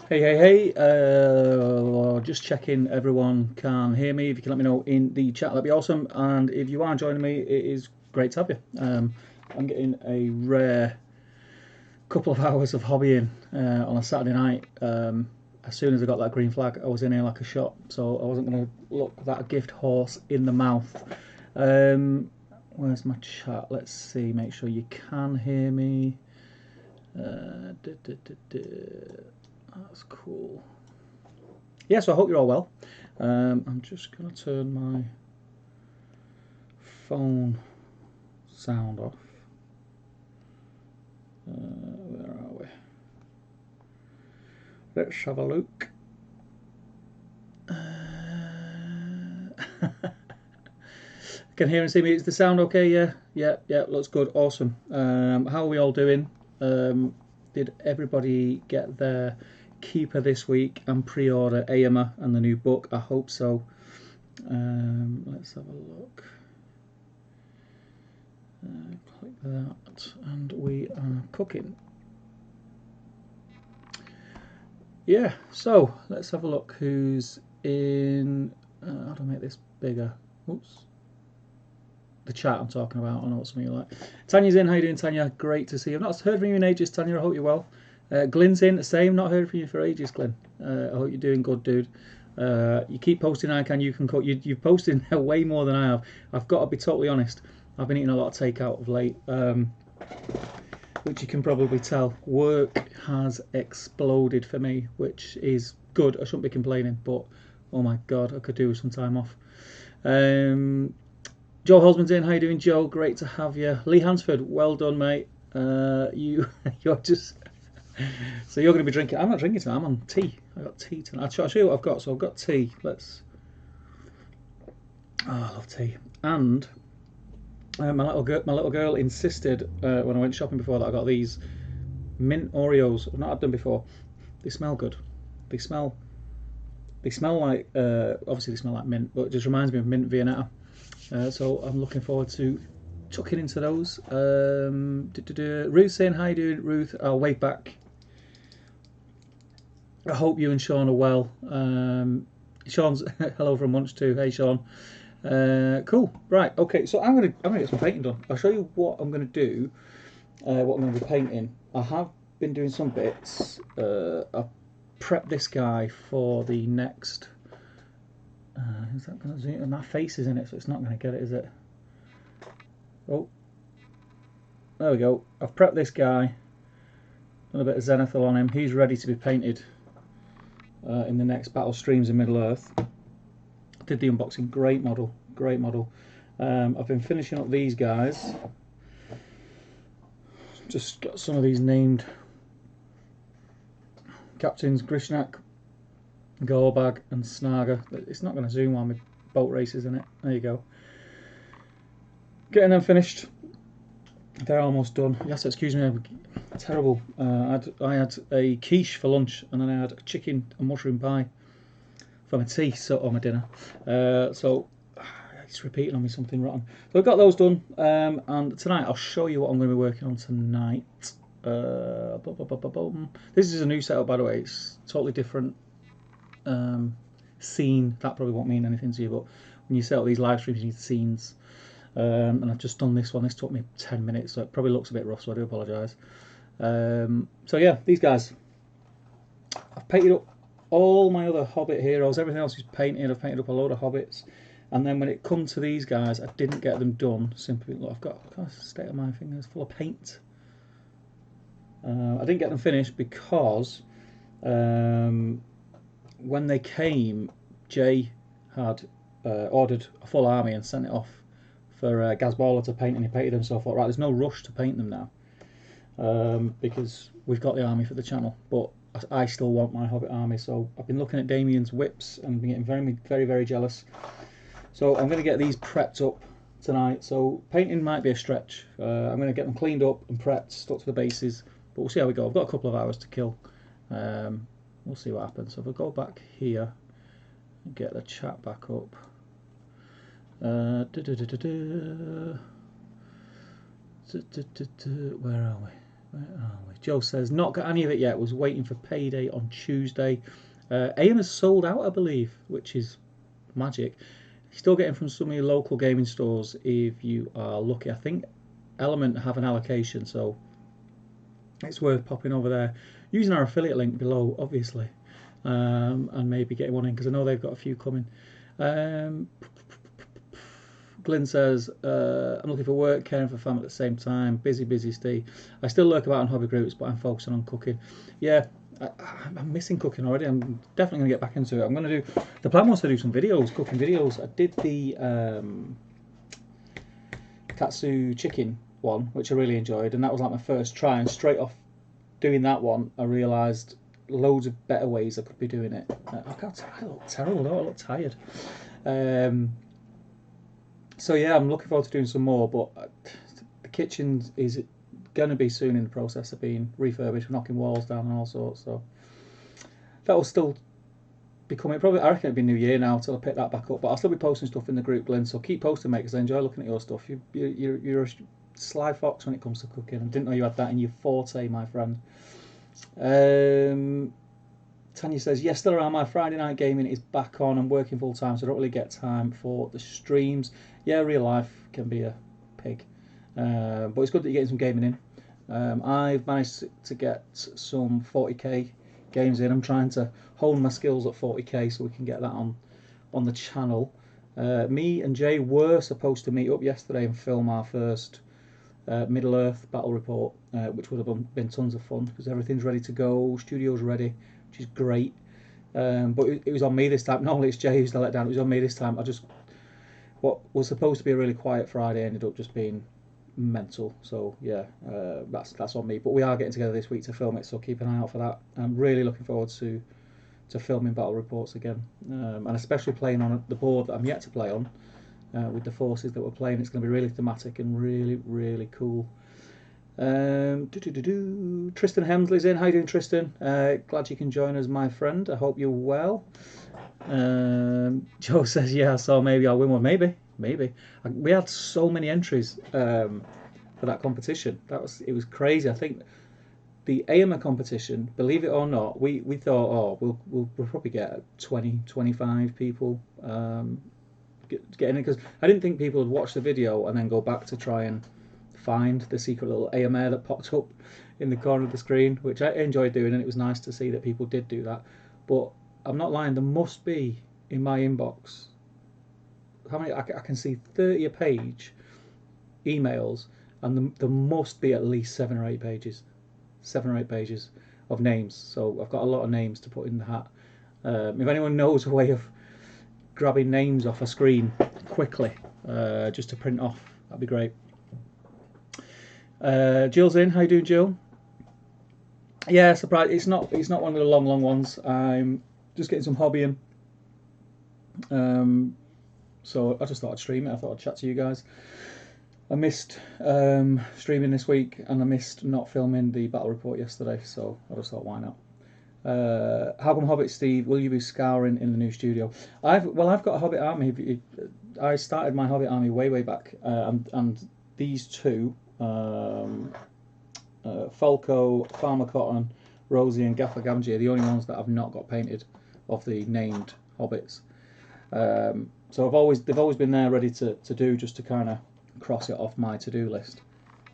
Hey, just checking everyone can hear me. If you can let me know in the chat, that'd be awesome. And if you are joining me, it is great to have you. I'm getting a rare couple of hours of hobbying on a Saturday night. As soon as I got that green flag, I was in here like a shot, so I wasn't going to look that gift horse in the mouth. Where's my chat? Let's see, make sure you can hear me. That's cool. Yeah, so I hope you're all well. I'm just going to turn my phone sound off. Where are we? Let's have a look. Can hear and see me? Is the sound okay? Yeah, looks good. Awesome. How are we all doing? Did everybody get their keeper this week and pre-order Aomer and the new book? I hope so. Let's have a look. Click that, and we are cooking. Yeah, so let's have a look who's in. How do I make this bigger? Oops. The chat I'm talking about. I know what some of you like. Tanya's in. How you doing, Tanya? Great to see you. I've not heard from you in ages, Tanya. I hope you're well. Glenn's in. The same. Not heard from you for ages, Glenn. I hope you're doing good, dude. You keep posting. I can. You can cook. You've posted way more than I have. I've got to be totally honest. I've been eating a lot of takeout of late, which you can probably tell. Work has exploded for me, which is good. I shouldn't be complaining, but oh my god, I could do with some time off. Joe Holzman's in. How you doing, Joe? Great to have you. Lee Hansford, well done, mate. You're just so you're going to be drinking. I'm not drinking tonight. I'm on tea. I got tea tonight. I'll show you what I've got. So I've got tea. I love tea. And my little girl insisted when I went shopping before that I got these mint Oreos. I've not had them before. They smell good. They smell like obviously they smell like mint, but it just reminds me of mint Viennetta. So I'm looking forward to tucking into those. Ruth saying, how you doing, Ruth? I'll wave back. I hope you and Sean are well. Sean's hello from Munch too. Hey, Sean. Cool. Right. Okay. So I'm gonna get some painting done. I'll show you what I'm gonna do. What I'm gonna be painting. I have been doing some bits. I've prepped this guy for the next. Is that going to zoom? And that face is in it, so it's not going to get it, is it? Oh, there we go. I've prepped this guy. Done a bit of Zenithal on him. He's ready to be painted in the next Battle Streams in Middle Earth. Did the unboxing. Great model. Great model. I've been finishing up these guys. Just got some of these named captains: Grishnak, Gorbag, and Snaga. It's not going to zoom on with boat races in it. There you go. Getting them finished. They're almost done. You have to excuse me. Terrible. I had a quiche for lunch, and then I had a chicken and mushroom pie for my tea, so or my dinner. So it's repeating on me something rotten. So I've got those done, and tonight I'll show you what I'm going to be working on tonight. This is a new setup, by the way. It's totally different scene. That probably won't mean anything to you, but when you set up these live streams, you need scenes. And I've just done this one. This took me 10 minutes, so it probably looks a bit rough, so I do apologise. So yeah, these guys. I've painted up all my other Hobbit heroes. Everything else is painted. I've painted up a load of Hobbits. And then when it comes to these guys, I didn't get them done. Simply, look, I've got a state of my fingers full of paint. I didn't get them finished because when they came, Jay had ordered a full army and sent it off for Gazballer to paint, and he painted them. So I thought, right, there's no rush to paint them now because we've got the army for the channel, but I still want my Hobbit army. So I've been looking at Damien's whips and been getting very jealous. So I'm going to get these prepped up tonight. So painting might be a stretch. I'm going to get them cleaned up and prepped, stuck to the bases, but we'll see how we go. I've got a couple of hours to kill. We'll see what happens. So if I go back here and get the chat back up. Where are we? Joe says, not got any of it yet, was waiting for payday on Tuesday. AM has sold out, I believe, which is magic. Still getting from some of your local gaming stores if you are lucky. I think Element have an allocation, so it's worth popping over there using our affiliate link below, obviously, and maybe getting one in, because I know they've got a few coming. Glyn says, I'm looking for work, caring for family at the same time, busy Steve. I still lurk about in hobby groups, but I'm focusing on cooking. Yeah, I'm missing cooking already. I'm definitely going to get back into it. I'm going to do, the plan was to do some videos, cooking videos. I did the katsu chicken one, which I really enjoyed, and that was like my first try, and straight off doing that one, I realised loads of better ways I could be doing it. I look terrible though, I look tired. So yeah, I'm looking forward to doing some more, but the kitchen is going to be soon in the process of being refurbished, knocking walls down and all sorts, so that will still be coming. Probably, I reckon it'll be New Year now till I pick that back up, but I'll still be posting stuff in the group, Glenn, so keep posting, mate, because I enjoy looking at your stuff. You're a sly fox when it comes to cooking. I didn't know you had that in your forte, my friend. Tanya says, yes, still around. My Friday night gaming is back on. I'm working full time, so I don't really get time for the streams. Yeah, real life can be a pig, but it's good that you're getting some gaming in. I've managed to get some 40k games in. I'm trying to hone my skills at 40k so we can get that on the channel. Me and Jay were supposed to meet up yesterday and film our first Middle Earth battle report, which would have been tons of fun because everything's ready to go, studio's ready, which is great. But it was on me this time. Normally it's Jay who's the letdown. It was on me this time. What was supposed to be a really quiet Friday ended up just being mental. So yeah, that's on me. But we are getting together this week to film it, so keep an eye out for that. I'm really looking forward to filming battle reports again, and especially playing on the board that I'm yet to play on. With the forces that we're playing, it's going to be really thematic and really cool. Tristan Hemsley's in. How you doing, Tristan? Glad you can join us, my friend. I hope you're well. Joe says, yeah, so maybe I'll win one. Maybe. We had so many entries for that competition. It was crazy. I think the AMA competition, believe it or not, we thought, oh, we'll probably get 20, 25 people get in it, because I didn't think people would watch the video and then go back to try and find the secret little AMA that popped up in the corner of the screen, which I enjoyed doing, and it was nice to see that people did do that. But I'm not lying, there must be in my inbox, how many, I can see 30 a page emails, and there must be at least 7 or 8 pages of names. So I've got a lot of names to put in the hat. If anyone knows a way of grabbing names off a screen quickly, just to print off, that'd be great. Jill's in. How you doing, Jill? Yeah, surprise. It's not one of the long ones. I'm just getting some hobbying. So I just thought I'd stream it. I thought I'd chat to you guys. I missed streaming this week, and I missed not filming the battle report yesterday, so I just thought, why not? How come Hobbit Steve? Will you be scouring in the new studio? I've got a Hobbit army. I started my Hobbit army way back, and these two, Falco, Farmer Cotton, Rosie, and Gaffer Gamgee are the only ones that I've not got painted of the named Hobbits. So they've always been there ready to do, just to kind of cross it off my to-do list.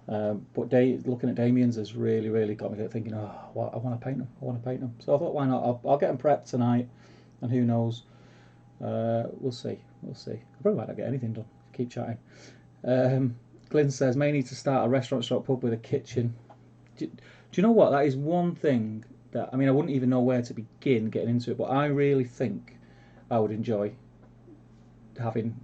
But looking at Damien's has really got me thinking, oh, I want to paint them. So I thought, why not? I'll get them prepped tonight, and who knows? We'll see. I probably might not get anything done. Keep chatting. Glyn says, may need to start a restaurant/pub with a kitchen. Do you know what? That is one thing that, I mean, I wouldn't even know where to begin getting into it, but I really think I would enjoy having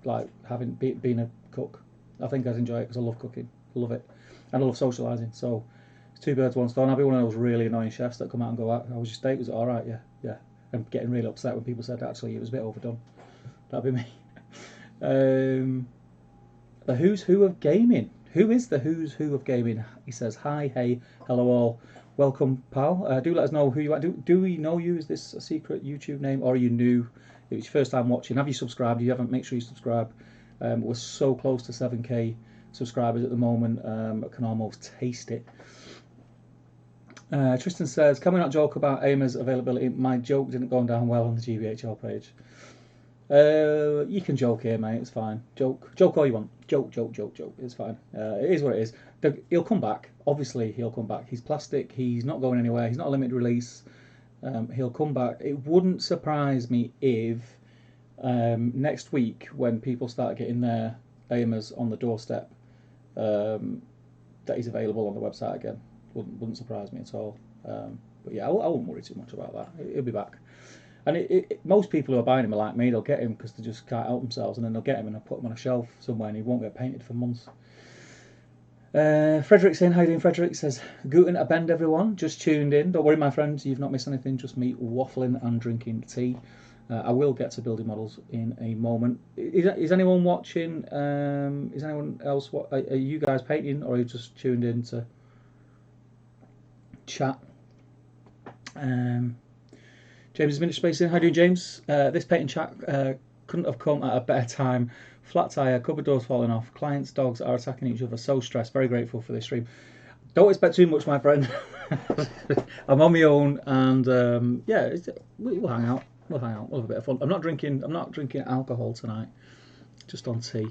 being a cook. I think I'd enjoy it because I love cooking. I love it. And I love socialising. So it's 2 birds, 1 stone. I'd be one of those really annoying chefs that come out and go, how was your steak? Was it all right? Yeah. I'm getting really upset when people said actually it was a bit overdone. That'd be me. The who's who of gaming. Who is the who's who of gaming? He says, hi, hey, hello all. Welcome, pal. Do let us know who you are. Do we know you? Is this a secret YouTube name, or are you new? If it's your first time watching, have you subscribed? If you haven't, make sure you subscribe. We're so close to 7k subscribers at the moment. I can almost taste it. Tristan says, can we not joke about AIMers availability? My joke didn't go down well on the GBHL page. You can joke here, mate. It's fine. Joke all you want. Joke. It's fine. It is what it is. He'll come back. Obviously, he'll come back. He's plastic. He's not going anywhere. He's not a limited release. He'll come back. It wouldn't surprise me if next week, when people start getting their AIMers on the doorstep, that he's available on the website again. Wouldn't surprise me at all. But yeah, I wouldn't worry too much about that. He'll be back. And most people who are buying him are like me. They'll get him because they just can't help themselves, and then they'll get him and they'll put him on a shelf somewhere, and he won't get painted for months. Frederick saying, how you doing, Frederick? Says, Guten Abend, everyone. Just tuned in. Don't worry, my friends. You've not missed anything. Just me waffling and drinking tea. I will get to building models in a moment. Is anyone watching? Is anyone else? Are you guys painting, or are you just tuned in to chat? James is Minute Space in. How do you, James? This painting chat couldn't have come at a better time. Flat tire, cupboard doors falling off. Clients' dogs are attacking each other. So stressed. Very grateful for this stream. Don't expect too much, my friend. I'm on my own, and yeah, we'll hang out. We'll hang out. We'll have a bit of fun. I'm not drinking alcohol tonight. Just on tea.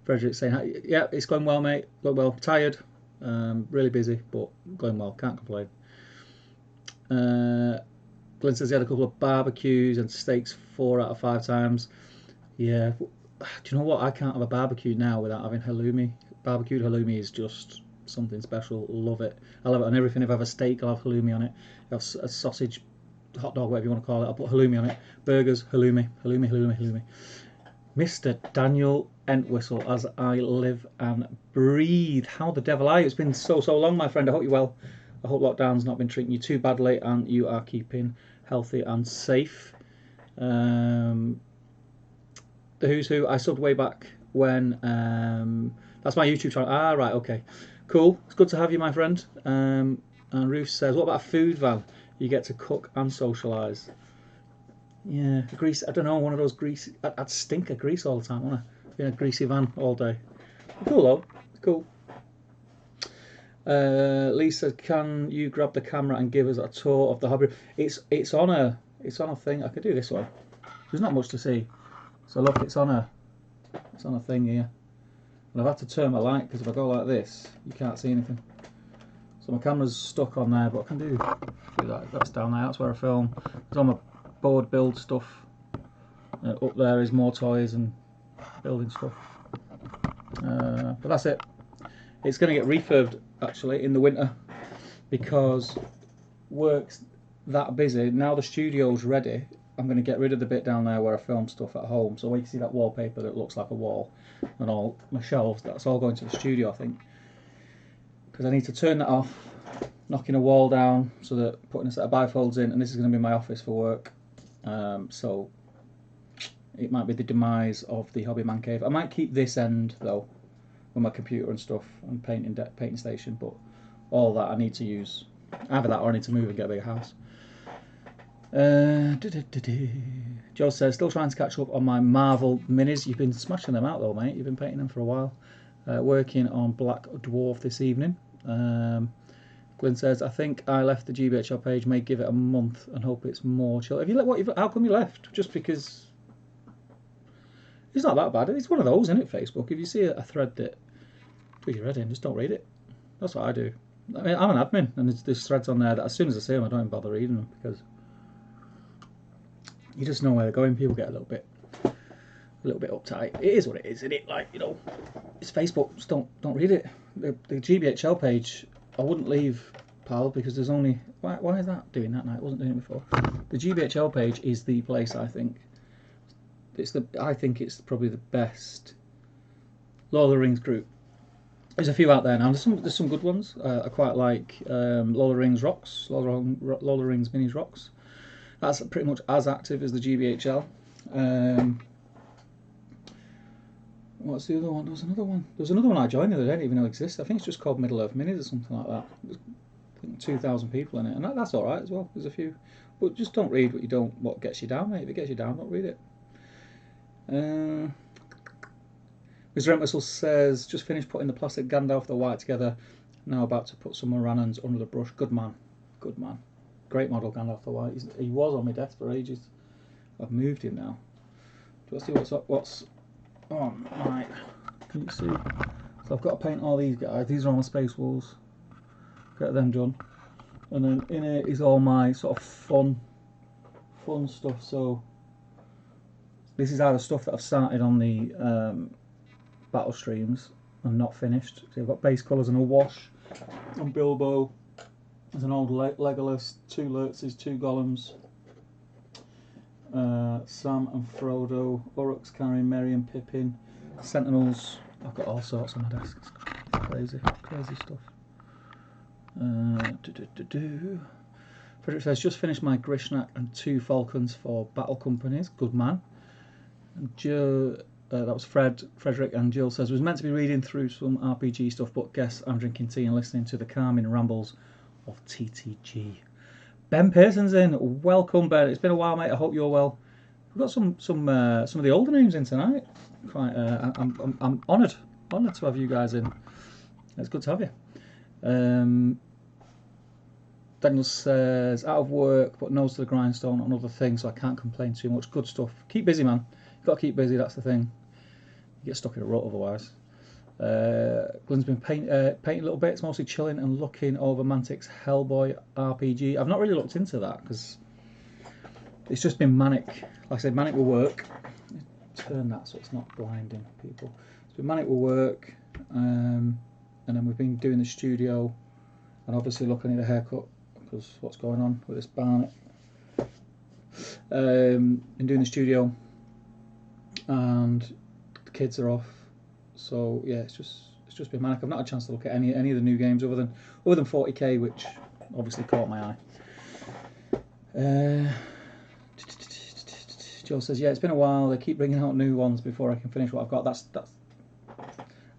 Frederick saying, yeah, it's going well, mate. Going well. Tired. Really busy, but going well. Can't complain. Glenn says he had a couple of barbecues and steaks 4 out of 5 times. Yeah. Do you know what? I can't have a barbecue now without having halloumi. Barbecued halloumi is just something special. Love it. I love it on everything. If I have a steak, I'll have halloumi on it. I have a sausage, hot dog, whatever you want to call it. I'll put halloumi on it. Burgers, halloumi. Mr. Daniel Entwistle, as I live and breathe. How the devil are you? It's been so long, my friend. I hope you're well. I hope lockdown's not been treating you too badly and you are keeping healthy and safe. The Who's Who, I subbed way back when. That's my YouTube channel. Ah, right, okay. Cool. It's good to have you, my friend. And Ruth says, what about a food van? You get to cook and socialise. Yeah, grease. I don't know, one of those greasy. I'd stink of grease all the time, wouldn't I? Be in a greasy van all day. Cool, though. Cool. Lisa, can you grab the camera and give us a tour of the hobby? It's on a thing. I could do this one. There's not much to see. So look, it's on a thing here. And I've had to turn my light because if I go like this, you can't see anything. So my camera's stuck on there, but I can do that. That's down there. That's where I film. It's on my board build stuff. Up there is more toys and building stuff. But that's it. It's going to get refurbed actually in the winter because work's that busy. Now the studio's ready, I'm going to get rid of the bit down there where I film stuff at home. So where you see that wallpaper that looks like a wall and all my shelves, that's all going to the studio, I think. Because I need to turn that off, knocking a wall down so that putting a set of bifolds in, and this is going to be my office for work. So it might be the demise of the Hobby Man Cave. I might keep this end though, with my computer and stuff and painting station, but all that I need to use either that or I need to move and get a bigger house. Joe says, still trying to catch up on my Marvel minis. You've been smashing them out though, mate. You've been painting them for a while. Working on Black Dwarf this evening. Glenn says, I think I left the GBHL page, may give it a month and hope it's more chill. Have you how come you left? Just because it's not that bad. It's one of those, isn't it, Facebook? If you see a thread that tweet your head in, just don't read it. That's what I do. I mean, I'm an admin, and there's threads on there that as soon as I see them, I don't even bother reading them because you just know where they're going. People get a little bit uptight. It is what it is, isn't it? Like, you know, it's Facebook. Just don't read it. The GBHL page, I wouldn't leave, pal, because there's only why is that doing that now? It wasn't doing it before. The GBHL page is the place, I think. I think it's probably the best Lord of the Rings group. There's a few out there now. There's some good ones. I quite like Lord of the Rings Rocks, Lord of the Rings Minis Rocks. That's pretty much as active as the GBHL. What's the other one? There was another one. There was another one I joined the other day. I didn't even know it existed. I think it's just called Middle Earth Minis or something like that. There's, I think 2,000 people in it, and that's all right as well. There's a few, but just don't read what gets you down, mate. If it gets you down, don't read it. Mr. Entwistle says, just finished putting the plastic Gandalf the white together. Now about to put some Moranons under the brush. Good man. Good man. Great model, Gandalf the White. He was on my desk for ages. I've moved him now. Do I see what's on my... Can you see? So I've got to paint all these guys. These are all my Space Wolves. Get them done. And then in it is all my sort of fun stuff. So this is either stuff that I've started on the battle streams and not finished. So I've got base colours and a wash on Bilbo. There's an old Legolas, 2 Lurtzes, 2 Golems, Sam and Frodo, Uruks carrying Merry and Pippin, Sentinels. I've got all sorts on my desk. It's crazy stuff. Frederick says, just finished my Grishnak and 2 Falcons for Battle Companies. Good man. And Jill, that was Frederick, and Jill says, was meant to be reading through some RPG stuff, but guess I'm drinking tea and listening to the calming rambles of TTG. Ben Pearson's in. Welcome, Ben. It's been a while, mate. I hope you're well. We've got some of the older names in tonight. Quite, I'm honoured to have you guys in. It's good to have you. Daniel says, out of work, but nose to the grindstone on other things, so I can't complain too much. Good stuff. Keep busy, man. You've got to keep busy, that's the thing. You get stuck in a rut otherwise. Glenn's been painting a little bit. It's mostly chilling and looking over Mantic's Hellboy RPG. I've not really looked into that because it's just been manic. Like I said, manic will work. Turn that so it's not blinding people. It's been manic will work, and then we've been doing the studio, and obviously look, I need a haircut because what's going on with this Barnet. Been doing the studio, and the kids are off. So yeah, it's just been manic. I've not had a chance to look at any of the new games other than 40k, which obviously caught my eye. Joe says, yeah, it's been a while. They keep bringing out new ones before I can finish what I've got. That's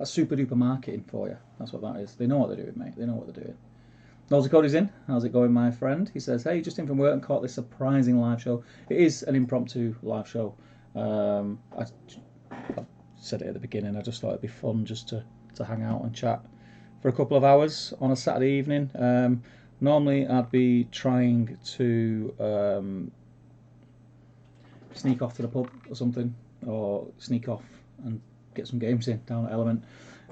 super duper marketing for you. That's what that is. They know what they're doing, mate. They know what they're doing. Nosy Cody's in. How's it going, my friend? He says, hey, just in from work and caught this surprising live show. It is an impromptu live show. I said it at the beginning. I just thought it'd be fun just to hang out and chat for a couple of hours on a Saturday evening. Normally I'd be trying to sneak off to the pub or something, or sneak off and get some games in down at Element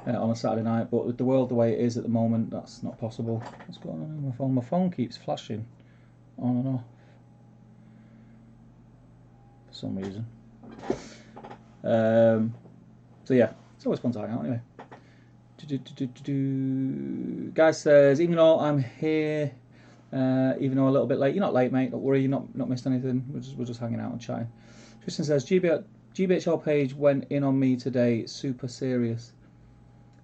on a Saturday night, but with the world the way it is at the moment, that's not possible. What's going on with my phone? My phone keeps flashing on and off for some reason. So yeah, it's always fun to hang out anyway. Guy says, even though I'm here, even though a little bit late, you're not late, mate. Don't worry, you're not missed anything. We're just hanging out and chatting. Tristan says, GBHL page went in on me today. Super serious.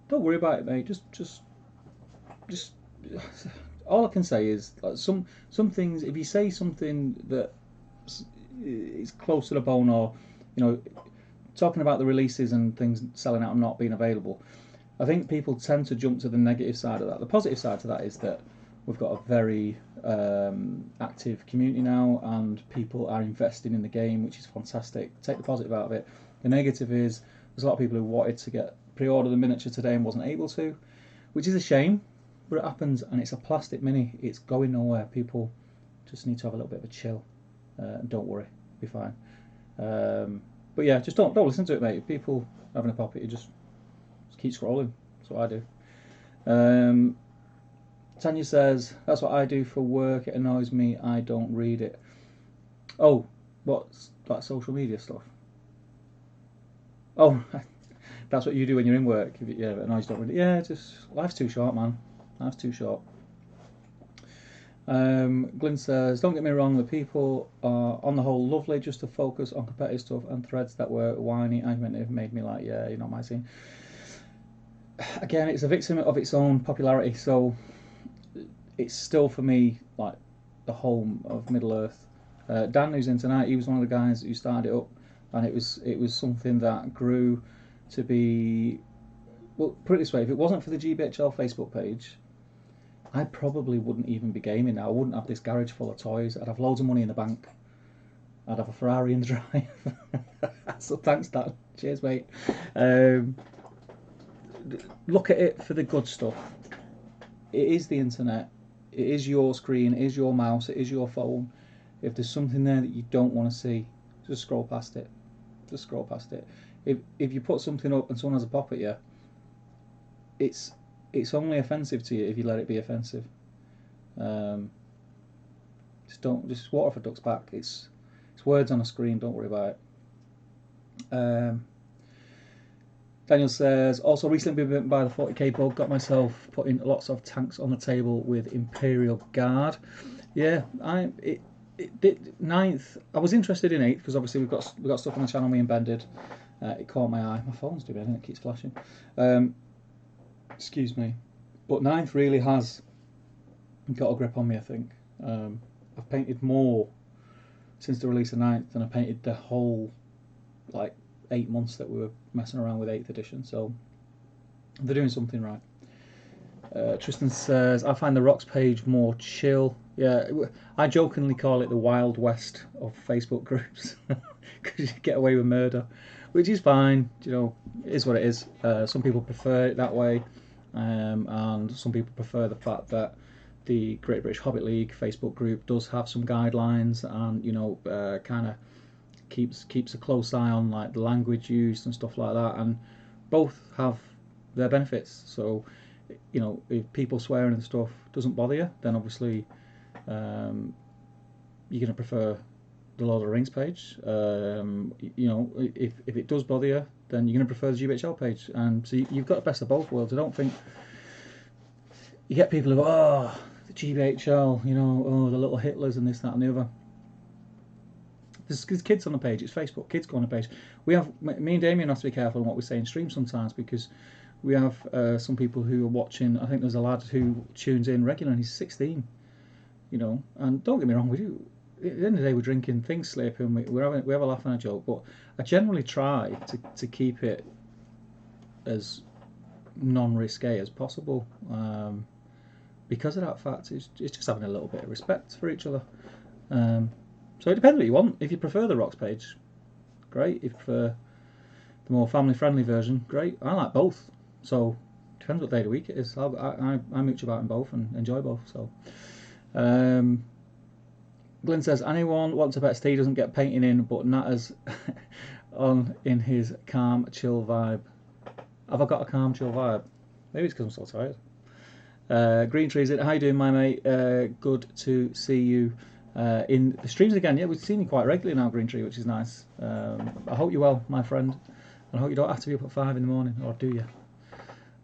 Don't worry about it, mate. Just all I can say is like, some things. If you say something that is close to the bone, or talking about the releases and things selling out and not being available, I think people tend to jump to the negative side of that. The positive side to that is that we've got a very active community now, and people are investing in the game, which is fantastic. Take the positive out of it. The negative is there's a lot of people who wanted to pre-order the miniature today and wasn't able to, which is a shame, but it happens, and it's a plastic mini. It's going nowhere. People just need to have a little bit of a chill. Don't worry, be fine. But yeah, just don't listen to it, mate. If people having a pop at you, just keep scrolling. That's what I do. Tanya says, that's what I do for work. It annoys me. I don't read it. Oh, what's that social media stuff? Oh, that's what you do when you're in work. Yeah, it annoys you, don't read it. Yeah, just life's too short, man. Life's too short. Glyn says, don't get me wrong, the people are on the whole lovely, just to focus on competitive stuff and threads that were whiny, argumentative, made me like, yeah, you're not my scene. Again, it's a victim of its own popularity, so it's still for me like the home of Middle-earth. Dan, who's in tonight, he was one of the guys who started it up, and it was something that grew to be, well, put it this way, if it wasn't for the GBHL Facebook page, I probably wouldn't even be gaming now. I wouldn't have this garage full of toys. I'd have loads of money in the bank. I'd have a Ferrari in the drive. So thanks, Dan. Cheers, mate. Look at it for the good stuff. it is the internet, it is your screen, it is your mouse, it is your phone. If there's something there that you don't want to see, just scroll past it. Just scroll past it. If you put something up and someone has a pop at you, it's only offensive to you if you let it be offensive. Just water off a duck's back. It's words on a screen. Don't worry about it. Daniel says, also recently been bitten by the 40k bug. Got myself putting lots of tanks on the table with Imperial Guard. Yeah, ninth. I was interested in 8th because obviously we've got stuff on the channel. Me and Ben did. It caught my eye. My phone's doing anything. It keeps flashing. Excuse me. But 9th really has got a grip on me, I think. I've painted more since the release of 9th than I painted the whole 8 months that we were messing around with 8th edition, so they're doing something right. Tristan says, I find the Rocks page more chill. Yeah, I jokingly call it the Wild West of Facebook groups because you get away with murder, which is fine, it is what it is. Some people prefer it that way, and some people prefer the fact that the Great British Hobbit League Facebook group does have some guidelines and kind of keeps a close eye on the language used and stuff like that, and both have their benefits. So if people swearing and stuff doesn't bother you, then obviously you're going to prefer the Lord of the Rings page. If it does bother you, then you're going to prefer the GBHL page, and so you've got the best of both worlds. I don't think you get people who go, oh, the GBHL, oh, the little Hitlers and this, that and the other. There's kids on the page. It's Facebook. Kids go on the page. Me and Damien have to be careful on what we say in stream sometimes, because we have some people who are watching. I think there's a lad who tunes in regularly, and he's 16. And don't get me wrong, we do. At the end of the day, we're drinking, things slip, and we have a laugh and a joke. But I generally try to keep it as non-risque as possible, because of that fact. It's just having a little bit of respect for each other. So it depends what you want. If you prefer the Rocks page, great. If you prefer the more family-friendly version, great. I like both. So it depends what day of the week it is. I mooch about in both and enjoy both. So Glenn says, anyone wants to bet Steve doesn't get painting in, but Natter's on in his calm, chill vibe. Have I got a calm, chill vibe? Maybe it's because I'm so tired. Green Trees, how you doing, my mate? Good to see you in the streams again. Yeah, we've seen you quite regularly now, Green Tree, which is nice. I hope you're well, my friend, and I hope you don't have to be up at 5 in the morning, or do you?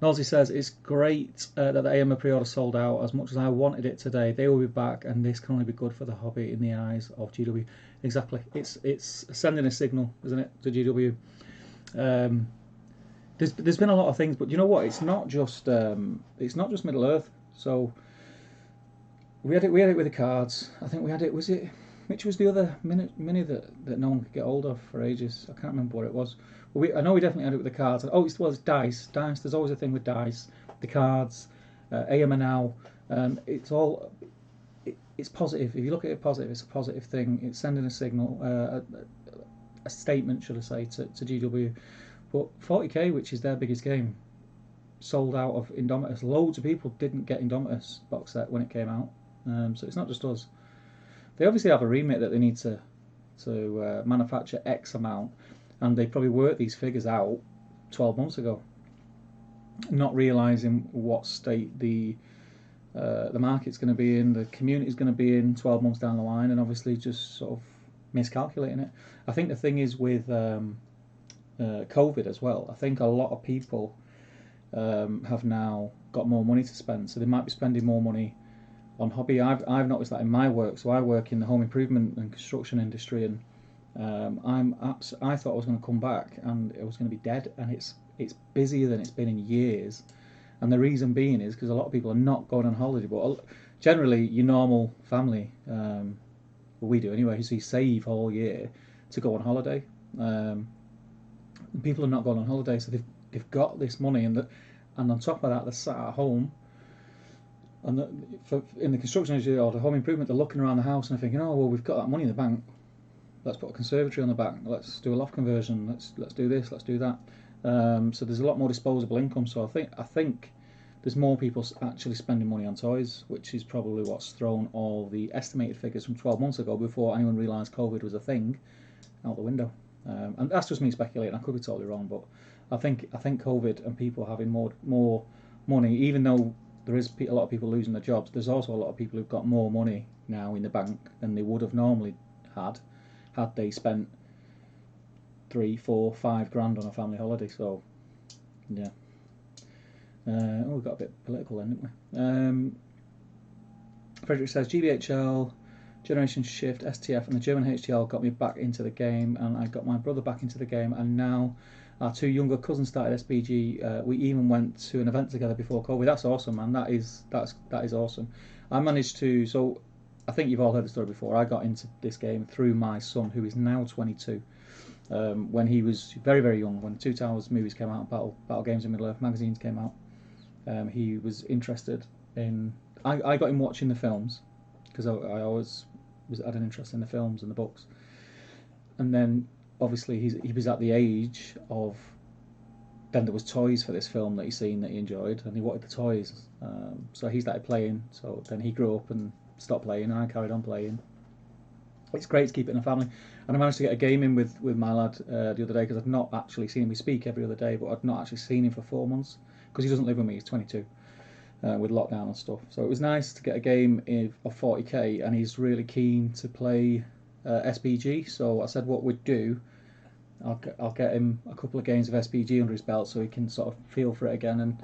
Nosy says, it's great that the AMA pre-order sold out. As much as I wanted it today, they will be back, and this can only be good for the hobby in the eyes of GW. Exactly. It's sending a signal, isn't it, to GW? There's been a lot of things, but you know what? It's not just Middle Earth. So we had it with the cards. I think we had it. Which was the other mini that no one could get hold of for ages? I can't remember what it was. But I know we definitely had it with the cards. Oh, it's dice. Dice. There's always a thing with dice. The cards, AMA now. It's positive. If you look at it positive, it's a positive thing. It's sending a signal, a statement, should I say, to GW. But 40k, which is their biggest game, sold out of Indomitus. Loads of people didn't get Indomitus box set when it came out. So it's not just us. They obviously have a remit that they need to manufacture X amount, and they probably worked these figures out 12 months ago, not realising what state the market's going to be in, the community's going to be in 12 months down the line, and obviously just sort of miscalculating it. I think the thing is with COVID as well, I think a lot of people have now got more money to spend, so they might be spending more money on hobby. I've noticed that in my work. So I work in the home improvement and construction industry, and I thought I was going to come back and it was going to be dead, and it's busier than it's been in years. And the reason being is because a lot of people are not going on holiday, but generally your normal family, well, we do anyway, so you save all year to go on holiday. People are not going on holiday, so they've got this money, and on top of that they're sat at home. And in the construction industry or the home improvement, they're looking around the house and they're thinking, oh well, we've got that money in the bank. Let's put a conservatory on the back. Let's do a loft conversion. Let's do this. Let's do that. So there's a lot more disposable income. So I think there's more people actually spending money on toys, which is probably what's thrown all the estimated figures from 12 months ago, before anyone realised COVID was a thing, out the window. And that's just me speculating. I could be totally wrong, but I think COVID and people having more money, even though there is a lot of people losing their jobs, there's also a lot of people who've got more money now in the bank than they would have normally had they spent 3, 4, 5 grand on a family holiday. So yeah. We got a bit political then, didn't we? Frederick says GBHL, Generation Shift, STF, and the German HTL got me back into the game, and I got my brother back into the game, and now our 2 younger cousins started SBG. We even went to an event together before COVID. That's awesome, man. That is awesome. I managed to. So I think you've all heard the story before. I got into this game through my son, who is now 22. When he was very, very young, when Two Towers movies came out, Battle Games in Middle Earth magazines came out, he was interested in. I got him watching the films because I always had an interest in the films and the books, and then obviously he was at the age of. Then there was toys for this film that he seen that he enjoyed, and he wanted the toys. So he started playing. So then he grew up and stopped playing, and I carried on playing. It's great to keep it in the family, and I managed to get a game in with my lad the other day, because I've not actually seen him. We speak every other day, but I've not actually seen him for 4 months because he doesn't live with me. He's 22 with lockdown and stuff. So it was nice to get a game of 40k, and he's really keen to play SBG. So I said what we'd do. I'll get him a couple of games of SBG under his belt so he can sort of feel for it again, and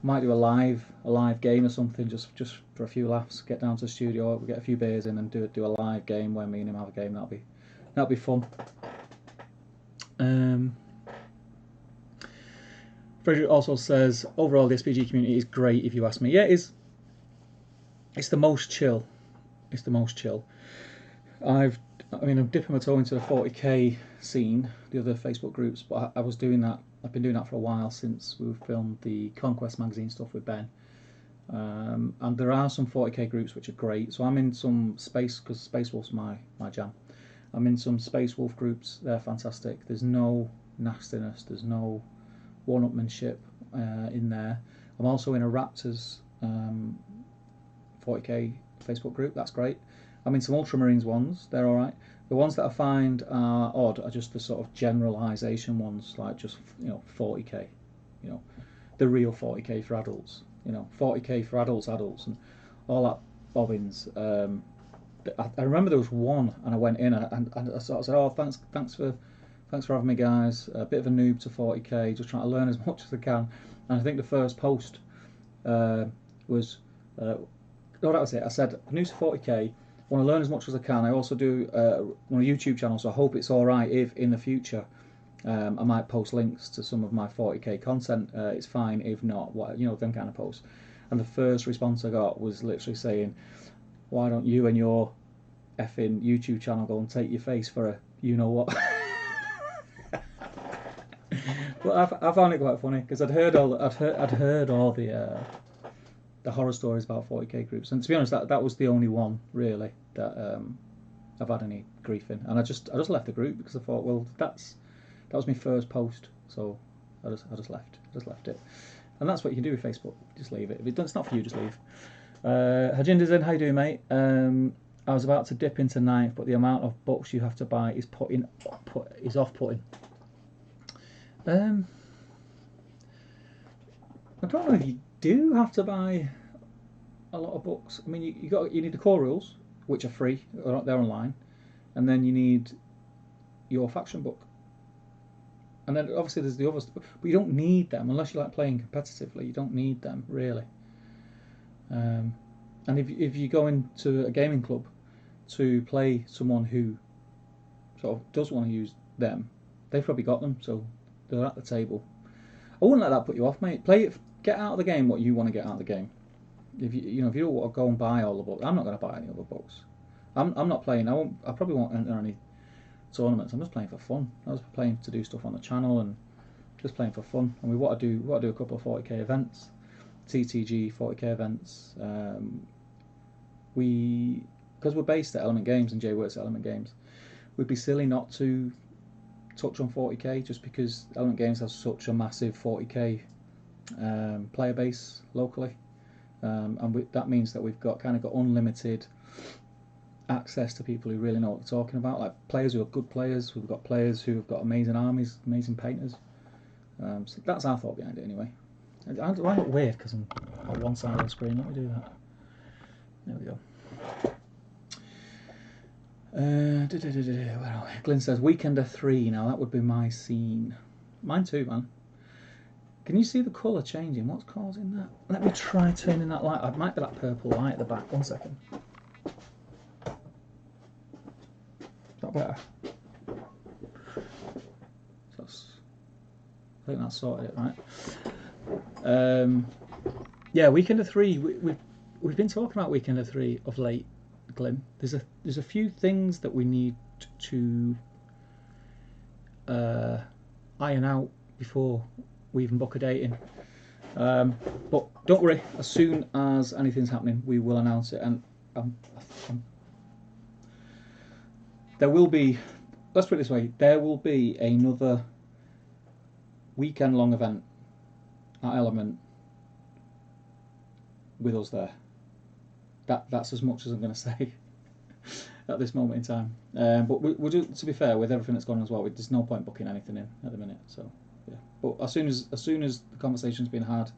might do a live game or something just for a few laughs. Get down to the studio, we'll get a few beers in, and do a live game where me and him have a game. That'll be fun. Frederick also says overall the SPG community is great, if you ask me. Yeah, it is. It's the most chill. I'm dipping my toe into the 40k scene, the other Facebook groups, but I was doing that. I've been doing that for a while, since we filmed the Conquest magazine stuff with Ben. And there are some 40k groups which are great. So I'm in some space, because Space Wolf's my jam. I'm in some Space Wolf groups. They're fantastic. There's no nastiness. There's no one-upmanship in there. I'm also in a Raptors 40k Facebook group. That's great. I'm in some Ultramarines ones. They're all right. The ones that I find are odd are just the sort of generalisation ones, like just 40k, the real 40k for adults, 40k for adults, and all that bobbins. I remember there was one, and I went in and I sort of said, "Oh, thanks for having me, guys. A bit of a noob to 40k, just trying to learn as much as I can." And I think the first post was, no, that was it. I said, "New to 40k. Want to learn as much as I can. I also do run a YouTube channel, so I hope it's all right if in the future I might post links to some of my 40k content. It's fine if not, them kind of posts." And the first response I got was literally saying, "Why don't you and your effing YouTube channel go and take your face for a what?" But I found it quite funny, because I'd heard all the horror stories about 40k groups, and to be honest, that was the only one really that I've had any grief in, and I just left the group, because I thought, well, that was my first post, so I just left it, and that's what you can do with Facebook. Just leave it. If it's not for you, just leave. Hajinder's in. How you doing, mate? I was about to dip into ninth, but the amount of books you have to buy is off-putting. I don't know if you do have to buy a lot of books. I mean, you need the core rules, which are free, they're online, and then you need your faction book, and then obviously there's the others, but you don't need them unless you like playing competitively. You don't need them really. And if you go into a gaming club to play someone who sort of does want to use them, they've probably got them, so they're at the table. I wouldn't let that put you off, mate. Play it. Get out of the game what you want to get out of the game. If you don't want to go and buy all the books, I'm not going to buy any other books. I'm not playing. I probably won't enter any tournaments. I'm just playing for fun. I was playing to do stuff on the channel and just playing for fun. And we want to do a couple of 40k events, TTG 40k events. Because we're based at Element Games and Jay works at Element Games, we'd be silly not to touch on 40k, just because Element Games has such a massive 40k player base locally, and that means that we've got unlimited access to people who really know what they're talking about, like players who are good players. We've got players who have got amazing armies, amazing painters. So that's our thought behind it anyway. I look weird because I'm on one side of the screen. Let me do that. There we go. Where are we? Glyn says Weekender 3. Now that would be my scene. Mine too, man. Can you see the colour changing? What's causing that? Let me try turning that light. It might be that purple light at the back. 1 second. Is that better? I think that's sorted it, right? Yeah, Weekender 3. We've been talking about Weekender 3 of late, Glyn. There's a few things that we need to iron out before we even book a date in. But don't worry, as soon as anything's happening, we will announce it. And there will be, let's put it this way, there will be another weekend-long event at Element with us there. That's as much as I'm going to say at this moment in time. But we'll do, to be fair, with everything that's gone on as well, there's no point booking anything in at the minute. So yeah, but as soon as the conversation's been had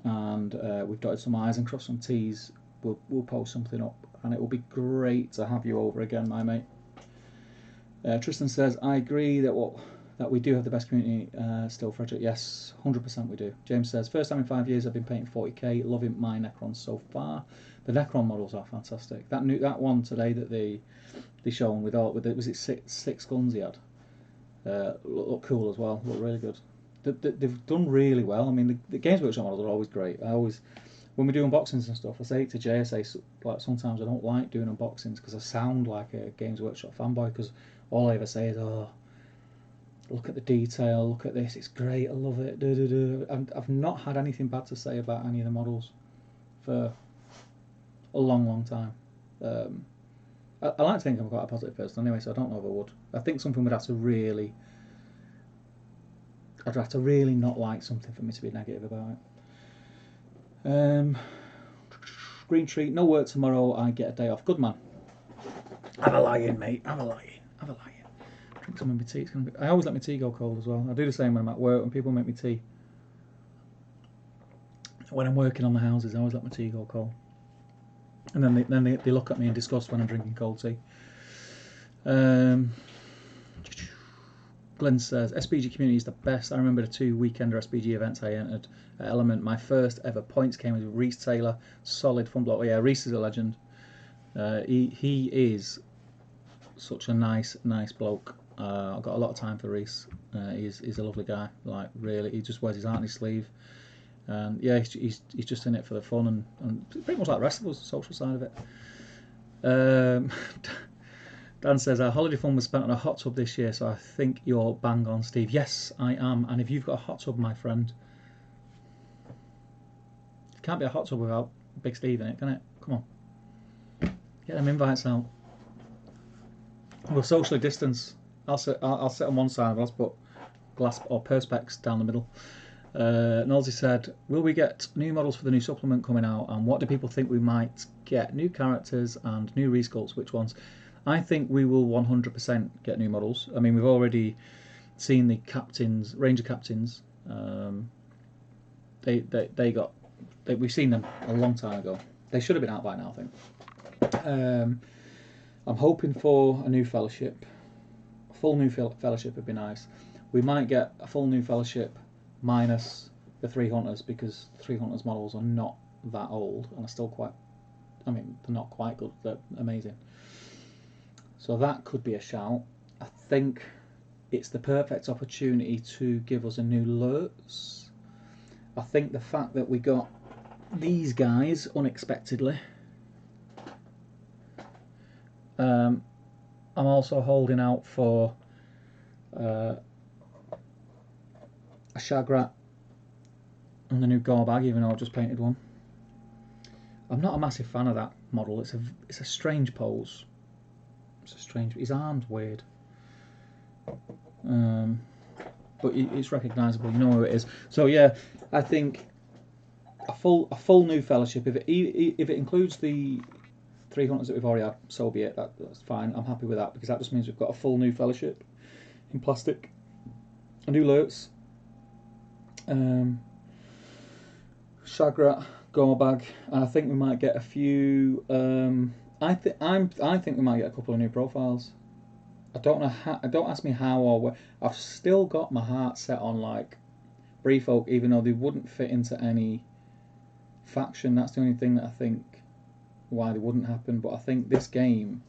and we've dotted some I's and crossed some T's, we'll post something up, and it will be great to have you over again, my mate. Tristan says, I agree that we do have the best community still, Frederick. Yes, 100% we do. James says, first time in 5 years I've been painting 40k, loving my Necrons so far. The Necron models are fantastic. That one today that they shown with was it six guns he had? Look cool as well. Look really good. They've done really well. I mean, the Games Workshop models are always great. When we do unboxings and stuff, I say it to Jay, I say, like, sometimes I don't like doing unboxings because I sound like a Games Workshop fanboy, because all I ever say is, oh, look at the detail, look at this, it's great, I love it, and I've not had anything bad to say about any of the models for a long time. I like to think I'm quite a positive person anyway, so I don't know if I would. I think something would have to really, I'd have to really not like something for me to be negative about it. Green Treat, no work tomorrow, I get a day off. Good man. Have a lie in, mate, have a lie in. Drink some of my tea. I always let my tea go cold as well. I do the same when I'm at work. When people make me tea, when I'm working on the houses, I always let my tea go cold. And then they look at me in disgust when I'm drinking cold tea. Glenn says, SPG community is the best. I remember the 2 weekender SPG events I entered at Element. My first ever points came with Reese Taylor. Solid fun block. Yeah, Reese is a legend. He is such a nice bloke. I've got a lot of time for Reese. He's a lovely guy. Like, really, he just wears his heart on his sleeve. And yeah, he's just in it for the fun and pretty much like the rest of us, the social side of it. Dan says, our holiday fun was spent on a hot tub this year, so I think you're bang on, Steve. Yes, I am. And if you've got a hot tub, my friend, it can't be a hot tub without Big Steve in it, can it? Come on, get them invites out. We'll socially distance. I'll sit on one side, I'll put glass or perspex down the middle. Nolsey said, will we get new models for the new supplement coming out, and what do people think we might get? New characters and new resculpts, which ones? I think we will 100% get new models. I mean, we've already seen the captains, Ranger captains. We've seen them a long time ago. They should have been out by now, I think. I'm hoping for a new fellowship. A full new fellowship would be nice. We might get a full new fellowship minus the 3 hunters, because the 3 hunters models are not that old and are still quite, I mean, they're not quite good, they're amazing. So that could be a shout. I think it's the perfect opportunity to give us a new Lurtz. I think the fact that we got these guys unexpectedly. I'm also holding out for a Shagrat and the new Gorbag, even though I've just painted one. I'm not a massive fan of that model. It's a strange pose. It's a strange. His arm's weird. but it's recognisable. You know who it is. So yeah, I think a full new fellowship. If it includes the 3 hunters that we've already had, so be it. That's fine. I'm happy with that because that just means we've got a full new fellowship in plastic, a new Lurtz, Shagrat, Gorbag, and I think we might get a few. I think we might get a couple of new profiles. I don't know how. Don't ask me how or where. I've still got my heart set on like Brief Oak, even though they wouldn't fit into any faction. That's the only thing that I think why they wouldn't happen. But I think this game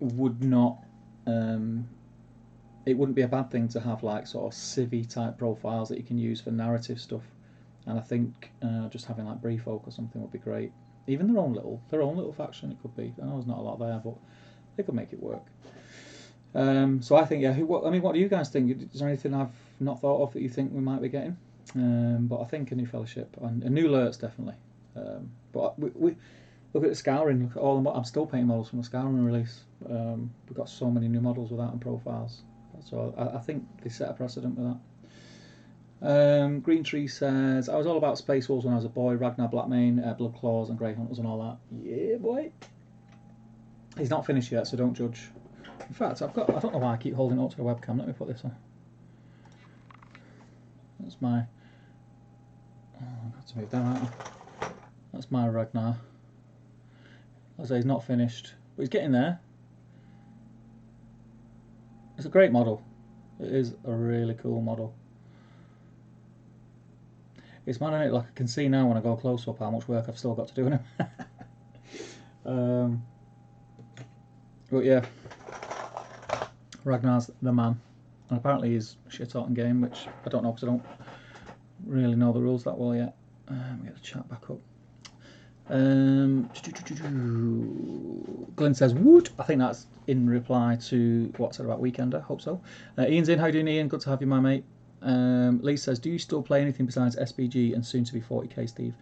would not. It wouldn't be a bad thing to have like sort of civvy type profiles that you can use for narrative stuff. And I think just having like Brief Oak or something would be great. Even their own little faction it could be. I know there's not a lot there, but they could make it work. So I think what do you guys think? Is there anything I've not thought of that you think we might be getting? But I think a new fellowship and a new Lurtz definitely. But we look at the scouring. Look at all the I'm still painting models from the scouring release. We've got so many new models with that and profiles. So I think they set a precedent with that. Green Tree says, I was all about Space Wolves when I was a boy. Ragnar Blackmane, Blood Claws and Grey Hunters and all that. Yeah, boy. He's not finished yet, so don't judge. In fact, I don't know why I keep holding it up to the webcam. Let me put this on. That's my... Oh, I've got to move that out. That's my Ragnar. I say he's not finished, but he's getting there. It's a great model. It is a really cool model. It's mad, isn't it? Like I can see now when I go close up how much work I've still got to do in him. But yeah, Ragnar's the man. And apparently he's a shit hot in game, which I don't know because I don't really know the rules that well yet. Let me get the chat back up. Glenn says, woot! I think that's in reply to what's said about Weekender. Hope so. Ian's in. How you doing, Ian? Good to have you, my mate. Lee says, do you still play anything besides SBG and soon to be 40k, Steve?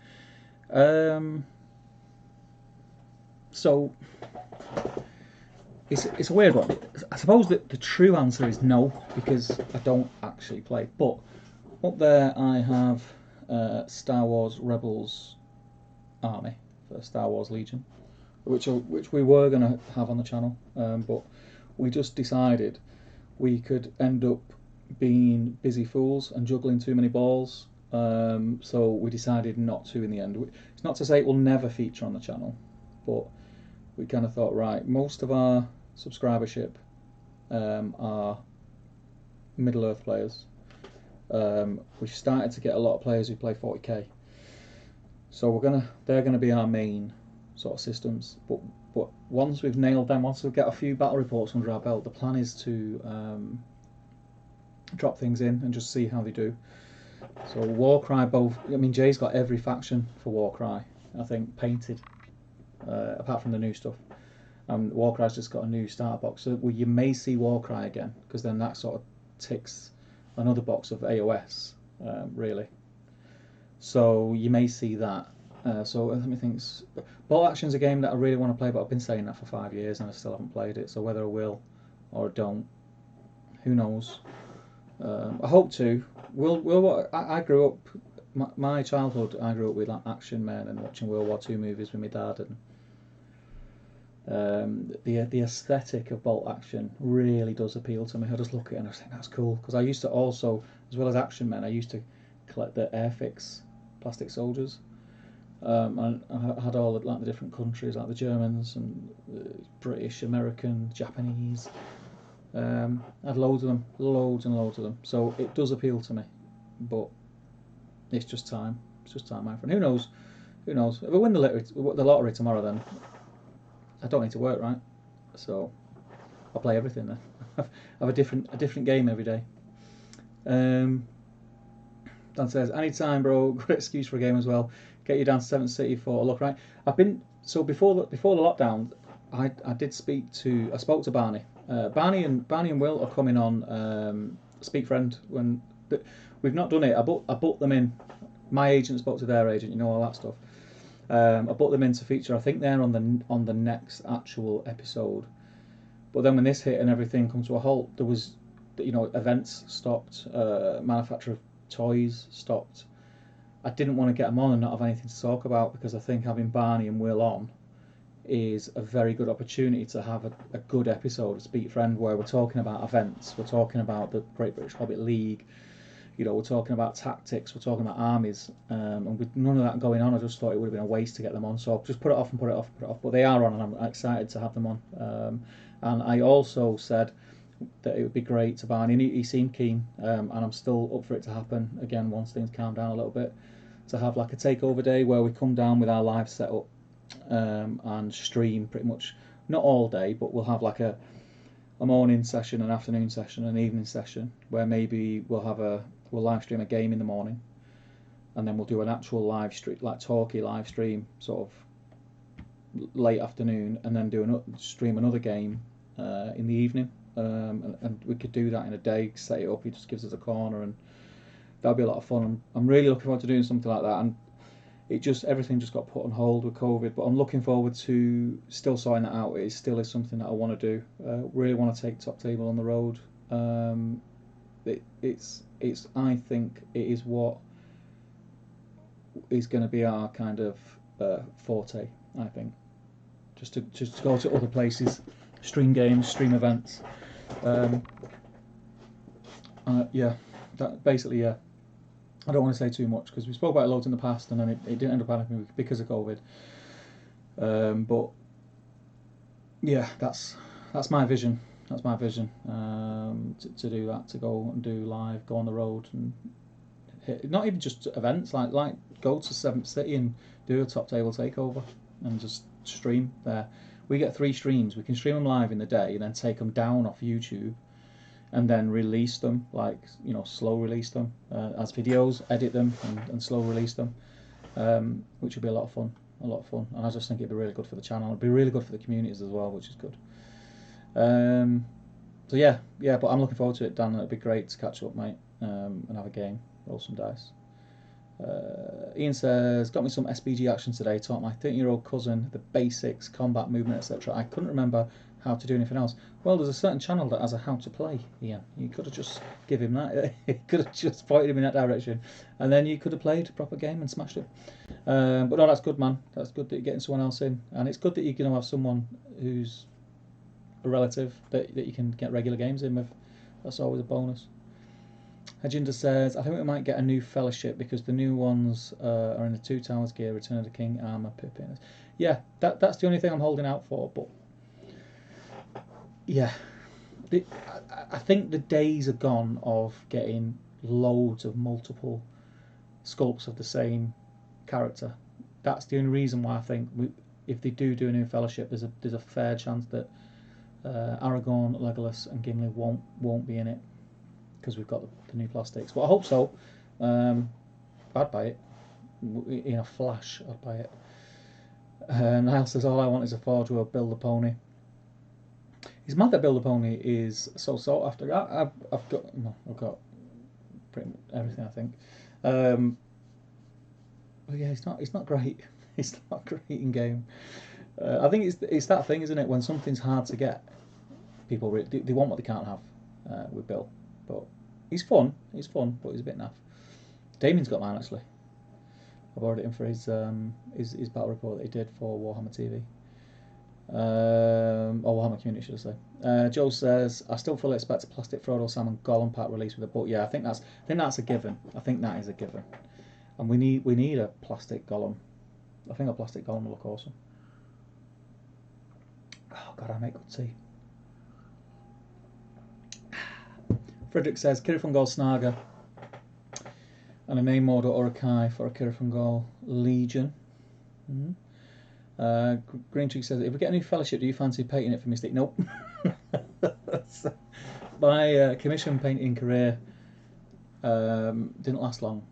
So it's a weird one. I suppose that the true answer is no, because I don't actually play. But up there I have Star Wars Rebels Army for Star Wars Legion, which we were going to have on the channel, but we just decided we could end up being busy fools and juggling too many balls, so we decided not to in the end. It's not to say it will never feature on the channel, but we kind of thought, right, most of our subscribership are Middle Earth players. We started to get a lot of players who play 40k, so they're gonna be our main sort of systems. But once we've nailed them, once we get a few battle reports under our belt, the plan is to drop things in and just see how they do. So Warcry, Jay's got every faction for Warcry, I think, painted, apart from the new stuff. Warcry's just got a new starter box, so you may see Warcry again, because then that sort of ticks another box of AOS, really. So you may see that. So let me think. Bolt Action's a game that I really want to play, but I've been saying that for 5 years and I still haven't played it. So whether I will or don't, who knows? I hope to. I grew up. My childhood, I grew up with Action Men and watching World War II movies with my dad, and the aesthetic of Bolt Action really does appeal to me. I just look at it and I think that's cool, because I used to also, as well as Action Men, I used to collect the Airfix plastic soldiers, and I had all the different countries, like the Germans and British, American, Japanese. I had loads and loads of them. So it does appeal to me, but it's just time. It's just time, my friend. Who knows? If I win the lottery tomorrow, then I don't need to work, right? So I'll play everything then. Have a different game every day. Dan says, anytime, bro. Good excuse for a game as well. Get you down to 7th City for a look, right? Before the lockdown, I spoke to Barney. Barney and Will are coming on Speak Friend. We've not done it. I booked them in. My agent spoke to their agent, all that stuff. I booked them in to feature. I think they're on the next actual episode. But then when this hit and everything come to a halt, there was you know, events stopped, manufacture of toys stopped. I didn't want to get them on and not have anything to talk about, because I think having Barney and Will on is a very good opportunity to have a good episode of Speak Friend, where we're talking about events, we're talking about the Great British Hobbit League, you know, we're talking about tactics, we're talking about armies, and with none of that going on, I just thought it would have been a waste to get them on. So I've just put it off and put it off and put it off. But they are on, and I'm excited to have them on. And I also said that it would be great to Barney, and he seemed keen, and I'm still up for it to happen again once things calm down a little bit, to have like a takeover day where we come down with our live setup, and stream pretty much, not all day, but we'll have like a morning session, an afternoon session, an evening session, where maybe we'll live stream a game in the morning, and then we'll do an actual live stream, like talkie live stream, sort of late afternoon, and then stream another game in the evening, and we could do that in a day, set it up, he just gives us a corner, and that'll be a lot of fun. I'm really looking forward to doing something like that, and everything just got put on hold with COVID, but I'm looking forward to still sorting that out. It still is something that I want to do. Really want to take Top Table on the road. It's I think it is what is going to be our kind of forte. I think just to go to other places, stream games, stream events. Yeah, that basically, yeah. I don't want to say too much because we spoke about it loads in the past, and then it didn't end up happening because of COVID. But yeah, that's my vision. That's my vision, to do that, to go and do live, go on the road, and not even just events, like go to Seventh City and do a Top Table takeover and just stream there. We get 3 streams. We can stream them live in the day and then take them down off YouTube, and then release them, like, you know, slow release them as videos, edit them, and slow release them, which would be a lot of fun. And I just think it'd be really good for the channel. It'd be really good for the communities as well, which is good. So yeah, but I'm looking forward to it, Dan. It'd be great to catch up, mate, and have a game, roll some dice. Ian says, got me some SBG action today, taught my 13-year-old cousin the basics, combat, movement, etc. I couldn't remember how to do anything else. Well, there's a certain channel that has a how to play, Ian. You could have just give him that. You could have just pointed him in that direction, and then you could have played a proper game and smashed it. But no, that's good, man. That's good that you're getting someone else in, and it's good that you're going to have someone who's a relative that you can get regular games in with. That's always a bonus. Hajinda says, I think we might get a new fellowship because the new ones are in the Two Towers gear, Return of the King, armor, Pippin. Yeah, that's the only thing I'm holding out for. But yeah, I think the days are gone of getting loads of multiple sculpts of the same character. That's the only reason why I think if they do a new fellowship, there's a fair chance that Aragorn, Legolas, and Gimli won't be in it, because we've got the new plastics. But I hope so. I'd buy it in a flash. I'd buy it. Niall says, all I want is a Forge World Build a Pony. It's mad that Build a Pony is so sought after. I've got pretty much everything, I think. But yeah, it's not great. It's not great in game. I think it's that thing, isn't it? When something's hard to get, people they want what they can't have with Bill. But he's fun, but he's a bit naff. Damien's got mine, actually. I borrowed it in for his battle report that he did for Warhammer TV. Or Warhammer Community, should I say. Joe says, I still fully expect a plastic Frodo, Sam and Gollum pack release with a book. Yeah, I think that's a given. I think that is a given. And we need a plastic Gollum. I think a plastic Gollum will look awesome. Oh god, I make good tea. Frederick says, Kirifungol Snaga and a name order Urukai for a Kirifungol Legion. Green Tree says, if we get a new fellowship, do you fancy painting it for Mystic? Nope. My commission painting career didn't last long.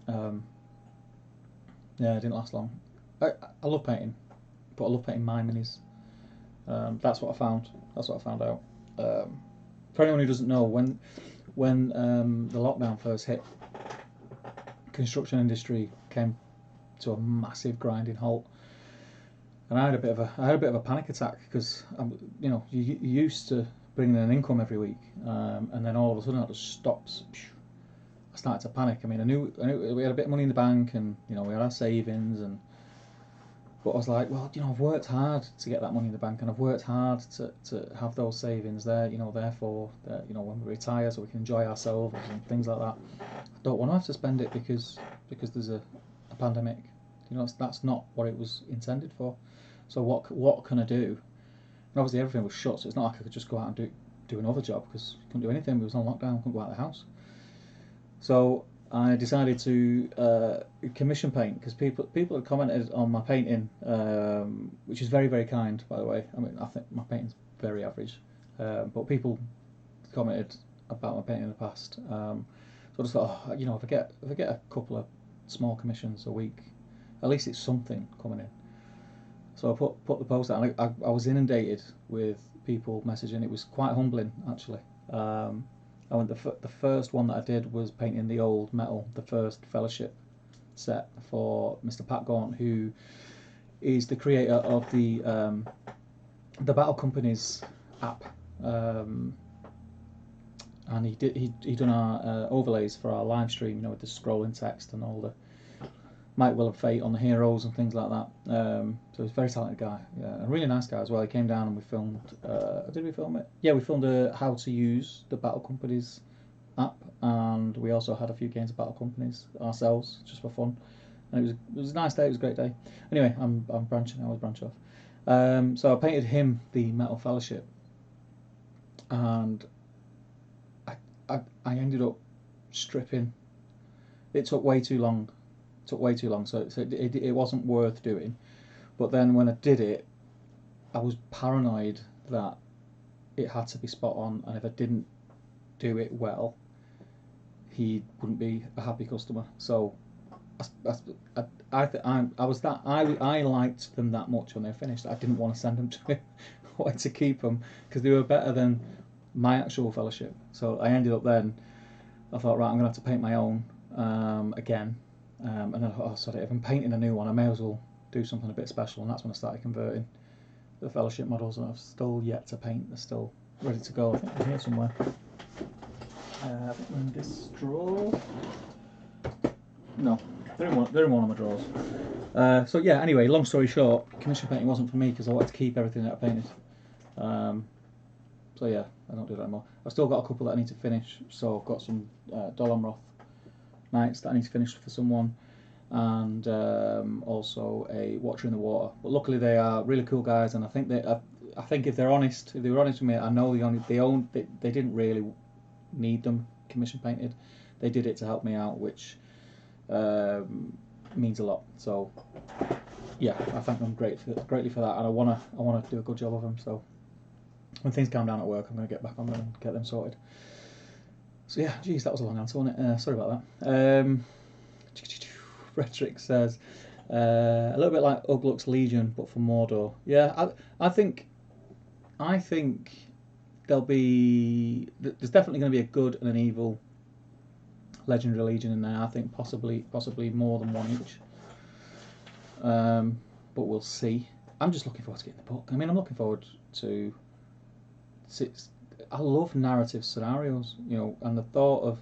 It didn't last long. I love painting, but I love painting my minis. That's what I found. That's what I found out. For anyone who doesn't know, when the lockdown first hit, construction industry came to a massive grinding halt, and I had a bit of a panic attack because you used to bringing in an income every week, and then all of a sudden that just stops. I started to panic. I mean, I knew we had a bit of money in the bank, and you know we had our savings, and but I was like, well, you know, I've worked hard to get that money in the bank, and I've worked hard to have those savings there, you know, therefore, you know, when we retire, so we can enjoy ourselves and things like that. I don't want to have to spend it because there's a pandemic. You know, that's not what it was intended for. So what can I do? And obviously everything was shut, so it's not like I could just go out and do another job because I couldn't do anything. We was on lockdown, couldn't go out of the house. So I decided to commission paint because people had commented on my painting, which is very, very kind, by the way. I mean, I think my painting's very average, but people commented about my painting in the past. So I just thought, oh, you know, if I get a couple of small commissions a week, at least it's something coming in. So I put the post out. And I was inundated with people messaging. It was quite humbling, actually. I went the first one that I did was painting the old metal, the first Fellowship set for Mr. Pat Gaunt, who is the creator of the Battle Companies app, and he done our overlays for our live stream, you know, with the scrolling text and all the Might Will of Fate on the heroes and things like that. So he's a very talented guy, yeah, a really nice guy as well. He came down and we filmed. Did we film it? Yeah, we filmed how to use the Battle Companies app, and we also had a few games of Battle Companies ourselves just for fun. And it was a nice day. It was a great day. Anyway, I'm branching. I always branch off. So I painted him the Metal Fellowship, and I ended up stripping. It took way too long. So it wasn't worth doing. But then when I did it, I was paranoid that it had to be spot on, and if I didn't do it well, he wouldn't be a happy customer. So I liked them that much when they finished. I didn't want to send them to him. I wanted to keep them because they were better than my actual Fellowship. So I ended up then. I thought, right, I'm gonna have to paint my own again. And then I thought, oh, sorry, if I'm painting a new one, I may as well do something a bit special. And that's when I started converting the Fellowship models, and I've still yet to paint. They're still ready to go. I think they're here somewhere. In this drawer. No, they're in one of my drawers. So yeah, anyway, long story short, commission painting wasn't for me because I wanted to keep everything that I painted. So yeah, I don't do that anymore. I've still got a couple that I need to finish. So I've got some Dol Amroth Knights that I need to finish for someone, and also a Watcher in the Water. But luckily they are really cool guys, and I think if they were honest with me, I know they didn't really need them commission painted. They did it to help me out, which means a lot. So yeah, I thank them greatly for that, and I wanna do a good job of them. So when things calm down at work, I'm gonna get back on them and get them sorted. So yeah, geez, that was a long answer, wasn't it? Sorry about that. Rhetoric says a little bit like Ugluk's Legion, but for Mordor. Yeah, I think there's definitely going to be a good and an evil Legendary Legion in there. I think possibly more than one each. But we'll see. I'm just looking forward to getting the book. I mean, I'm looking forward to. I love narrative scenarios, you know, and the thought of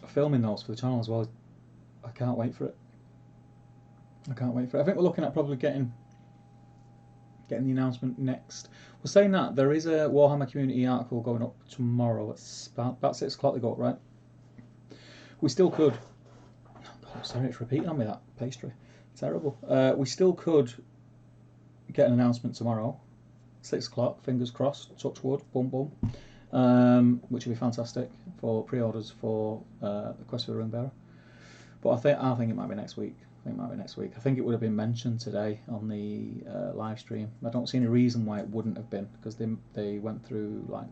filming those for the channel as well. I can't wait for it. I think we're looking at probably getting the announcement next. We're saying that there is a Warhammer community article going up tomorrow. It's about 6 o'clock. They go up, right? We still could. Oh, sorry, it's repeating on me, that pastry. Terrible. We still could get an announcement tomorrow. 6 o'clock, fingers crossed, touch wood, bum bum, which would be fantastic for pre-orders for the Quest for the Runebearer. But I think it might be next week. I think it would have been mentioned today on the live stream. I don't see any reason why it wouldn't have been, because they went through like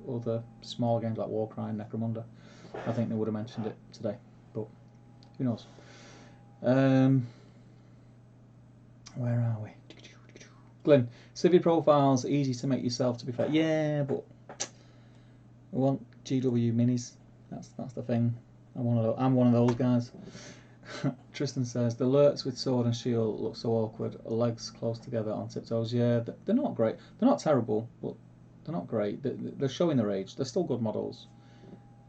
other smaller games like Warcry and Necromunda. I think they would have mentioned it today, but who knows? Where are we? Glenn, Civi profiles easy to make yourself. To be fair, yeah, but we want GW minis. That's the thing. I'm one of those guys. Tristan says the lurks with sword and shield look so awkward. Legs close together on tiptoes. Yeah, they're not great. They're not terrible, but not great. They're showing their age. They're still good models.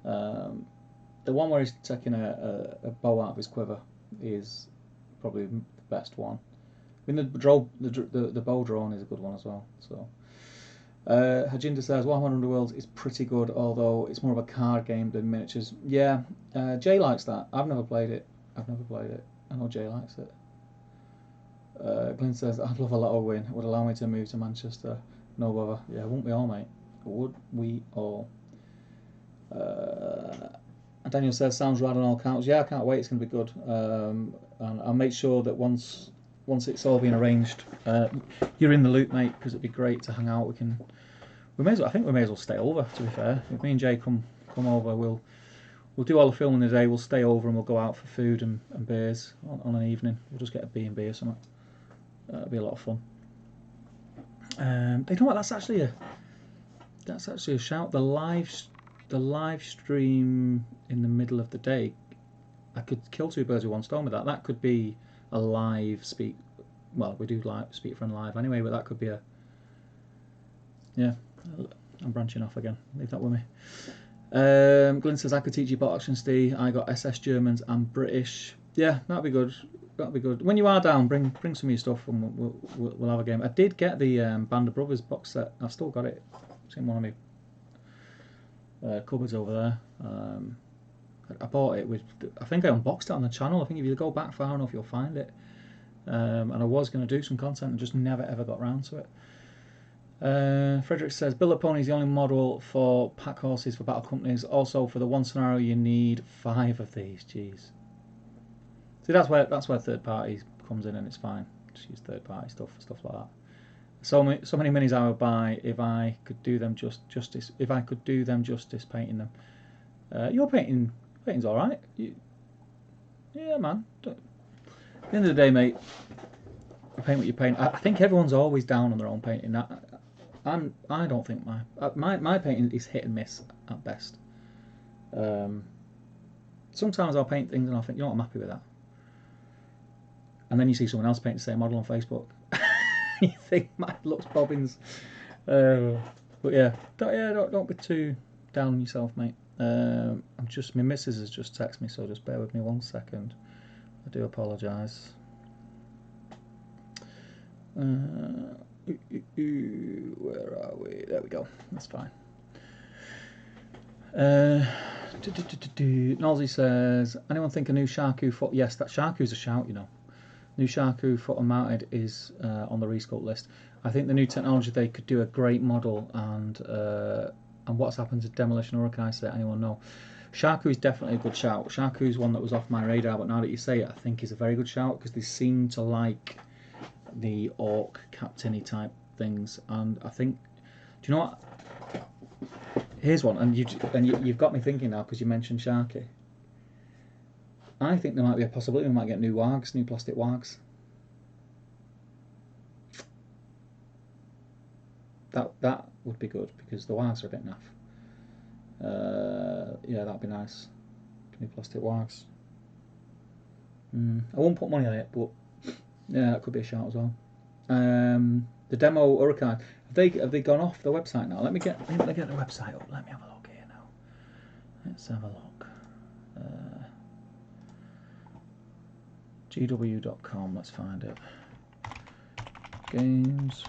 The one where he's taking a bow out of his quiver is probably the best one. I mean, the bow drawn is a good one as well. So, Hajinda says Warhammer Underworlds is pretty good, although it's more of a card game than miniatures. Yeah, Jay likes that. I've never played it. I know Jay likes it. Glenn says I'd love a Lotto win. It would allow me to move to Manchester. No bother. Yeah, wouldn't we all, mate? Would we all? Daniel says sounds rad on all counts. Yeah, I can't wait. It's going to be good. And I'll make sure that once it's all been arranged, you're in the loop, mate, because it'd be great to hang out. We may as well. I think we may as well stay over. To be fair, if me and Jay come over, we'll do all the filming today. We'll stay over and we'll go out for food and beers on an evening. We'll just get a B&B or something. It'll be a lot of fun. You know what? That's actually a shout. The live stream in the middle of the day. I could kill two birds with one stone with that. That could be a live speak. Well, we do live speak from live anyway, but that could be a. Yeah, I'm branching off again. Leave that with me. Glenn says I could teach you bot action, Steve. I got SS Germans and British. Yeah, that'd be good. That'd be good. When you are down, bring some of your stuff and we'll have a game. I did get the Band of Brothers box set. I've still got it. It's in one of my cupboards over there. I bought it with. I think I unboxed it on the channel. I think if you go back far enough, you'll find it. And I was going to do some content and just never ever got round to it. Frederick says Build a Pony is the only model for pack horses for battle companies. Also, for the one scenario, you need 5 of these. Jeez. See, that's where third party comes in, and it's fine. Just use third party stuff for stuff like that. So many minis I would buy if I could do them justice. If I could do them justice painting them. Your painting's all right. Yeah, man. At the end of the day, mate, you paint what you paint. I think everyone's always down on their own painting. I don't think my painting is hit and miss at best. Sometimes I'll paint things and I'll think, you know what, I'm happy with that. And then you see someone else paint the same model on Facebook. You think mine looks bobbins. But yeah, don't be too down on yourself, mate. My missus has just texted me, so just bear with me 1 second. I do apologise. Where are we? There we go. That's fine. Nolsey says, anyone think a new Sharku foot? Yes, that Sharku's a shout, you know. New Sharku foot unmounted is on the resculpt list. I think the new technology, they could do a great model, and what's happened to Demolition Hurricane set, anyone know? Sharku is definitely a good shout. Sharku's one that was off my radar, but now that you say it, I think is a very good shout, because they seem to like the orc captainy type things, and I think, do you know what? Here's one, and you've got me thinking now because you mentioned Sharky. I think there might be a possibility we might get new wargs, new plastic wargs. That would be good because the wargs are a bit naff. Yeah, that'd be nice. New plastic wargs. I won't put money on it, but yeah, that could be a shout as well. The demo Hurricane, have they gone off the website now? Let me get the website up. Let me have a look here now. Let's have a look. GW.com, let's find it. Games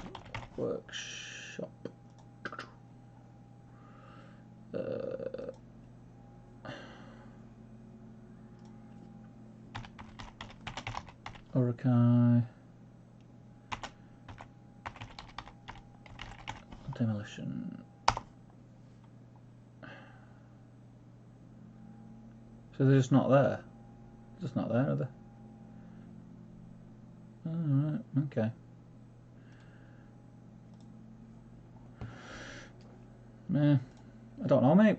Workshop. Hurricane. Demolition. So they're just not there. Just not there, are they? Alright, okay. Yeah, I don't know, mate.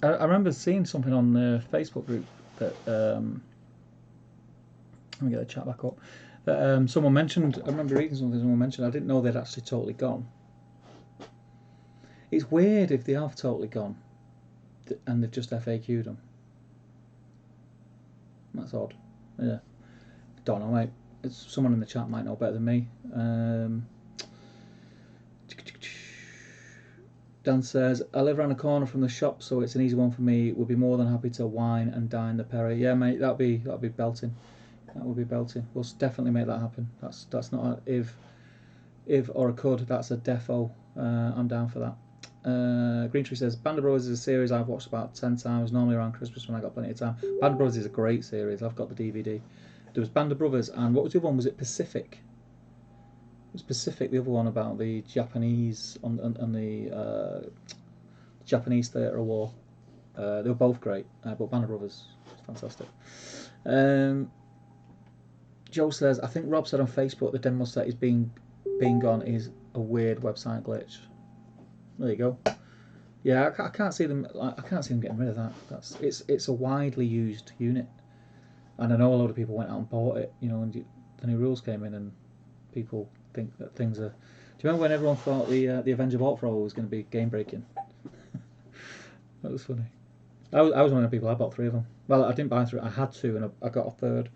I remember seeing something on the Facebook group that let me get the chat back up. That someone mentioned. I remember reading something someone mentioned. I didn't know they'd actually totally gone. It's weird if they have totally gone, and they've just FAQ'd them. That's odd. Yeah, don't know, mate. Someone in the chat might know better than me. Dan says, I live around the corner from the shop, so it's an easy one for me. Would be more than happy to wine and dine the Perry. Yeah, mate, that'd be belting. That would be belting. We'll definitely make that happen. That's not a if or a could. That's a defo. I'm down for that. Green Tree says, Band of Brothers is a series I've watched about 10 times, normally around Christmas when I got plenty of time. Band of Brothers is a great series. I've got the DVD. There was Band of Brothers, and what was the other one? Was it Pacific? It was Pacific, the other one about the Japanese on the Japanese theatre war. They were both great, but Band of Brothers was fantastic. Joe says, I think Rob said on Facebook the demo set is being gone is a weird website glitch. There you go. Yeah, I can't see them. I can't see them getting rid of that. It's a widely used unit, and I know a lot of people went out and bought it. You know, and the new rules came in, and people think that things are. Do you remember when everyone thought the Avenger Vault Thrower was going to be game breaking? That was funny. I was one of the people. I bought 3 of them. Well, I didn't buy 3. I had 2, and I got a third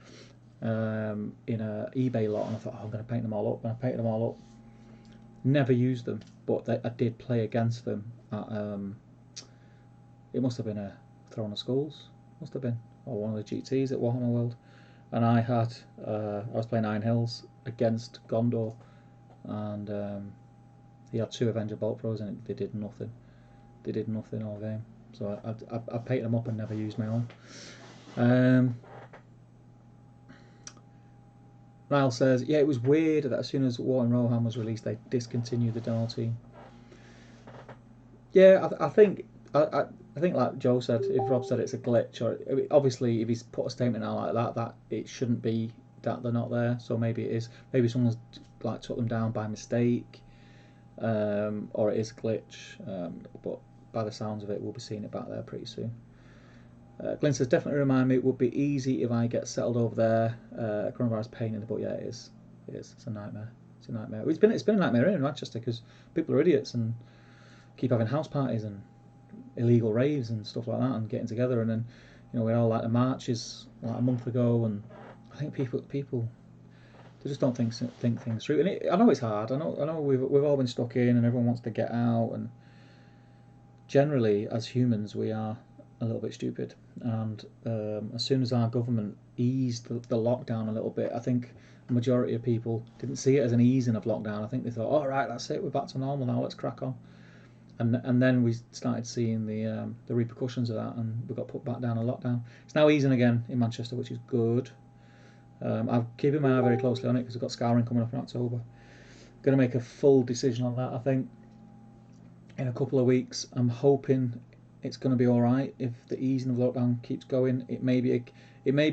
in a eBay lot, and I thought, I'm going to paint them all up. And I painted them all up. Never used them, but I did play against them at, it must have been a Throne of Skulls, must have been, or one of the GTs at Warhammer World, and I was playing Iron Hills against Gondor, and he had 2 Avenger Bolt Throws, and they did nothing. They did nothing all game. So I painted them up and never used my own. Niall says, yeah, it was weird that as soon as War in Rohan was released, they discontinued the demo team. Yeah, I think like Joe said, if Rob said it's a glitch, or obviously if he's put a statement out like that it shouldn't be that they're not there. So maybe it is. Maybe someone's like took them down by mistake, or it is a glitch. But by the sounds of it, we'll be seeing it back there pretty soon. Glenn says, definitely remind me, it would be easy if I get settled over there. Coronavirus pain in the butt. Yeah, it is. It's a nightmare. It's a nightmare. It's been a nightmare in Manchester because people are idiots and keep having house parties and illegal raves and stuff like that and getting together. And then, you know, we all like the marches like a month ago, and I think people they just don't think things through. And I know it's hard. I know we've all been stuck in, and everyone wants to get out. And generally, as humans, we are a little bit stupid, and as soon as our government eased the lockdown a little bit, I think the majority of people didn't see it as an easing of lockdown. I think they thought, all right, that's it, we're back to normal now, let's crack on. And then we started seeing the repercussions of that, and we got put back down a lockdown. It's now easing again in Manchester, which is good. I'm keeping my eye very closely on it because I've got Scouring coming up in October. Going to make a full decision on that, I think, in a couple of weeks. I'm hoping it's going to be all right if the easing of lockdown keeps going. It may be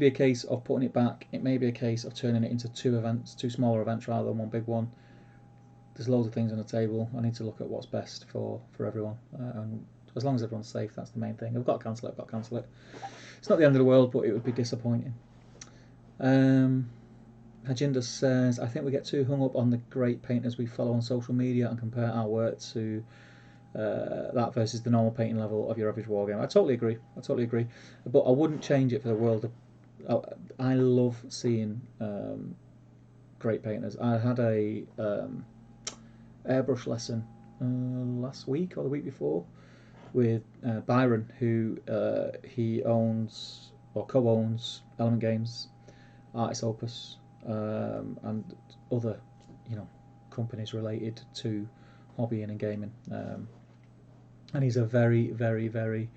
a case of putting it back. It may be a case of turning it into 2 smaller events rather than one big one. There's loads of things on the table. I need to look at what's best for everyone. And as long as everyone's safe, that's the main thing. I've got to cancel it. It's not the end of the world, but it would be disappointing. Hajinder says, I think we get too hung up on the great painters we follow on social media and compare our work to that versus the normal painting level of your average wargame. I totally agree. But I wouldn't change it for the world. I love seeing great painters. I had a airbrush lesson last week or the week before with Byron, who he owns or co-owns Element Games, Artis Opus, and other companies related to hobbying and gaming. And he's a very, very, very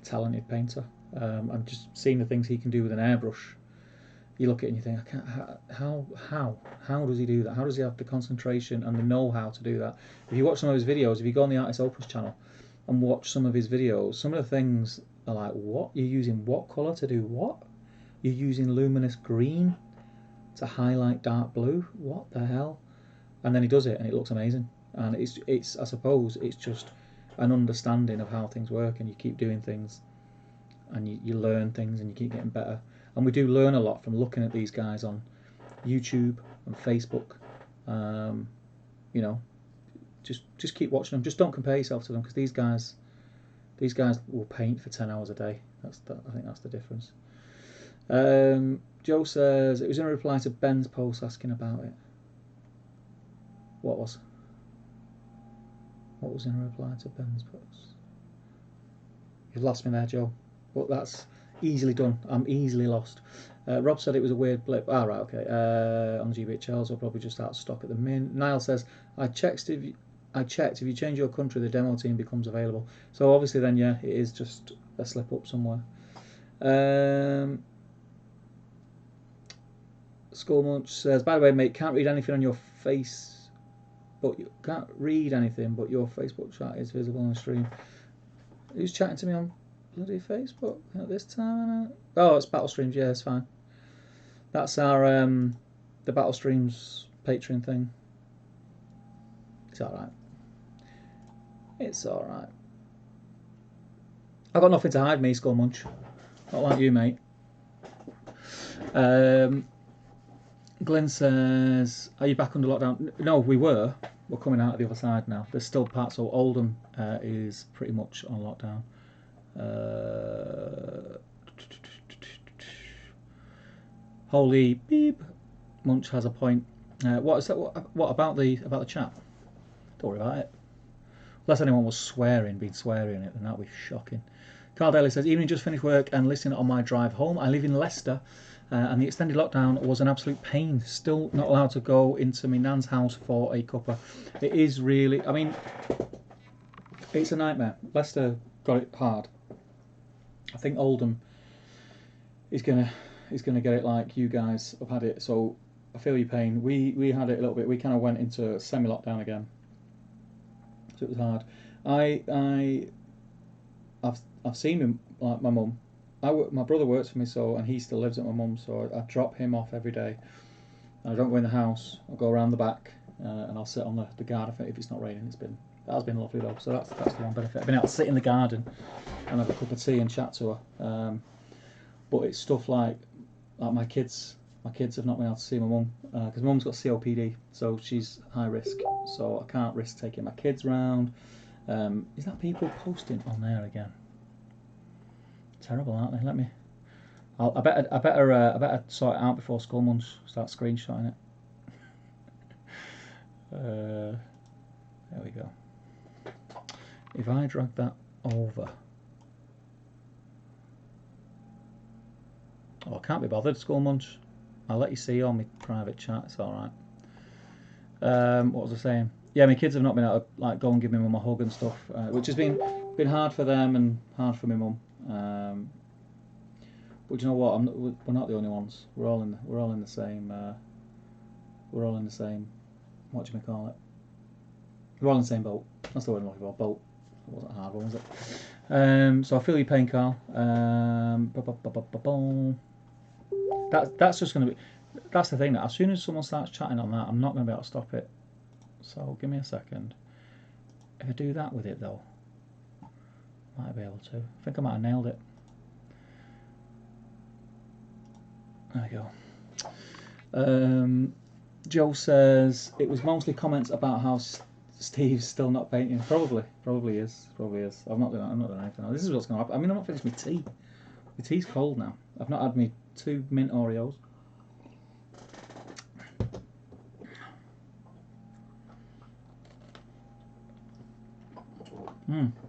talented painter. I'm just seeing the things he can do with an airbrush. You look at it and you think, I can't. How does he do that? How does he have the concentration and the know-how to do that? If you watch some of his videos, if you go on the Artis Opus channel and watch some of his videos, some of the things are like, what? You're using what colour to do what? You're using luminous green to highlight dark blue? What the hell? And then he does it and it looks amazing. And it's I suppose it's just an understanding of how things work, and you keep doing things and you learn things and you keep getting better. And we do learn a lot from looking at these guys on YouTube and Facebook. Just keep watching them. Just don't compare yourself to them, because these guys will paint for 10 hours a day. I think that's the difference. Joe says it was in reply to Ben's post asking about it. What was What was in a reply to Ben's post? You've lost me there, Joe. But that's easily done. I'm easily lost. Rob said it was a weird blip. Ah, right, okay. On the GBHLs, I'll probably just out of stock at the min. Niall says, I checked if you change your country, the demo team becomes available. So obviously then, yeah, it is just a slip up somewhere. Skull Munch says, by the way, mate, can't read anything on your face, but you can't read anything, but your Facebook chat is visible on the stream. Who's chatting to me on bloody Facebook at this time? Oh, it's Battle Streams. Yeah, it's fine. That's our the Battle Streams Patreon thing. It's all right. It's all right. I've got nothing to hide, me, Skull Munch. Not like you, mate. Glenn says, are you back under lockdown? No, we were. We're coming out of the other side now. There's still parts, so Oldham is pretty much on lockdown. Holy beep. Munch has a point. What is that? What about the chat? Don't worry about it. Unless anyone was been swearing in it, then that would be shocking. Carl Daly says, evening, just finished work and listening on my drive home. I live in Leicester. And the extended lockdown was an absolute pain. Still not allowed to go into my nan's house for a cuppa. It is really, I mean, it's a nightmare. Leicester got it hard. I think Oldham is gonna get it like you guys have had it. So I feel your pain. We had it a little bit. We kind of went into semi-lockdown again. So it was hard. I've seen him, like my mum. My brother works for me, and he still lives at my mum's, so I drop him off every day. I don't go in the house. I'll go around the back and I'll sit on the garden if it's not raining. That has been lovely though. So that's the one benefit. I've been able to sit in the garden and have a cup of tea and chat to her. But it's stuff like my kids. My kids have not been able to see my mum because my mum's got COPD, so she's high risk. So I can't risk taking my kids round. Is that people posting on there again? Terrible, aren't they? I better sort it out before Skull Munch start screenshotting it. There we go. If I drag that over, I can't be bothered. Skull Munch, I'll let you see on my private chat. It's all right. What was I saying? Yeah, my kids have not been able to go and give me mum a hug and stuff, which has been hard for them and hard for my mum. But you know what? We're not the only ones. We're all in the same. We're all in the same. What do you call it? We're all in the same boat. That's the word I'm looking for. Boat. It wasn't a hard one, was it? So I feel your pain, Carl. That's just going to be. That's the thing. That as soon as someone starts chatting on that, I'm not going to be able to stop it. So give me a second. If I do that with it though, might be able to. I think I might have nailed it. There we go. Joe says it was mostly comments about how Steve's still not painting. Probably is. I'm not doing anything else. This is what's going to happen. I mean, I'm not finished my tea. My tea's cold now. I've not had me 2 mint Oreos.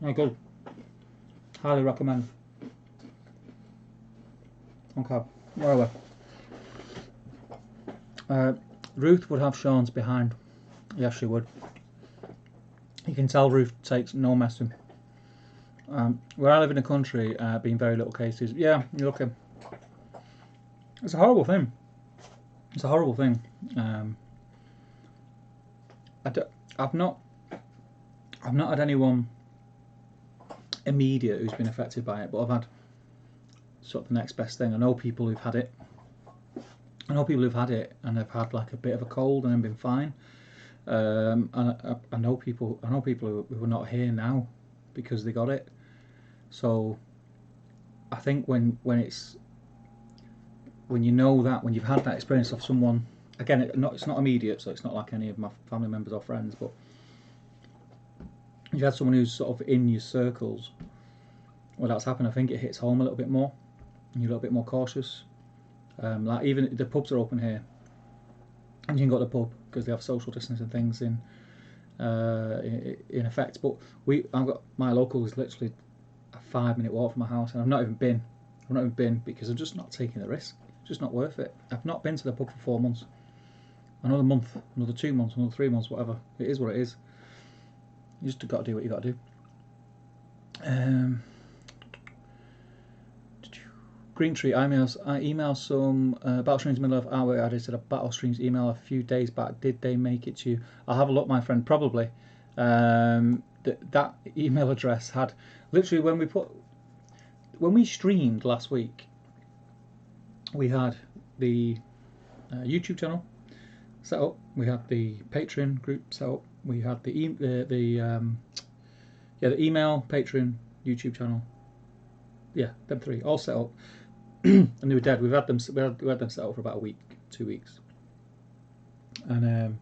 Very good. Highly recommend. Okay, where are we? Ruth would have Sean's behind. Yes, she would. You can tell Ruth takes no messing. Where I live in the country, being very little cases. Yeah, you're looking. It's a horrible thing. It's a horrible thing. I've not had anyone immediate who's been affected by it, but I've had sort of the next best thing. I know people who've had it. And they've had like a bit of a cold and then been fine. And I know people who are not here now because they got it. So I think when you know that, when you've had that experience of someone, again, it's not immediate, so it's not like any of my family members or friends, but you've had someone who's sort of in your circles where that's happened, I think it hits home a little bit more, and you're a little bit more cautious. Like even the pubs are open here, and you can go to the pub because they have social distancing things in. in effect. But I've got my local is literally a 5-minute walk from my house, and I've not even been because I'm just not taking the risk. It's just not worth it. I've not been to the pub for 4 months. Another month, another 2 months, another 3 months, whatever. It is what it is. You just got to do what you got to do. Green Tree, I emailed some Battle Streams middle of hour. I just said a Battle Streams email a few days back. Did they make it to you? I'll have a look, my friend. Probably. That email address had literally when we streamed last week. We had the YouTube channel set up. We had the Patreon group set up. We had the email, Patreon, YouTube channel. Yeah, them three all set up. And they were dead. We had them set up for about a week, 2 weeks, and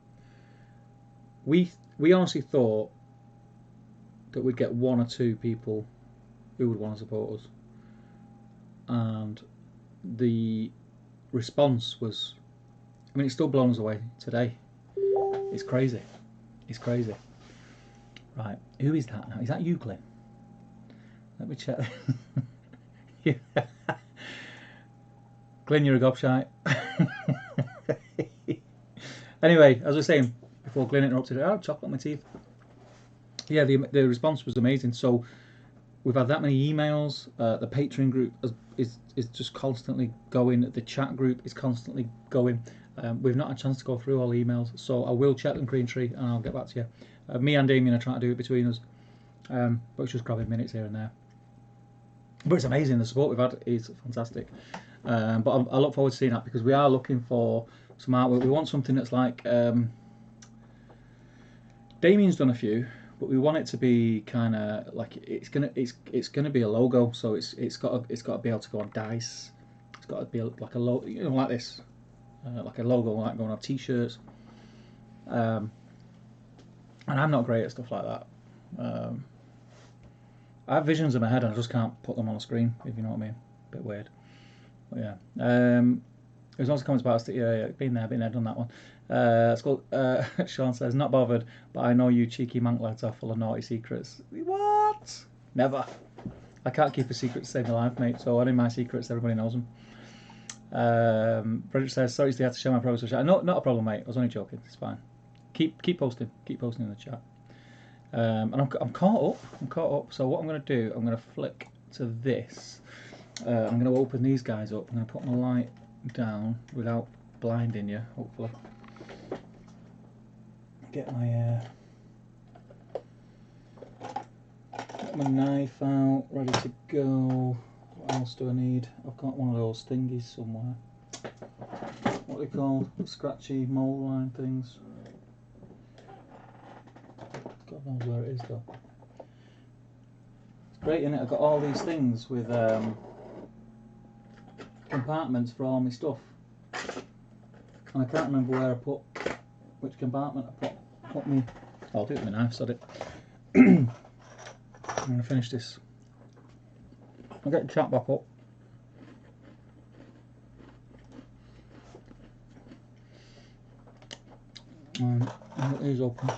we honestly thought that we'd get 1 or 2 people who would want to support us, and the response was, I mean, it's still blown us away today. It's crazy. It's crazy. Right, who is that now? Is that you, Glenn? Let me check. Yeah. Glenn, you're a gobshite. Anyway, as I was saying before Glenn interrupted, I had chocolate on my teeth. Yeah, the response was amazing. So we've had that many emails. The Patreon group is just constantly going. The chat group is constantly going. We've not had a chance to go through all the emails, so I will check them, Green Tree, and I'll get back to you. Me and Damien are trying to do it between us, but it's just grabbing minutes here and there. But it's amazing. The support we've had is fantastic. But I look forward to seeing that, because we are looking for some artwork. We want something that's like Damien's done a few, but we want it to be kind of like it's gonna be a logo. So it's got to be able to go on dice. It's got to be like a logo, like this, like a logo like going on t-shirts. And I'm not great at stuff like that. I have visions in my head and I just can't put them on a screen, if you know what I mean. Bit weird. But yeah. There's also comments about yeah, been there, done that one. It's called, Sean says, not bothered, but I know you cheeky monk lads are full of naughty secrets. What? Never. I can't keep a secret to save my life, mate, so any of my secrets, everybody knows them. Frederick says, sorry to have to share my progress with chat. No, not a problem, mate. I was only joking. It's fine. Keep posting. Keep posting in the chat. And I'm caught up. So what I'm going to do, I'm going to flick to this. I'm going to open these guys up. I'm going to put my light down without blinding you, hopefully. Get my knife out, ready to go. What else do I need? I've got one of those thingies somewhere. What are they called? Scratchy mold line things. God knows where it is though. It's great, isn't it? I've got all these things with compartments for all my stuff, and I can't remember where I put which compartment I put me. I'll do it with my knife, sod it. I'm going to finish this. I'll get the chat back up. It is open.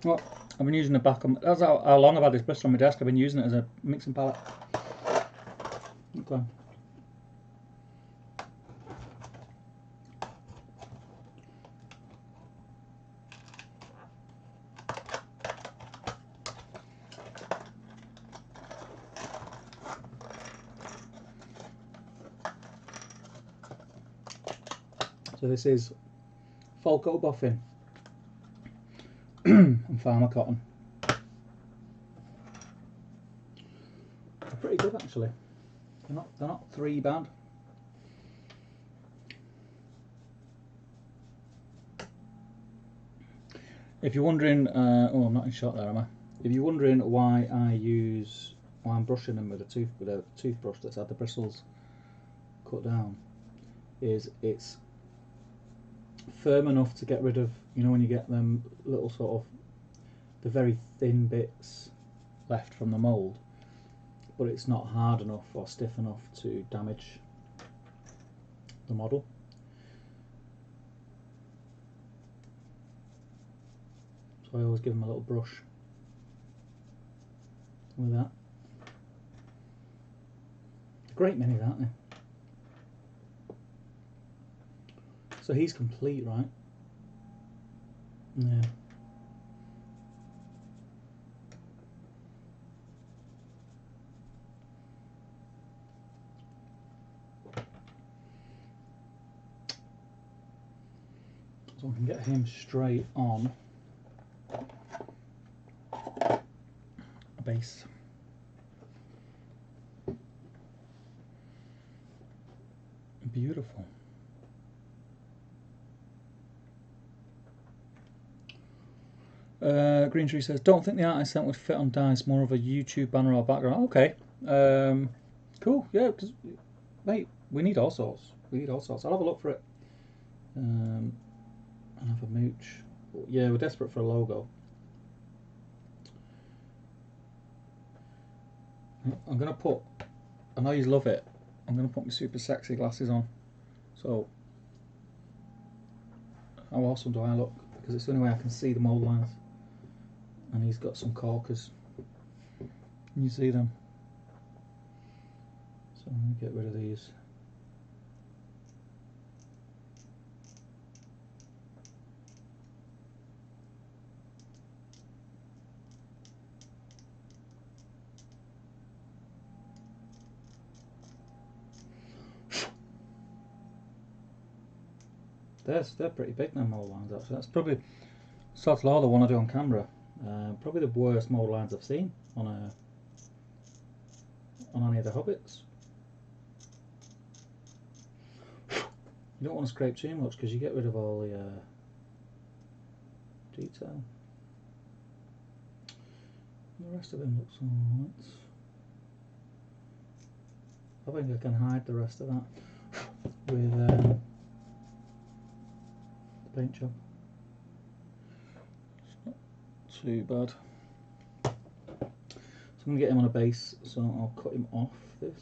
Well, I've been using the back of that's how long I've had this Bristol on my desk. I've been using it as a mixing palette. Okay. So this is Falco Boffin and Farmer Cotton. They're pretty good actually. They're not three bad. If you're wondering, oh, I'm not in shot there, am I? If you're wondering why I'm brushing them with a toothbrush that's had the bristles cut down, is it's firm enough to get rid of, you know, when you get them little sort of the very thin bits left from the mould, but it's not hard enough or stiff enough to damage the model. So I always give them a little brush with that. Great minis, aren't they? So he's complete, right? Yeah. So I can get him straight on a base. Beautiful. Green Tree says, don't think the art I sent would fit on dice, more of a YouTube banner or background. Okay. Cool, yeah, because, mate, we need all sorts. We need all sorts. I'll have a look for it. I'll have a mooch. Yeah, we're desperate for a logo. I'm going to put, I know you love it, I'm going to put my super sexy glasses on. So, how awesome do I look? Because it's the only way I can see the mould lines. And he's got some corkers. Can you see them? So I'm going to get rid of these. They're pretty big, them mould lines actually. That's probably sort of all the one I do on camera. Probably the worst mould lines I've seen on any of the Hobbits. You don't want to scrape too much because you get rid of all the detail. The rest of him looks alright. I think I can hide the rest of that with the paint job. It's not too bad. So I'm going to get him on a base, so I'll cut him off this.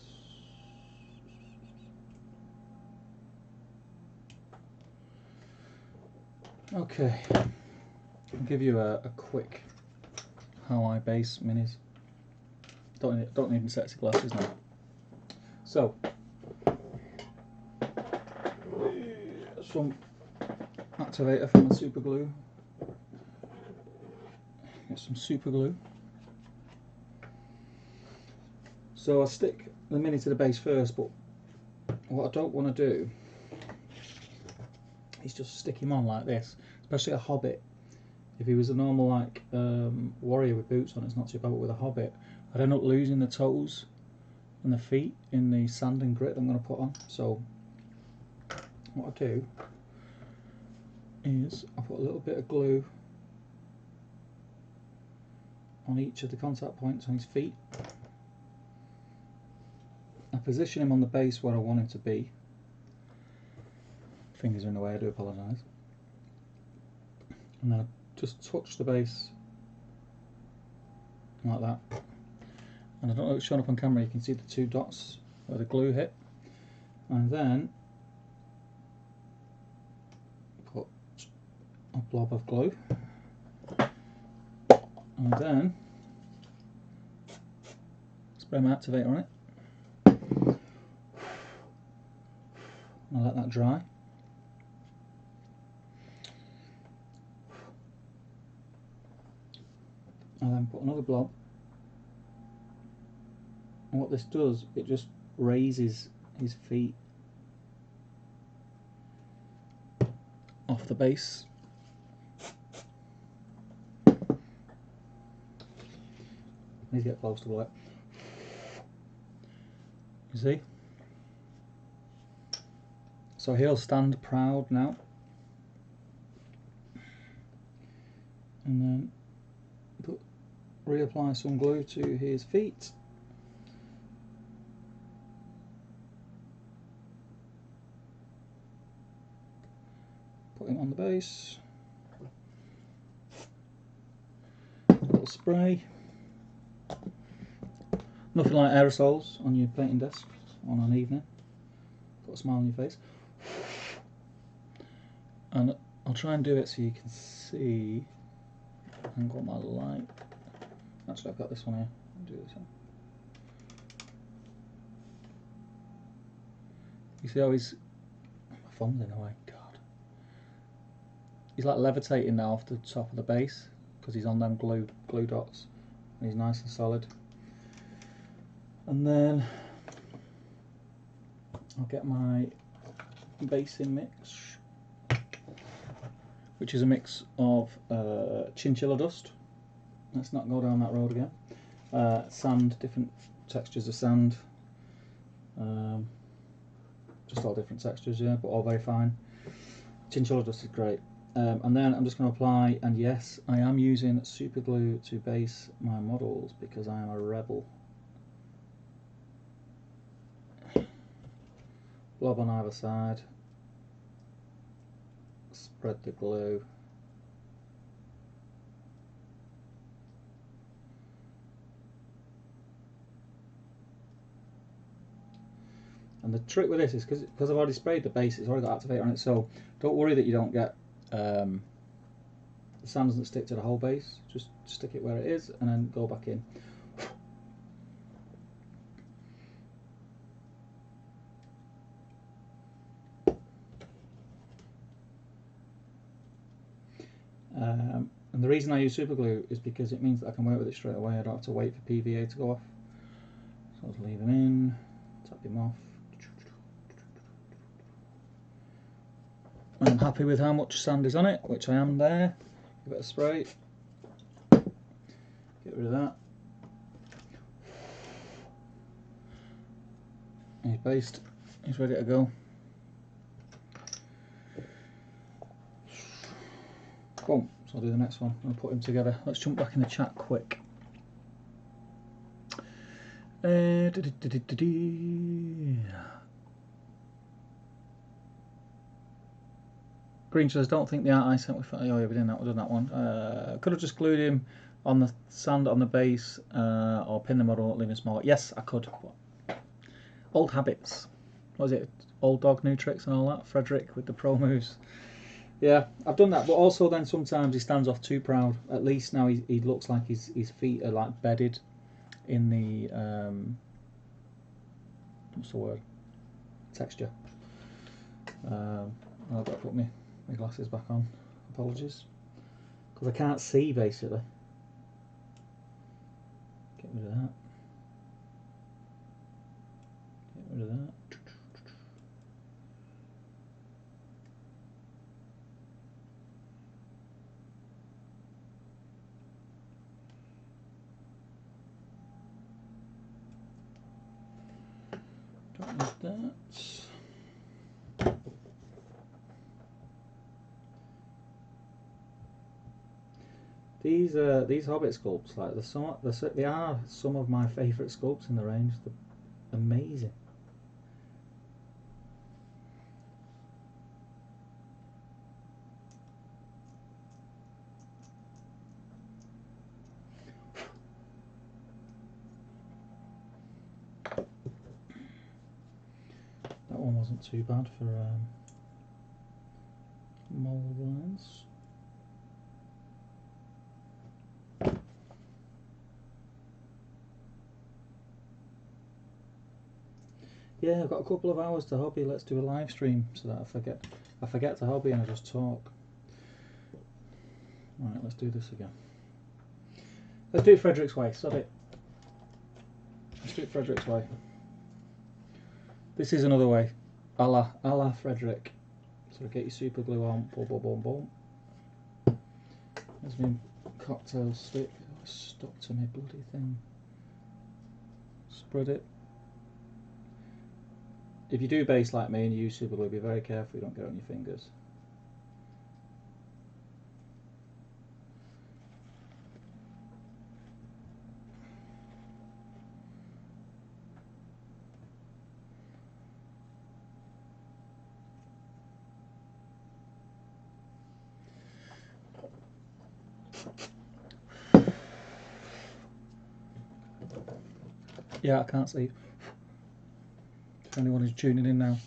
Okay, I'll give you a quick how I base minis. Don't need any sexy glasses now. So, some activator for my super glue. Get some super glue. So I stick the mini to the base first, but what I don't want to do is just stick him on like this, especially a Hobbit. If he was a normal like warrior with boots on, it's not too bad, but with a Hobbit, I'd end up losing the toes and the feet in the sand and grit I'm going to put on. So what I do is I put a little bit of glue on each of the contact points on his feet. I position him on the base where I want him to be. Fingers are in the way, I do apologise. And then I just touch the base like that. And I don't know if it's showing up on camera, you can see the two dots where the glue hit. And then put a blob of glue. And then spray my activator on it. And I'll let that dry. And then put another blob. And what this does, it just raises his feet off the base. Need to get close to the light. You see? So he'll stand proud now. And then reapply some glue to his feet. Put him on the base. A little spray. Nothing like aerosols on your painting desk on an evening. Put a smile on your face. And I'll try and do it so you can see. angle my light. Actually, I've got this one here. I'll do this one. You see how he's... My phone's in the way. God. He's like levitating now off the top of the base because he's on them glue dots. And he's nice and solid. And then I'll get my basing mix, which is a mix of chinchilla dust. Let's not go down that road again. Sand, different textures of sand. Just all different textures, yeah, but all very fine. Chinchilla dust is great. And then I'm just going to apply, and yes, I am using super glue to base my models because I am a rebel. Blob on either side. Spread the glue. And the trick with this is because I've already sprayed the base, it's already got activator on it, so don't worry that you don't get the sand doesn't stick to the whole base. Just stick it where it is and then go back in. And the reason I use super glue is because it means that I can work with it straight away. I don't have to wait for PVA to go off. So I'll just leave him in, tap him off. I'm happy with how much sand is on it, which I am there. Give it a spray. Get rid of that. He's based. He's ready to go. Boom. So I'll do the next one. I'll put him together. Let's jump back in the chat quick. Green says, don't think the art I sent with... Oh yeah, we done that one. Could have just glued him on the sand on the base or pin the model, leave him smaller. Yes, I could. Old habits. What was it? Old dog, new tricks and all that. Frederick with the pro moves. Yeah, I've done that, but also then sometimes he stands off too proud. At least now he looks like his feet are like bedded in the what's the word? Texture. I've got to put my glasses back on. Apologies, because I can't see basically. Get rid of that. Get rid of that. Don't need that. These Hobbit sculpts, like they are some of my favourite sculpts in the range. They're amazing. That one wasn't too bad for mould lines. Yeah, I've got a couple of hours to hobby. Let's do a live stream so that I forget to hobby and I just talk. Alright, let's do this again. Let's do it Frederick's way, sod it. Let's do it Frederick's way. This is another way. A la Frederick. So get your super glue on, boom, boom, boom, boom. There's my cocktail stick. Oh, it's stuck to my bloody thing. Spread it. If you do base like me and you use super glue, be very careful you don't get it on your fingers. Yeah, I can't see. If anyone is tuning in now.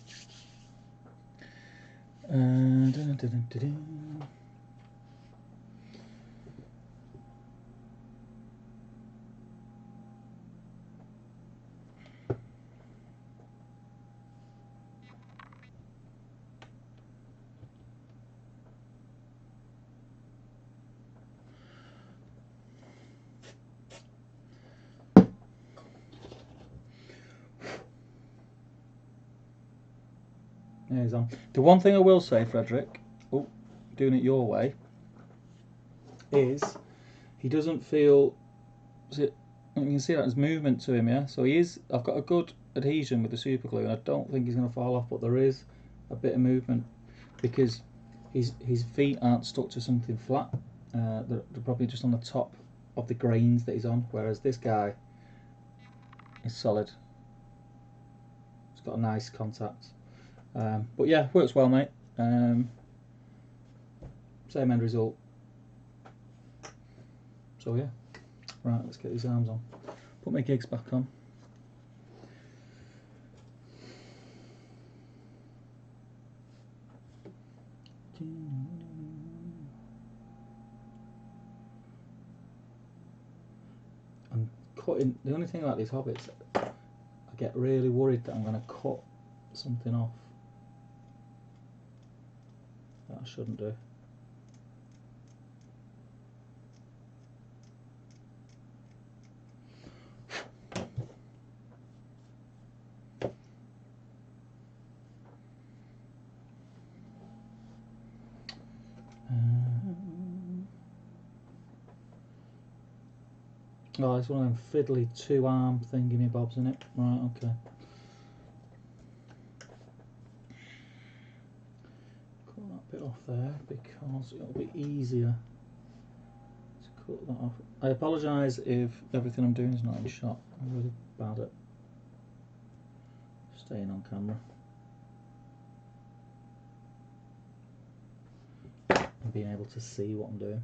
Yeah, he's on. The one thing I will say, Frederick, doing it your way, is he doesn't feel. You can see that there's movement to him, yeah. So he is. I've got a good adhesion with the super glue, and I don't think he's going to fall off. But there is a bit of movement because his feet aren't stuck to something flat. They're probably just on the top of the grains that he's on. Whereas this guy is solid. It's got a nice contact. But yeah, works well, mate. Same end result. So yeah, right, let's get these arms on. Put my gigs back on. I'm cutting. The only thing about these hobbits, I get really worried that I'm going to cut something off that I shouldn't do. Oh, it's one of them fiddly two-arm thingy bobs in it. Right, okay. Cut that bit off there because it'll be easier to cut that off. I apologise if everything I'm doing is not in shot. I'm really bad at staying on camera and being able to see what I'm doing.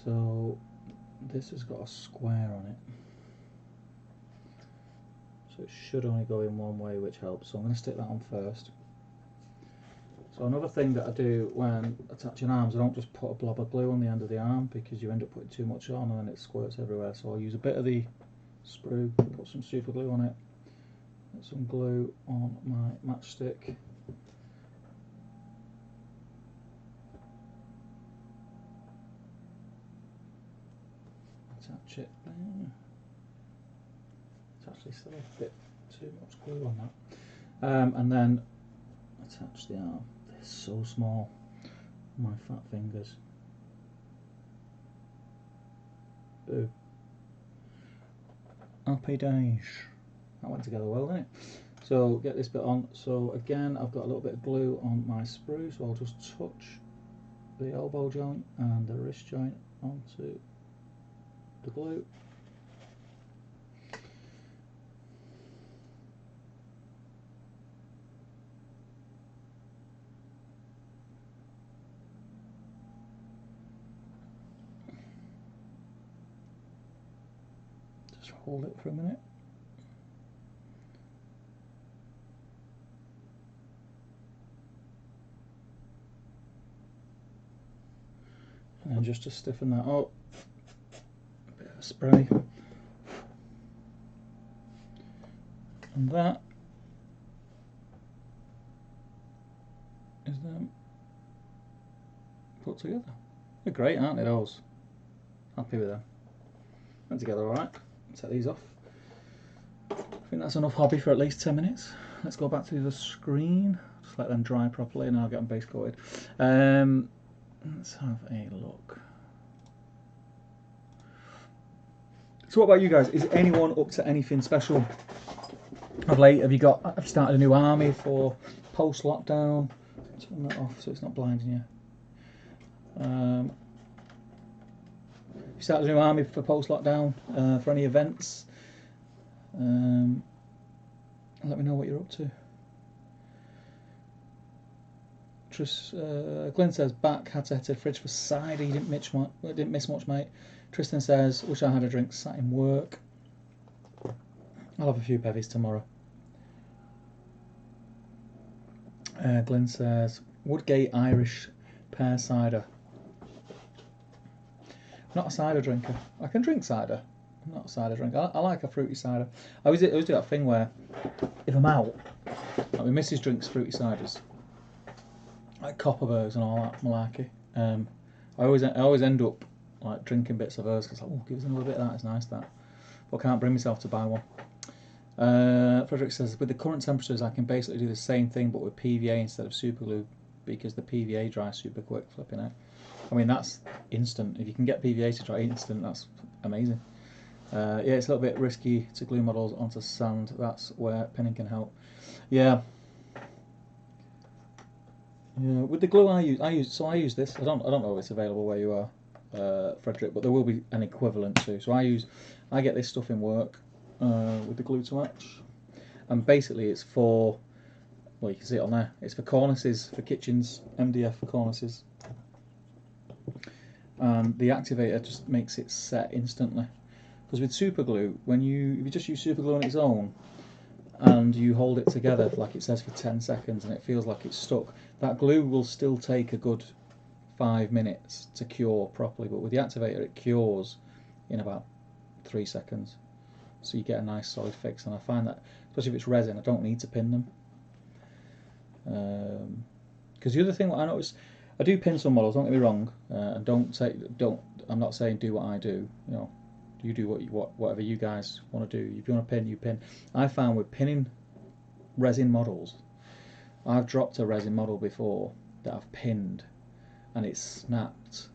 So this has got a square on it, so it should only go in one way, which helps. So I'm going to stick that on first. So another thing that I do when attaching arms, I don't just put a blob of glue on the end of the arm because you end up putting too much on and then it squirts everywhere. So I'll use a bit of the sprue, put some super glue on it, put some glue on my matchstick. Attach it there. It's actually still a bit too much glue on that. And then attach the arm. They're so small, my fat fingers. Boo. Happy days. That went together well, didn't it? So get this bit on. So again, I've got a little bit of glue on my sprue, so I'll just touch the elbow joint and the wrist joint onto the glue. Just hold it for a minute. And just to stiffen that up, a bit of spray. And that is them put together. They're great, aren't they, those? Happy with them. Went together alright. Take these off. I think that's enough hobby for at least 10 minutes. Let's go back to the screen. Just let them dry properly and I'll get them base coated. Let's have a look. So what about you guys? Is anyone up to anything special of late? Have you started a new army for post-lockdown? Turn that off so it's not blinding you. You started a new army for post-lockdown, for any events? Let me know what you're up to. Glenn says, back, had to hit a fridge for cider, didn't miss much, mate. Tristan says, wish I had a drink, sat in work. I'll have a few bevies tomorrow. Glenn says, Woodgate Irish pear cider. I'm not a cider drinker. I can drink cider. I'm not a cider drinker. I like a fruity cider. I always do that thing where if I'm out, like my missus drinks fruity ciders, like Copperbergs and all that malarkey. I always end up like drinking bits of hers, because like, oh, give us a little bit of that, it's nice that. But I can't bring myself to buy one. Frederick says, with the current temperatures, I can basically do the same thing, but with PVA instead of super glue, because the PVA dries super quick, flipping out. I mean, that's instant. If you can get PVA to dry instant, that's amazing. Yeah, it's a little bit risky to glue models onto sand. That's where pinning can help. Yeah. Yeah. With the glue I use this. I don't know if it's available where you are, Frederick, but there will be an equivalent too. So I get this stuff in work with the glue to match, and basically it's for, well, you can see it on there. It's for cornices, for kitchens, MDF for cornices. And the activator just makes it set instantly. Because with super glue, if you just use super glue on its own and you hold it together like it says for 10 seconds and it feels like it's stuck, that glue will still take a good 5 minutes to cure properly. But with the activator, it cures in about 3 seconds. So you get a nice solid fix. And I find that, especially if it's resin, I don't need to pin them. Because the other thing that I notice, I do pin some models, don't get me wrong, and I'm not saying do what I do, you know, you do whatever you guys want to do. If you want to pin, you pin. I found with pinning resin models, I've dropped a resin model before that I've pinned and it snapped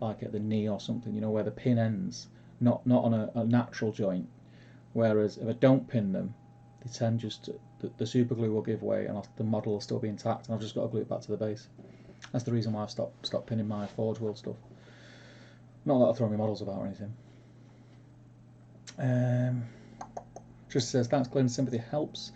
like at the knee or something, you know, where the pin ends, not on a natural joint. Whereas if I don't pin them, they tend just to, the super glue will give way and the model will still be intact, and I've just got to glue it back to the base. That's the reason why I've stopped pinning my Forge World stuff. Not that I throw my models about or anything. Just says, thanks Glenn, sympathy helps.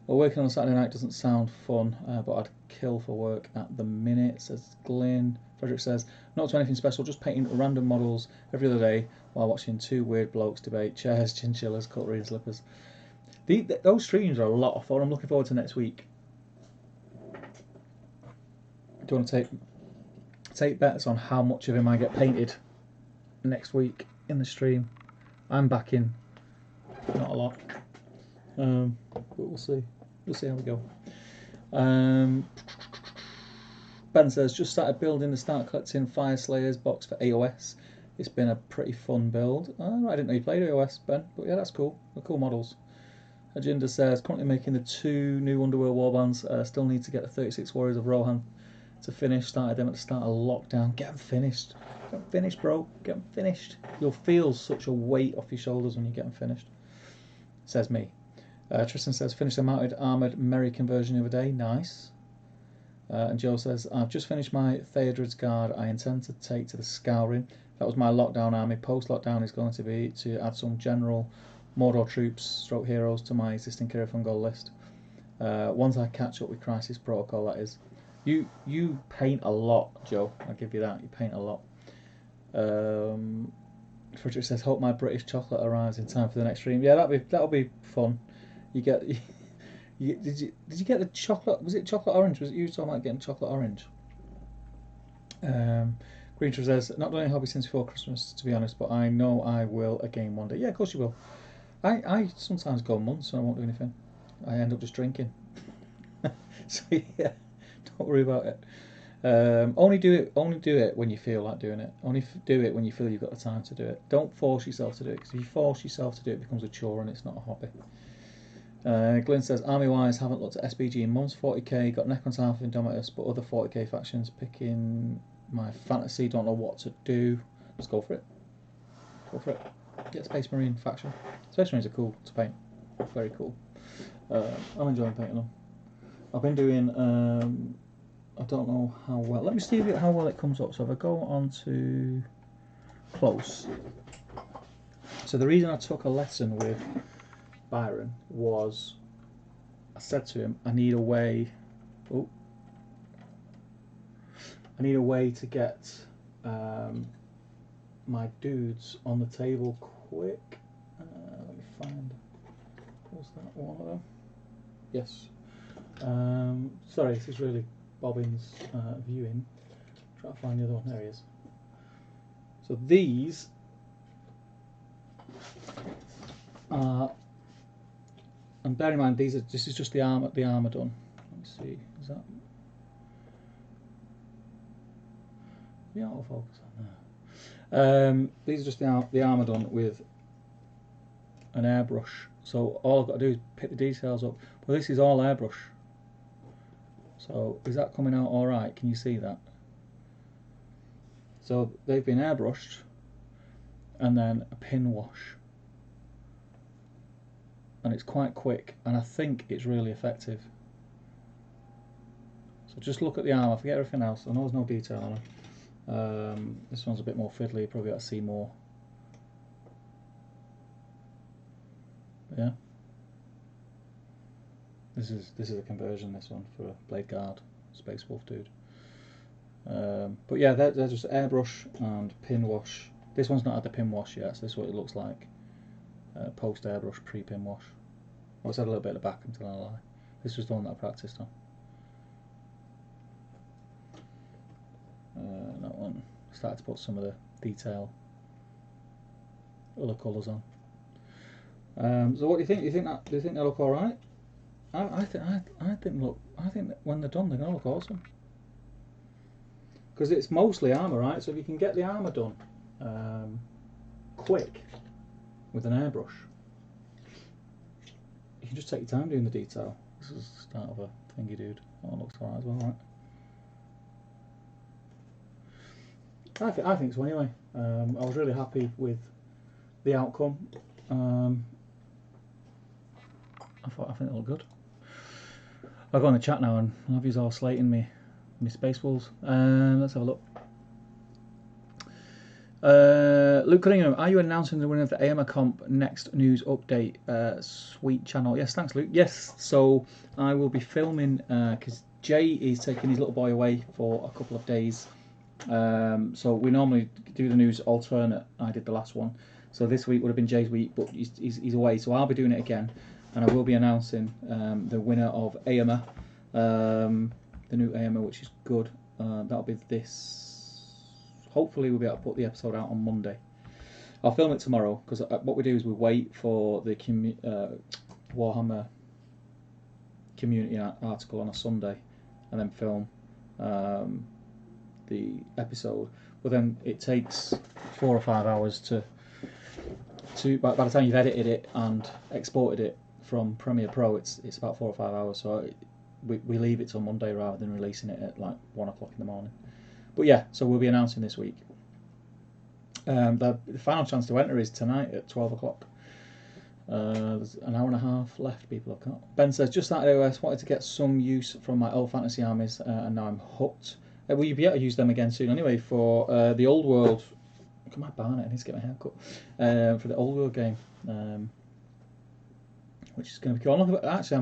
Well, working on a Saturday night doesn't sound fun, but I'd kill for work at the minute, says Glyn. Frederick says, not to anything special, just painting random models every other day while watching two weird blokes debate chairs, chinchillas, cutlery and slippers. Those streams are a lot of fun. I'm looking forward to next week. Do you want to take bets on how much of him I get painted next week in the stream? I'm backing not a lot, but we'll see. We'll see how we go. Ben says, just started building the Start Collecting Fire Slayers box for AOS. It's been a pretty fun build. I didn't know you played AOS, Ben, but yeah, that's cool. They're cool models. Agenda says, currently making the 2 new Underworld warbands. Still need to get the 36 Warriors of Rohan to finish. Started them at the start of lockdown. Get them finished. Get them finished, bro. Get them finished. You'll feel such a weight off your shoulders when you get them finished. Says me. Tristan says, finished the mounted armoured Merry conversion the other day. Nice. And Joe says, I've just finished my Theodred's Guard. I intend to take to the Scouring. That was my lockdown army. Post-lockdown is going to be to add some general Mordor troops, stroke heroes, to my existing Kira Fungal list. Once I catch up with Crisis Protocol, that is. You paint a lot, Joe. I'll give you that. You paint a lot. Frederick says, hope my British chocolate arrives in time for the next stream. Yeah, that'll be fun. You get. Did you get the chocolate? Was it chocolate orange? Was it you talking about getting chocolate orange? Green Tree says, not done any hobby since before Christmas, to be honest, but I know I will again one day. Yeah, of course you will. I sometimes go months and I won't do anything. I end up just drinking. So yeah, don't worry about it. Only do it when you feel like doing it. Only do it when you feel you've got the time to do it. Don't force yourself to do it, because if you force yourself to do it, it becomes a chore and it's not a hobby. Glenn says, army-wise, haven't looked at SBG in months. 40k, got Necrons half Indomitus, but other 40k factions. Picking my fantasy, don't know what to do. Just go for it. Go for it. Get Space Marine faction. Space Marines are cool to paint. Very cool. I'm enjoying painting them. I've been doing, I don't know how well. Let me see how well it comes up. So if I go on to close. So the reason I took a lesson with Byron was, I said to him, I need a way to get my dudes on the table quick. Let me find, was that one of them? Yes. Sorry, this is really Bobbin's viewing. Try to find the other one. There he is. So these are, and bear in mind, this is just the armor done. Let me see, is that the autofocus on These are just the armour done with an airbrush. So all I've got to do is pick the details up. Well, this is all airbrush. So is that coming out all right? Can you see that? So they've been airbrushed and then a pin wash. And it's quite quick, and I think it's really effective. So just look at the armour, forget everything else. I know there's no detail on it. This one's a bit more fiddly, you probably got to see more. But yeah. This is a conversion, this one, for a Blade Guard Space Wolf dude. But yeah, they're just airbrush and pin wash. This one's not had the pin wash yet, so this is what it looks like. Post airbrush, pre pin wash. I always had a little bit at the back until I lie. This was the one that I practiced on. That one started to put some of the detail, other colours on. So what do you think? Do you think they look all right? I think that when they're done, they're gonna look awesome. Because it's mostly armour, right? So if you can get the armour done quick with an airbrush, you can just take your time doing the detail. This is the start of a thingy, dude. Oh, it looks alright as well, right? I think so anyway. I was really happy with the outcome. I think it looked good. I'll go on the chat now and I'll have you all slating me Space Wolves. Let's have a look. Luke Cunningham, are you announcing the winner of the AMA Comp next news update? Sweet channel. Yes, thanks, Luke. Yes, so I will be filming because Jay is taking his little boy away for a couple of days. So we normally do the news alternate. I did the last one, so this week would have been Jay's week, but he's away, so I'll be doing it again, and I will be announcing the winner of AMA, the new AMA, which is good. That'll be this. Hopefully we'll be able to put the episode out on Monday. I'll film it tomorrow because what we do is we wait for the Warhammer community article on a Sunday, and then film the episode. But then it takes 4 or 5 hours to by the time you've edited it and exported it from Premiere Pro, it's about 4 or 5 hours. So we leave it till Monday rather than releasing it at like 1 o'clock in the morning. But yeah, so we'll be announcing this week. The final chance to enter is tonight at 12 o'clock. There's an hour and a half left, people have got. Ben says, just started AOS, wanted to get some use from my old fantasy armies, and now I'm hooked. Will you be able to use them again soon anyway for the old world? Look at my Barnet, I need to get my hair cut. For the old world game, which is going to be cool. I'm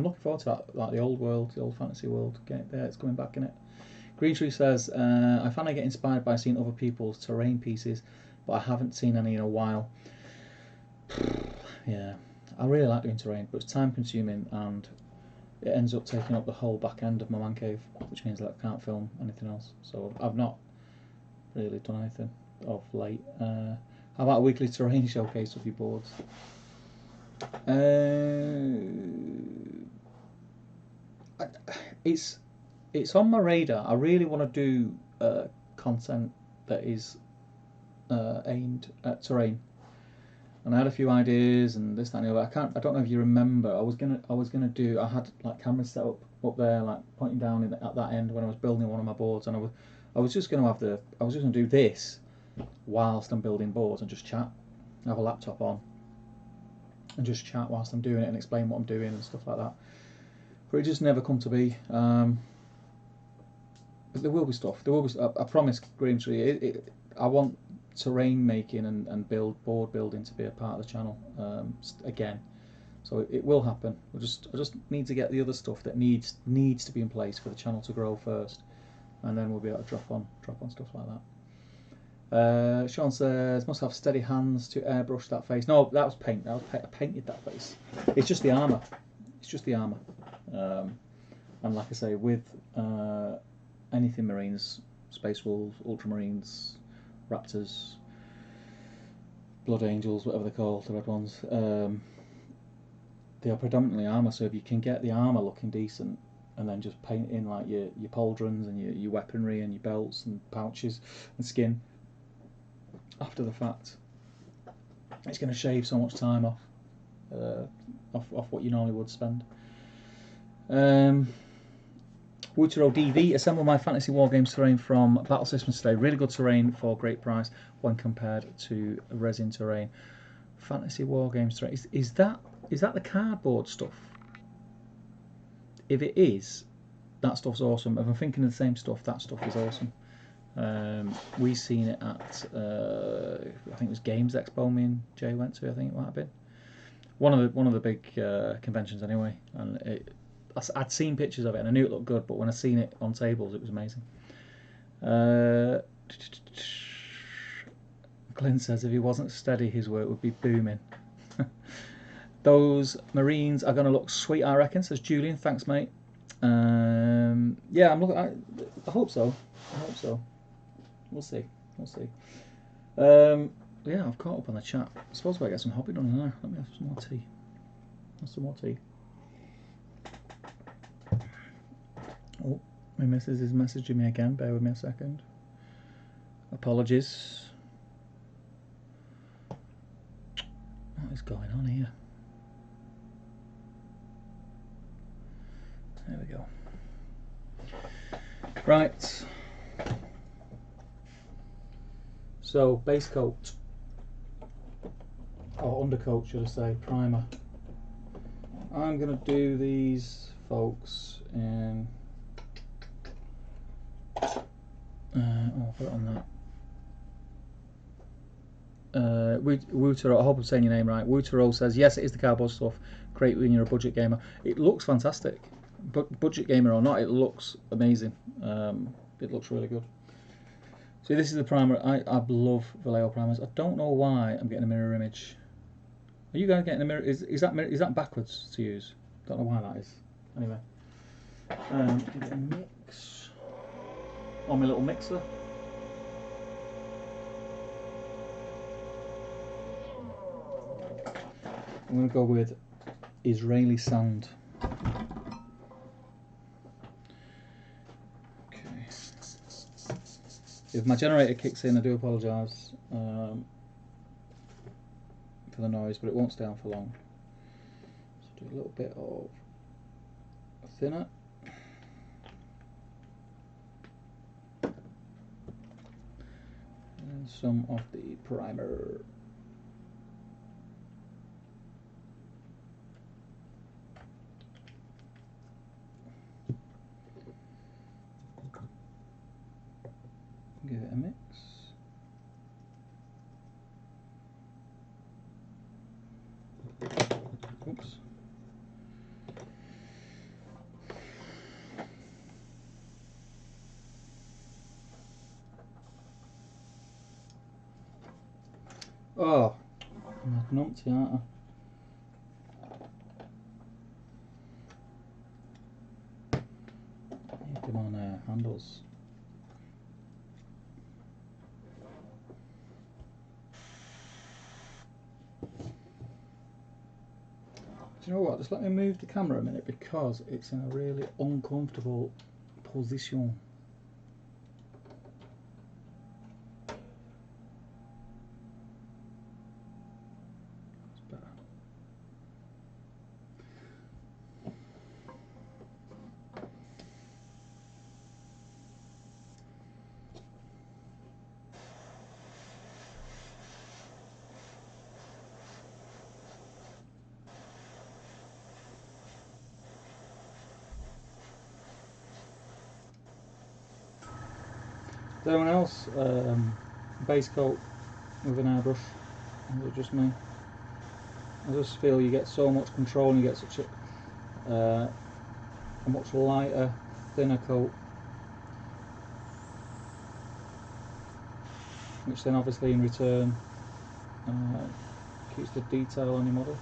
looking forward to that, like the old world, the old fantasy world game. Yeah, it's coming back in it. Green Tree says, I finally get inspired by seeing other people's terrain pieces, but I haven't seen any in a while. Yeah, I really like doing terrain, but it's time consuming and it ends up taking up the whole back end of my man cave, which means that I can't film anything else. So I've not really done anything of late. How about a weekly terrain showcase of your boards? It's on my radar. I really want to do content that is aimed at terrain, and I had a few ideas and this, that, and the other. I don't know if you remember. I was gonna do. I had like cameras set up there, like pointing down at that end when I was building one of my boards, and I was just gonna do this whilst I'm building boards and just chat. Have a laptop on and just chat whilst I'm doing it and explain what I'm doing and stuff like that. But it just never come to be. But there will be stuff. There will be. I promise, Green Tree. I want terrain making and board building to be a part of the channel again. So it will happen. I just need to get the other stuff that needs to be in place for the channel to grow first, and then we'll be able to drop on stuff like that. Sean says, must have steady hands to airbrush that face. No, that was paint. I painted that face. It's just the armour. And like I say, with anything Marines, Space Wolves, Ultramarines, Raptors, Blood Angels, whatever they're called, the red ones, they are predominantly armour. So if you can get the armour looking decent, and then just paint in like your pauldrons and your weaponry and your belts and pouches and skin, after the fact. It's going to shave so much time off what you normally would spend. Wutero DV, assemble my fantasy wargames terrain from Battle Systems today. Really good terrain for great price when compared to resin terrain. Fantasy wargames terrain. Is that the cardboard stuff? If it is, that stuff's awesome. If I'm thinking of the same stuff, that stuff is awesome. We seen it at I think it was Games Expo. Me and Jay went to. I think it might have been one of the big conventions anyway. And I'd seen pictures of it and I knew it looked good, but when I seen it on tables, it was amazing. Clint says if he wasn't steady, his work would be booming. Those Marines are going to look sweet, I reckon, says Julian. Thanks, mate. Yeah, I'm looking. I hope so. I hope so. We'll see. We'll see. Yeah, I've caught up on the chat. I suppose if I get some hobby done in there. Let me have some more tea. Have some more tea. Oh, my missus is messaging me again. Bear with me a second. Apologies. What is going on here? There we go. Right. So, base coat. Or undercoat, should I say. Primer. I'm going to do these, folks, in... I'll put it on that. Wutero, I hope I'm saying your name right. Wutero says, yes, it is the cardboard stuff. Great when you're a budget gamer. It looks fantastic. But budget gamer or not, it looks amazing. It looks really good. See, this is the primer. I love Vallejo primers. I don't know why I'm getting a mirror image. Are you guys getting a mirror? Is that backwards to use? Don't know why that is. Anyway, give it a mix on my little mixer. I'm going to go with Israeli sand. Okay. If my generator kicks in, I do apologise for the noise, but it won't stay on for long. So do a little bit of thinner. And some of the primer. Give it a mix. Oops. Oh, I'm numpty, aren't I? Need them on handles. Do you know what? Just let me move the camera a minute because it's in a really uncomfortable position. It's better. Is anyone else base coat with an airbrush? Or is it just me? I just feel you get so much control and you get such a much lighter, thinner coat, which then obviously in return keeps the detail on your model.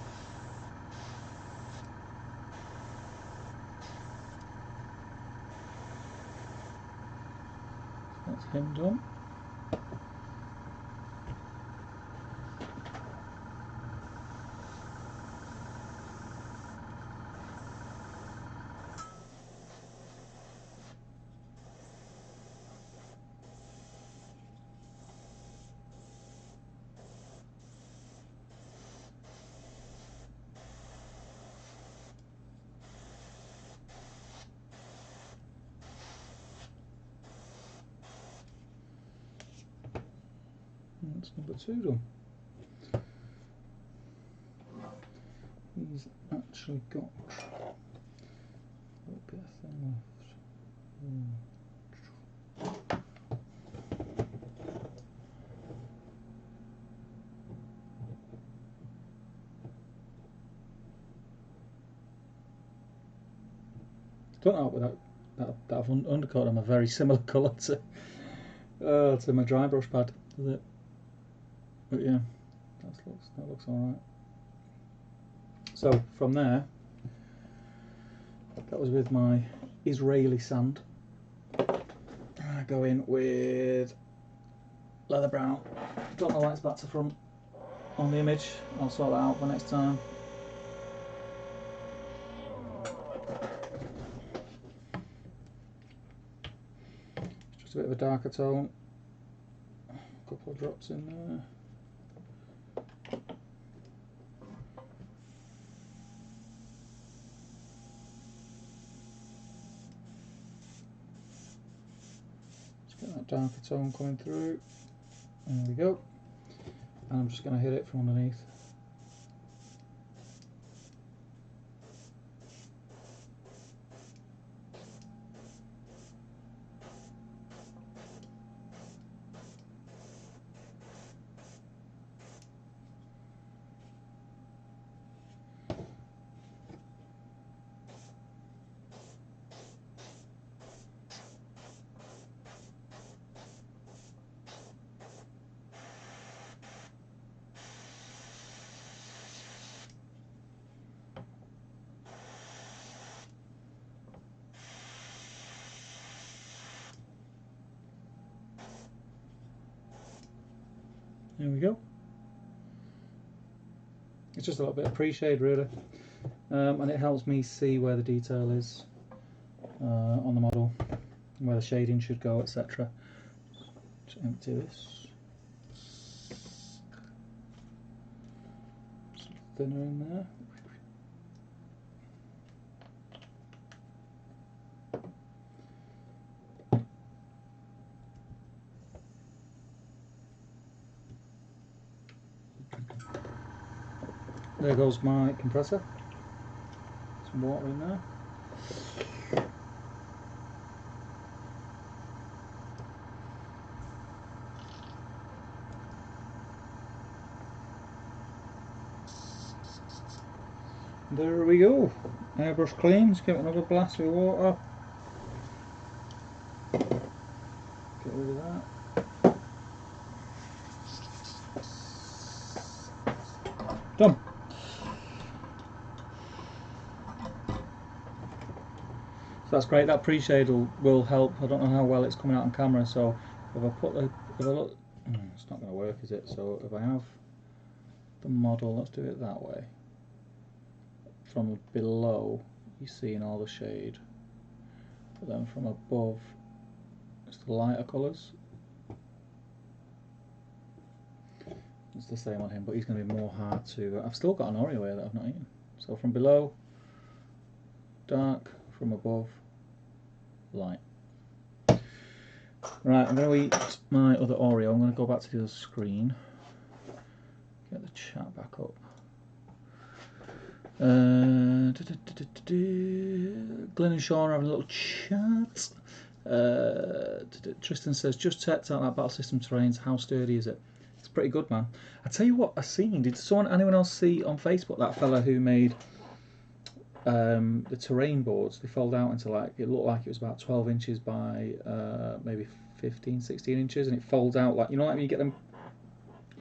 That's him done. That's number 2 done. He's actually got a little bit of thing left. Don't know that I've undercoat them a very similar colour to my dry brush pad, does it? But yeah, that looks alright. So from there, that was with my Israeli sand. I go in with leather brown. Don't know why it's back to front on the image. I'll sort that out for next time. Just a bit of a darker tone. A couple of drops in there. Get that darker tone coming through. There we go. And I'm just going to hit it from underneath. There we go. It's just a little bit of pre-shade really, and it helps me see where the detail is on the model, where the shading should go, etc. Just empty this. Some thinner in there. There goes my compressor. Some water in there. There we go. Airbrush clean. Just give it another blast with water. Get rid of that. Done. So that's great. That pre-shade will help. I don't know how well it's coming out on camera, so if I look, it's not going to work, is it? So if I have the model, let's do it that way. From below, you're seeing all the shade, but then from above, it's the lighter colours. It's the same on him, but he's going to be more hard to. I've still got an Oreo here that I've not eaten. So from below, dark. From above, light. Right, I'm going to eat my other Oreo. I'm going to go back to the other screen. Get the chat back up. Glenn and Sean are having a little chat. Tristan says, just checked out that Battle System Terrains. How sturdy is it? It's pretty good, man. I tell you what, I seen. Did anyone else see on Facebook that fella who made the terrain boards? They fold out into it looked like it was about 12 inches by maybe 15, 16 inches, and it folds out like when you get them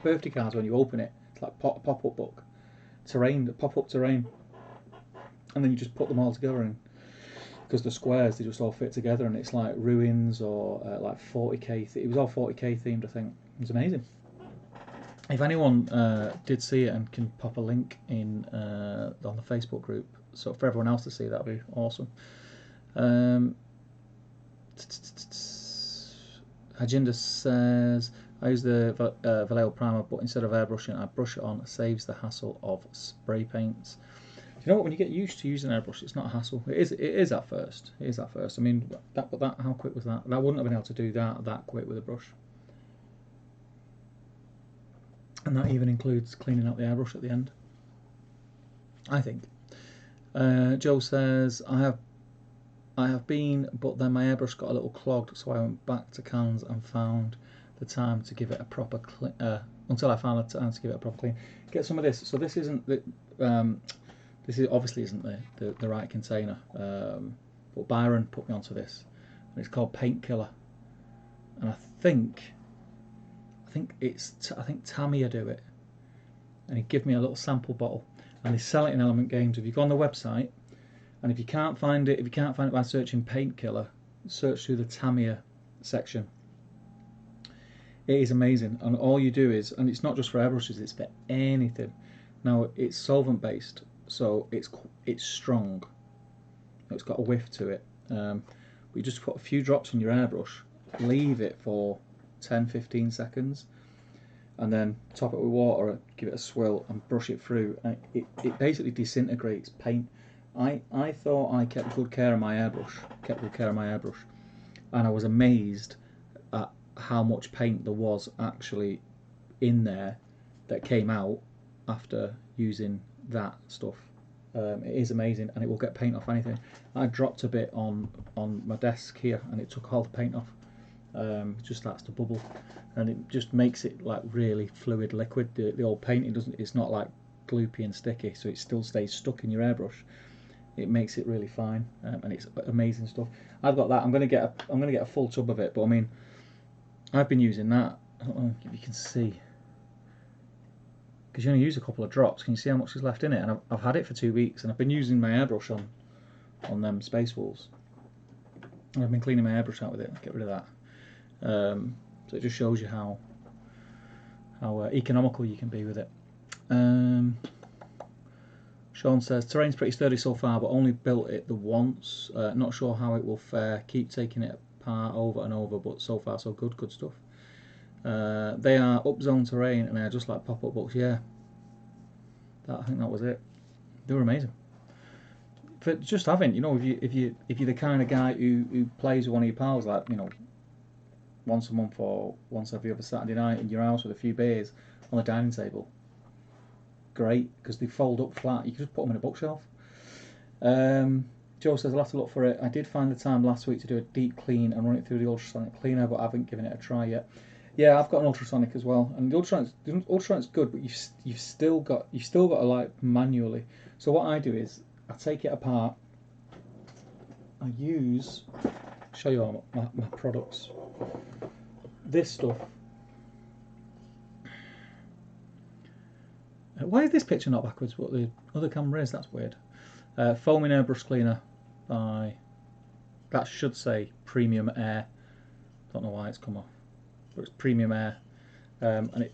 birthday cards when you open it. It's like a pop-up book. Pop-up terrain, and then you just put them all together, and because the squares, they just all fit together, and it's like ruins or like 40k. It was all 40k themed, I think. It was amazing. If anyone did see it and can pop a link in on the Facebook group, so for everyone else to see, that'd be awesome. Hajinda says, I use the Vallejo primer, but instead of airbrushing, I brush it on. It saves the hassle of spray paints. You know what? When you get used to using airbrush, it's not a hassle. It is at first. It is at first. I mean, how quick was that? That wouldn't have been able to do that quick with a brush. and that even includes cleaning out the airbrush at the end, I think. Joe says, I have been, but then my airbrush got a little clogged, so I went back to cans and found the time to give it a proper clean. Until I found the time to give it a proper clean. Get some of this. So this isn't the, this is obviously isn't the right container. But Byron put me onto this, and it's called Paint Killer, and I think Tamiya do it, and he gave me a little sample bottle, and they sell it in Element Games. If you go on the website, and if you can't find it by searching Paint Killer, search through the Tamiya section. It is amazing, and all you do is, and it's not just for airbrushes, it's for anything. Now it's solvent based, so it's strong. It's got a whiff to it. But you just put a few drops on your airbrush, leave it for 10-15 seconds, and then top it with water, give it a swill, and brush it through. And it basically disintegrates paint. I thought I kept good care of my airbrush, and I was amazed at how much paint there was actually in there that came out after using that stuff. It is amazing, and it will get paint off anything. I dropped a bit on my desk here, and it took all the paint off. It just starts to bubble, and it just makes it like really fluid liquid. The old paint, it's not like gloopy and sticky, so it still stays stuck in your airbrush. It makes it really fine, and it's amazing stuff. I've got that. I'm gonna get a full tub of it, but I mean, I've been using that. I don't know if you can see, because you only use a couple of drops. Can you see how much is left in it? And I've had it for 2 weeks, and I've been using my airbrush on them Space Wolves, and I've been cleaning my airbrush out with it. Get rid of that. So it just shows you how economical you can be with it. Sean says, terrain's pretty sturdy so far, but only built it the once. Not sure how it will fare. Keep taking it apart over and over, but so far so good. Good stuff. They are upzone terrain, and they are just like pop-up books. Yeah, I think that was it. They were amazing. For just having, you know, if you're the kind of guy who plays with one of your pals, like, you know, once a month or once every other Saturday night in your house with a few beers on the dining table. Great, because they fold up flat. You can just put them in a bookshelf. Joe says, I'll have to look for it. I did find the time last week to do a deep clean and run it through the ultrasonic cleaner, but I haven't given it a try yet. Yeah, I've got an ultrasonic as well, and the ultrasonic's good, but you've still got to like manually. So what I do is I take it apart. I show you all my products. This stuff. Why is this picture not backwards, but the other camera is? That's weird. Foaming airbrush cleaner by, that should say Premium Air. Don't know why it's come off, but it's Premium Air, and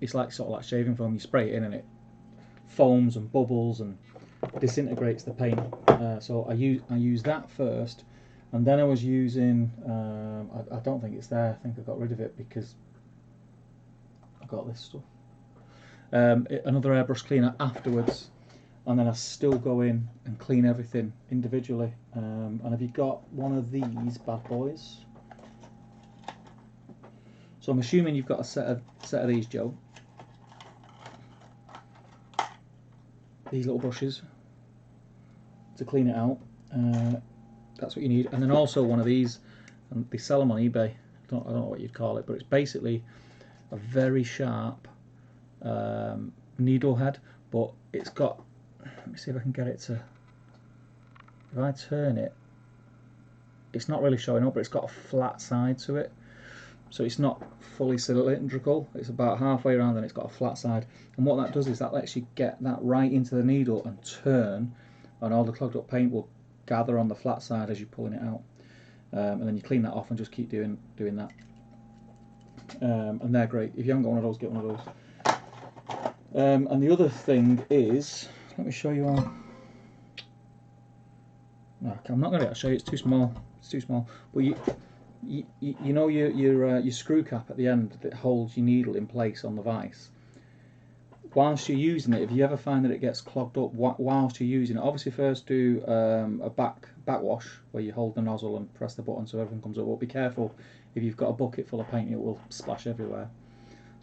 it's like sort of like shaving foam. You spray it in, and it foams and bubbles and disintegrates the paint. So I use that first, and then I was using. I don't think it's there. I think I got rid of it because I got this stuff. Another airbrush cleaner afterwards, and then I still go in and clean everything individually. And have you got one of these bad boys? So I'm assuming you've got a set of these, Joe. These little brushes to clean it out. That's what you need, and then also one of these, and they sell them on eBay. I don't know what you'd call it, but it's basically a very sharp needle head, but it's got, let me see if I can get it to, if I turn it, it's not really showing up, but it's got a flat side to it, so it's not fully cylindrical. It's about halfway around and it's got a flat side, and what that does is that lets you get that right into the needle and turn, and all the clogged up paint will gather on the flat side as you're pulling it out, and then you clean that off and just keep doing that. And they're great. If you haven't got one of those, get one of those. And the other thing is, let me show you all. No, I'm not going to be able to show you. It's too small. It's too small. But you know your screw cap at the end that holds your needle in place on the vise. Whilst you're using it, if you ever find that it gets clogged up whilst you're using it, obviously first do a backwash where you hold the nozzle and press the button so everything comes up. But be careful, if you've got a bucket full of paint, it will splash everywhere.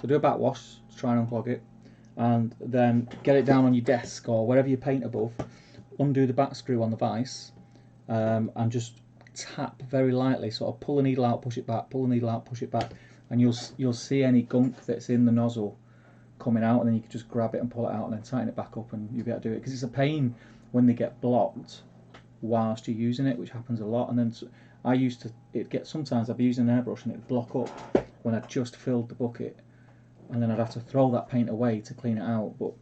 So do a backwash to try and unclog it, and then get it down on your desk or wherever you paint above. Undo the back screw on the vise, and just tap very lightly. Sort of pull the needle out, push it back, pull the needle out, push it back, and you'll see any gunk that's in the nozzle coming out, and then you can just grab it and pull it out and then tighten it back up, and you'll be able to do it. Because it's a pain when they get blocked whilst you're using it, which happens a lot. And then sometimes I'd be using an airbrush and it'd block up when I'd just filled the bucket, and then I'd have to throw that paint away to clean it out. But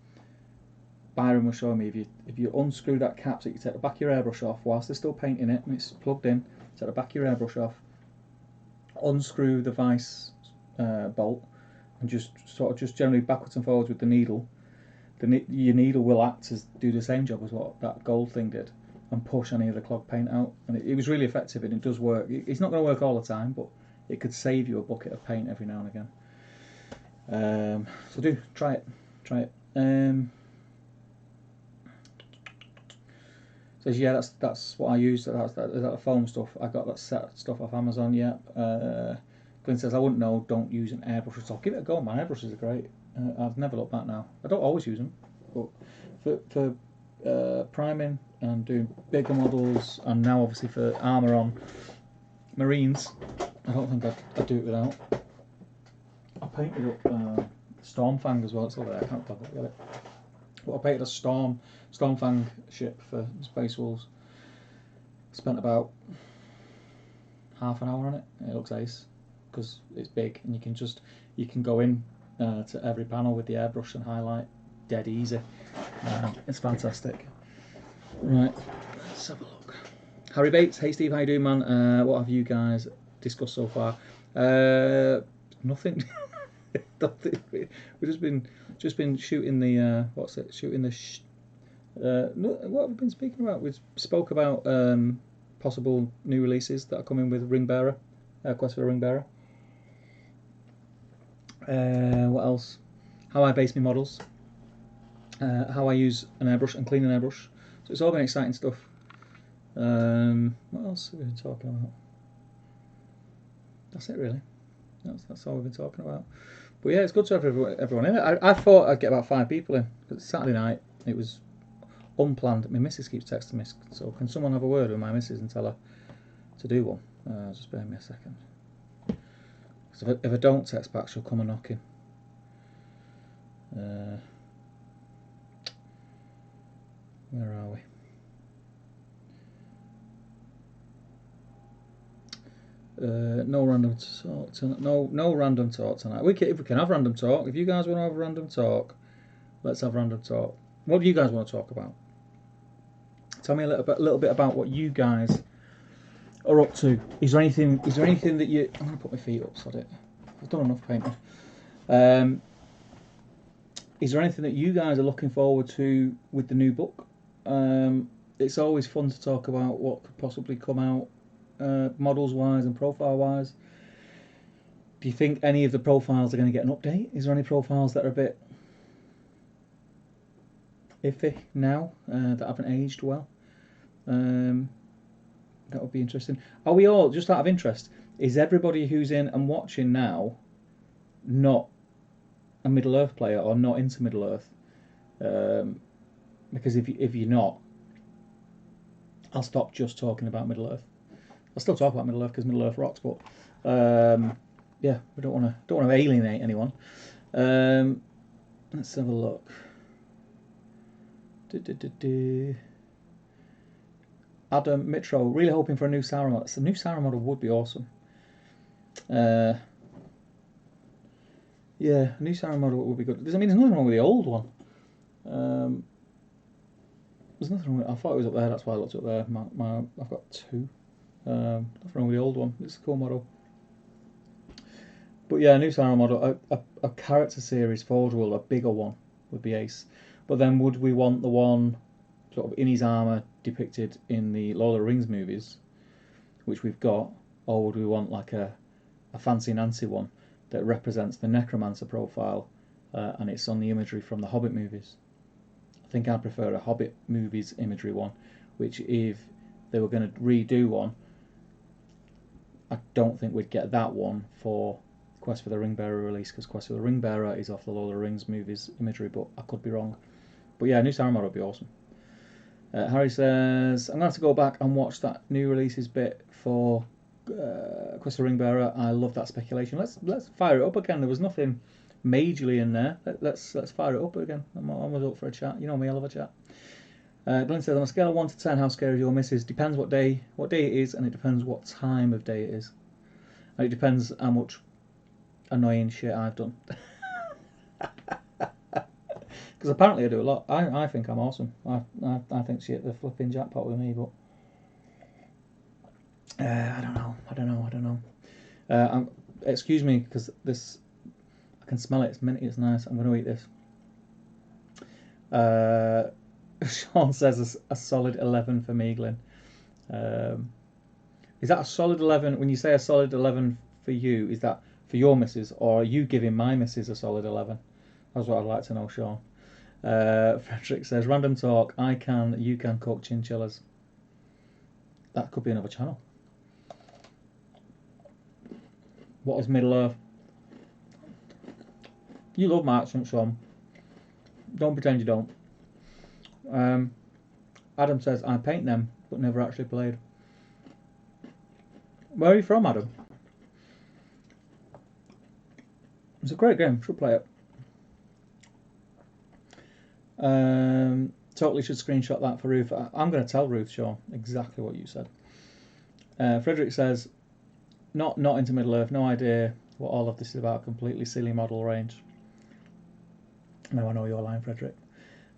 Byron was showing me if you unscrew that cap, so you take the back of your airbrush off whilst they're still painting it and it's plugged in, take the back of your airbrush off, unscrew the vise bolt, and just generally backwards and forwards with the needle. Your needle will do the same job as what that gold thing did, and push any of the clogged paint out. And it was really effective, and it does work. It's not going to work all the time, but it could save you a bucket of paint every now and again. So try it. Says yeah, that's what I use. That's that foam stuff. I got that set stuff off Amazon. Yeah. Glenn says I wouldn't know. Don't use an airbrush at all. Give it a go. My airbrushes are great. I've never looked back now. I don't always use them, but for priming and doing bigger models, and now obviously for armour on Marines, I don't think I'd do it without. I painted up Stormfang as well. It's over there. I can't look at it. But I painted a Stormfang ship for Space Wolves. Spent about half an hour on it. It looks ace because it's big, and you can go in to every panel with the airbrush and highlight dead easy. It's fantastic. Right, let's have a look. Harry Bates, hey Steve, how you doing, man? What have you guys discussed so far? Nothing. We've just been shooting the what have we been speaking about? We spoke about possible new releases that are coming with Ring Bearer, Quest for a Ring Bearer. What else? How I base my models, how I use an airbrush and clean an airbrush. So it's all been exciting stuff. What else have we been talking about? That's it really. That's all we've been talking about. But yeah, it's good to have everyone in it. I thought I'd get about 5 people in, but Saturday night it was unplanned. My missus keeps texting me, so can someone have a word with my missus and tell her to do one? Just bear me a second. So if I don't text back, she'll come a knocking. Where are we? No random talk tonight. No random talk tonight. If we can have random talk. If you guys want to have random talk, let's have random talk. What do you guys want to talk about? Tell me a little bit about what you guys are up to. Is there anything that you? I'm going to put my feet up. Sod it. I've done enough painting. Is there anything that you guys are looking forward to with the new book? It's always fun to talk about what could possibly come out. Models wise and profile wise, do you think any of the profiles are going to get an update? Is there any profiles that are a bit iffy now that haven't aged well? That would be interesting. Are we all, just out of interest, is everybody who's in and watching now not a Middle Earth player or not into Middle Earth? Because if you're not, I'll stop just talking about Middle Earth. I'll still talk about Middle Earth because Middle Earth rocks, but yeah, we don't want to alienate anyone. Let's have a look. Adam Mitro, really hoping for a new Sauron model. The new Sauron model would be awesome. Yeah, a new Sauron model would be good. There's nothing wrong with the old one. There's nothing wrong with it. I thought it was up there, that's why I looked up there. I've got 2. Nothing wrong with the old one. It's a cool model. But yeah, a new Sauron model, a character series Forge World, a bigger one would be ace. But then would we want the one sort of in his armour depicted in the Lord of the Rings movies, which we've got, or would we want like a fancy Nancy one that represents the Necromancer profile and it's on the imagery from the Hobbit movies? I think I'd prefer a Hobbit movies imagery one, which if they were going to redo one, I don't think we'd get that one for Quest for the Ring Bearer release, because Quest for the Ring Bearer is off the Lord of the Rings movies imagery, but I could be wrong. But yeah, new Sauron model would be awesome. Harry says, I'm going to have to go back and watch that new releases bit for Quest for the Ring Bearer. I love that speculation. Let's fire it up again. There was nothing majorly in there. Let's fire it up again. I'm always up for a chat. You know me, I love a chat. Glenn says, on a scale of 1 to 10, how scary is your missus? Depends what day it is, and it depends what time of day it is. And it depends how much annoying shit I've done. Because apparently I do a lot. I think I'm awesome. I think she hit the flipping jackpot with me, but I don't know. Excuse me, because this, I can smell it. It's minty. It's nice. I'm going to eat this. Sean says a solid 11 for me, Glenn. Is that a solid 11? When you say a solid 11 for you, is that for your missus, or are you giving my missus a solid 11? That's what I'd like to know, Sean. Frederick says, random talk, you can cook chinchillas. That could be another channel. What is Middle Earth? You love my accent, Sean. Don't pretend you don't. Adam says, I paint them, but never actually played. Where are you from, Adam? It's a great game, should play it. Totally should screenshot that for Ruth. I'm going to tell Ruth, Sean, exactly what you said. Frederick says, not into Middle Earth, no idea what all of this is about, completely silly model range. Now I know your line, Frederick.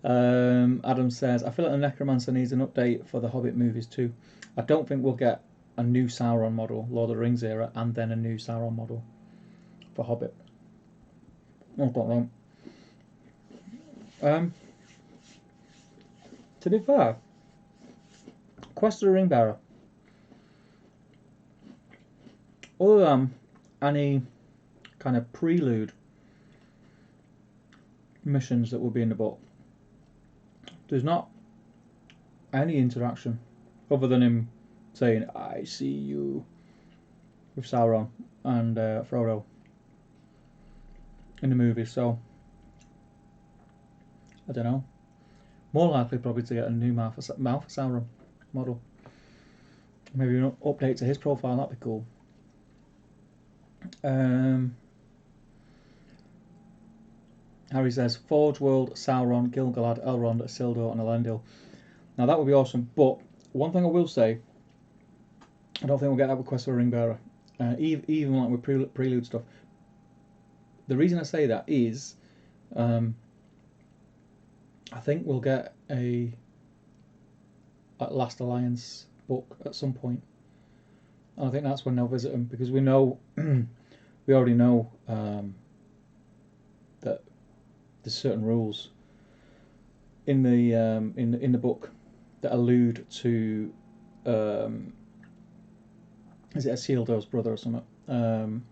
Adam says, I feel like the Necromancer needs an update for the Hobbit movies too. I don't think we'll get a new Sauron model, Lord of the Rings era, and then a new Sauron model for Hobbit. I don't know. To be fair, Quest of the Ring Bearer, other than any kind of prelude missions that will be in the book, there's not any interaction other than him saying, I see you, with Sauron and Frodo in the movie. So I don't know. More likely probably to get a new Mouth of Sauron model. Maybe an update to his profile, that'd be cool. Harry says, Forge World, Sauron, Gil-galad, Elrond, Isildur and Elendil. Now that would be awesome, but one thing I will say, I don't think we'll get that with Quest for the Ring Bearer. Even like with prelude stuff. The reason I say that is, I think we'll get a Last Alliance book at some point. And I think that's when they'll visit them, because we know, we already know that there's certain rules in the book that allude to is it Isildur's brother or something?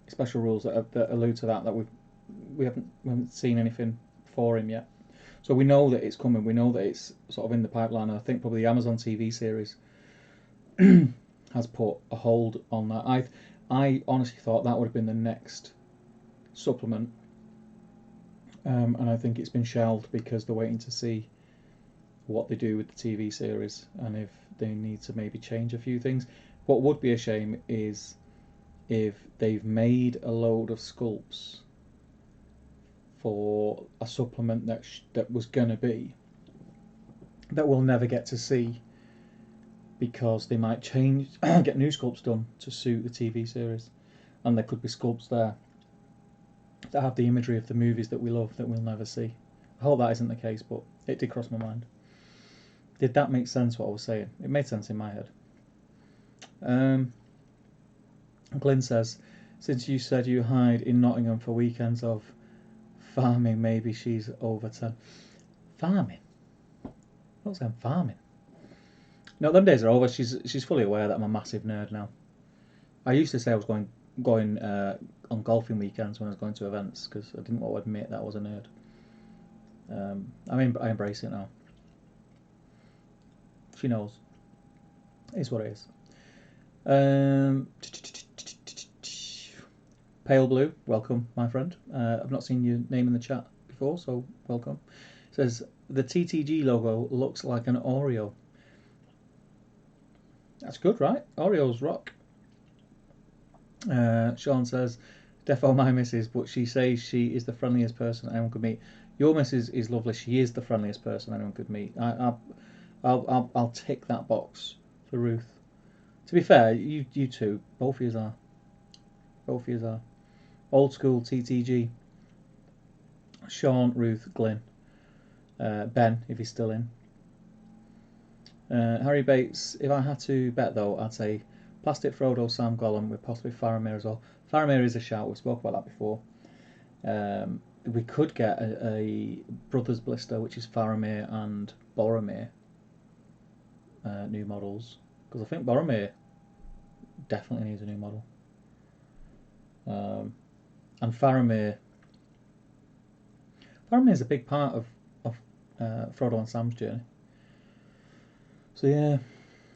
Special rules that allude to that we haven't seen anything for him yet. So we know that it's coming. We know that it's sort of in the pipeline. And I think probably the Amazon TV series has put a hold on that. I honestly thought that would have been the next supplement, and I think it's been shelved because they're waiting to see what they do with the TV series and if they need to maybe change a few things. What would be a shame is if they've made a load of sculpts for a supplement that was going to be, that we'll never get to see, because they might change, get new sculpts done to suit the TV series, and there could be sculpts there that have the imagery of the movies that we love that we'll never see. I hope that isn't the case, but it did cross my mind. Did that make sense, what I was saying? It made sense in my head. Glyn says, since you said you hide in Nottingham for weekends of farming, maybe she's over 10. Farming? I'm not saying farming. No, them days are over. She's fully aware that I'm a massive nerd now. I used to say I was going on golfing weekends when I was going to events, because I didn't want to admit that I was a nerd. I embrace it now. She knows. It is what it is. Pale Blue, welcome, my friend. I've not seen your name in the chat before, so welcome. It says, the TTG logo looks like an Oreo. That's good, right? Oreos rock. Sean says, defo my missus, but she says she is the friendliest person anyone could meet. Your missus is lovely. She is the friendliest person anyone could meet. I'll tick that box for Ruth. To be fair, you two, both of you are. Both of you are. Old school TTG. Sean, Ruth, Glyn. Ben, if he's still in. Harry Bates, if I had to bet though, I'd say Plastic Frodo, Sam Gollum, with possibly Faramir as well. Faramir is a shout, we spoke about that before. We could get a Brothers Blister, which is Faramir and Boromir new models, because I think Boromir definitely needs a new model. And Faramir is a big part of Frodo and Sam's journey. So yeah,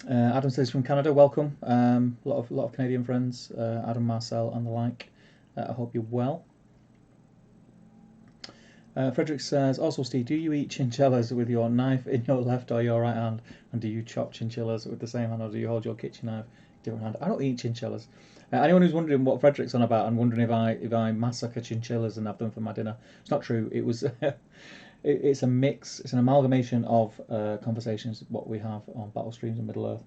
Adam says from Canada, welcome. A lot of Canadian friends, Adam, Marcel, and the like. I hope you're well. Frederick says, also Steve, do you eat chinchillas with your knife in your left or your right hand? And do you chop chinchillas with the same hand, or do you hold your kitchen knife different hand? I don't eat chinchillas. Anyone who's wondering what Frederick's on about and wondering if I massacre chinchillas and have them for my dinner, it's not true. It was it's a mix, it's an amalgamation of conversations what we have on Battle Streams in Middle Earth.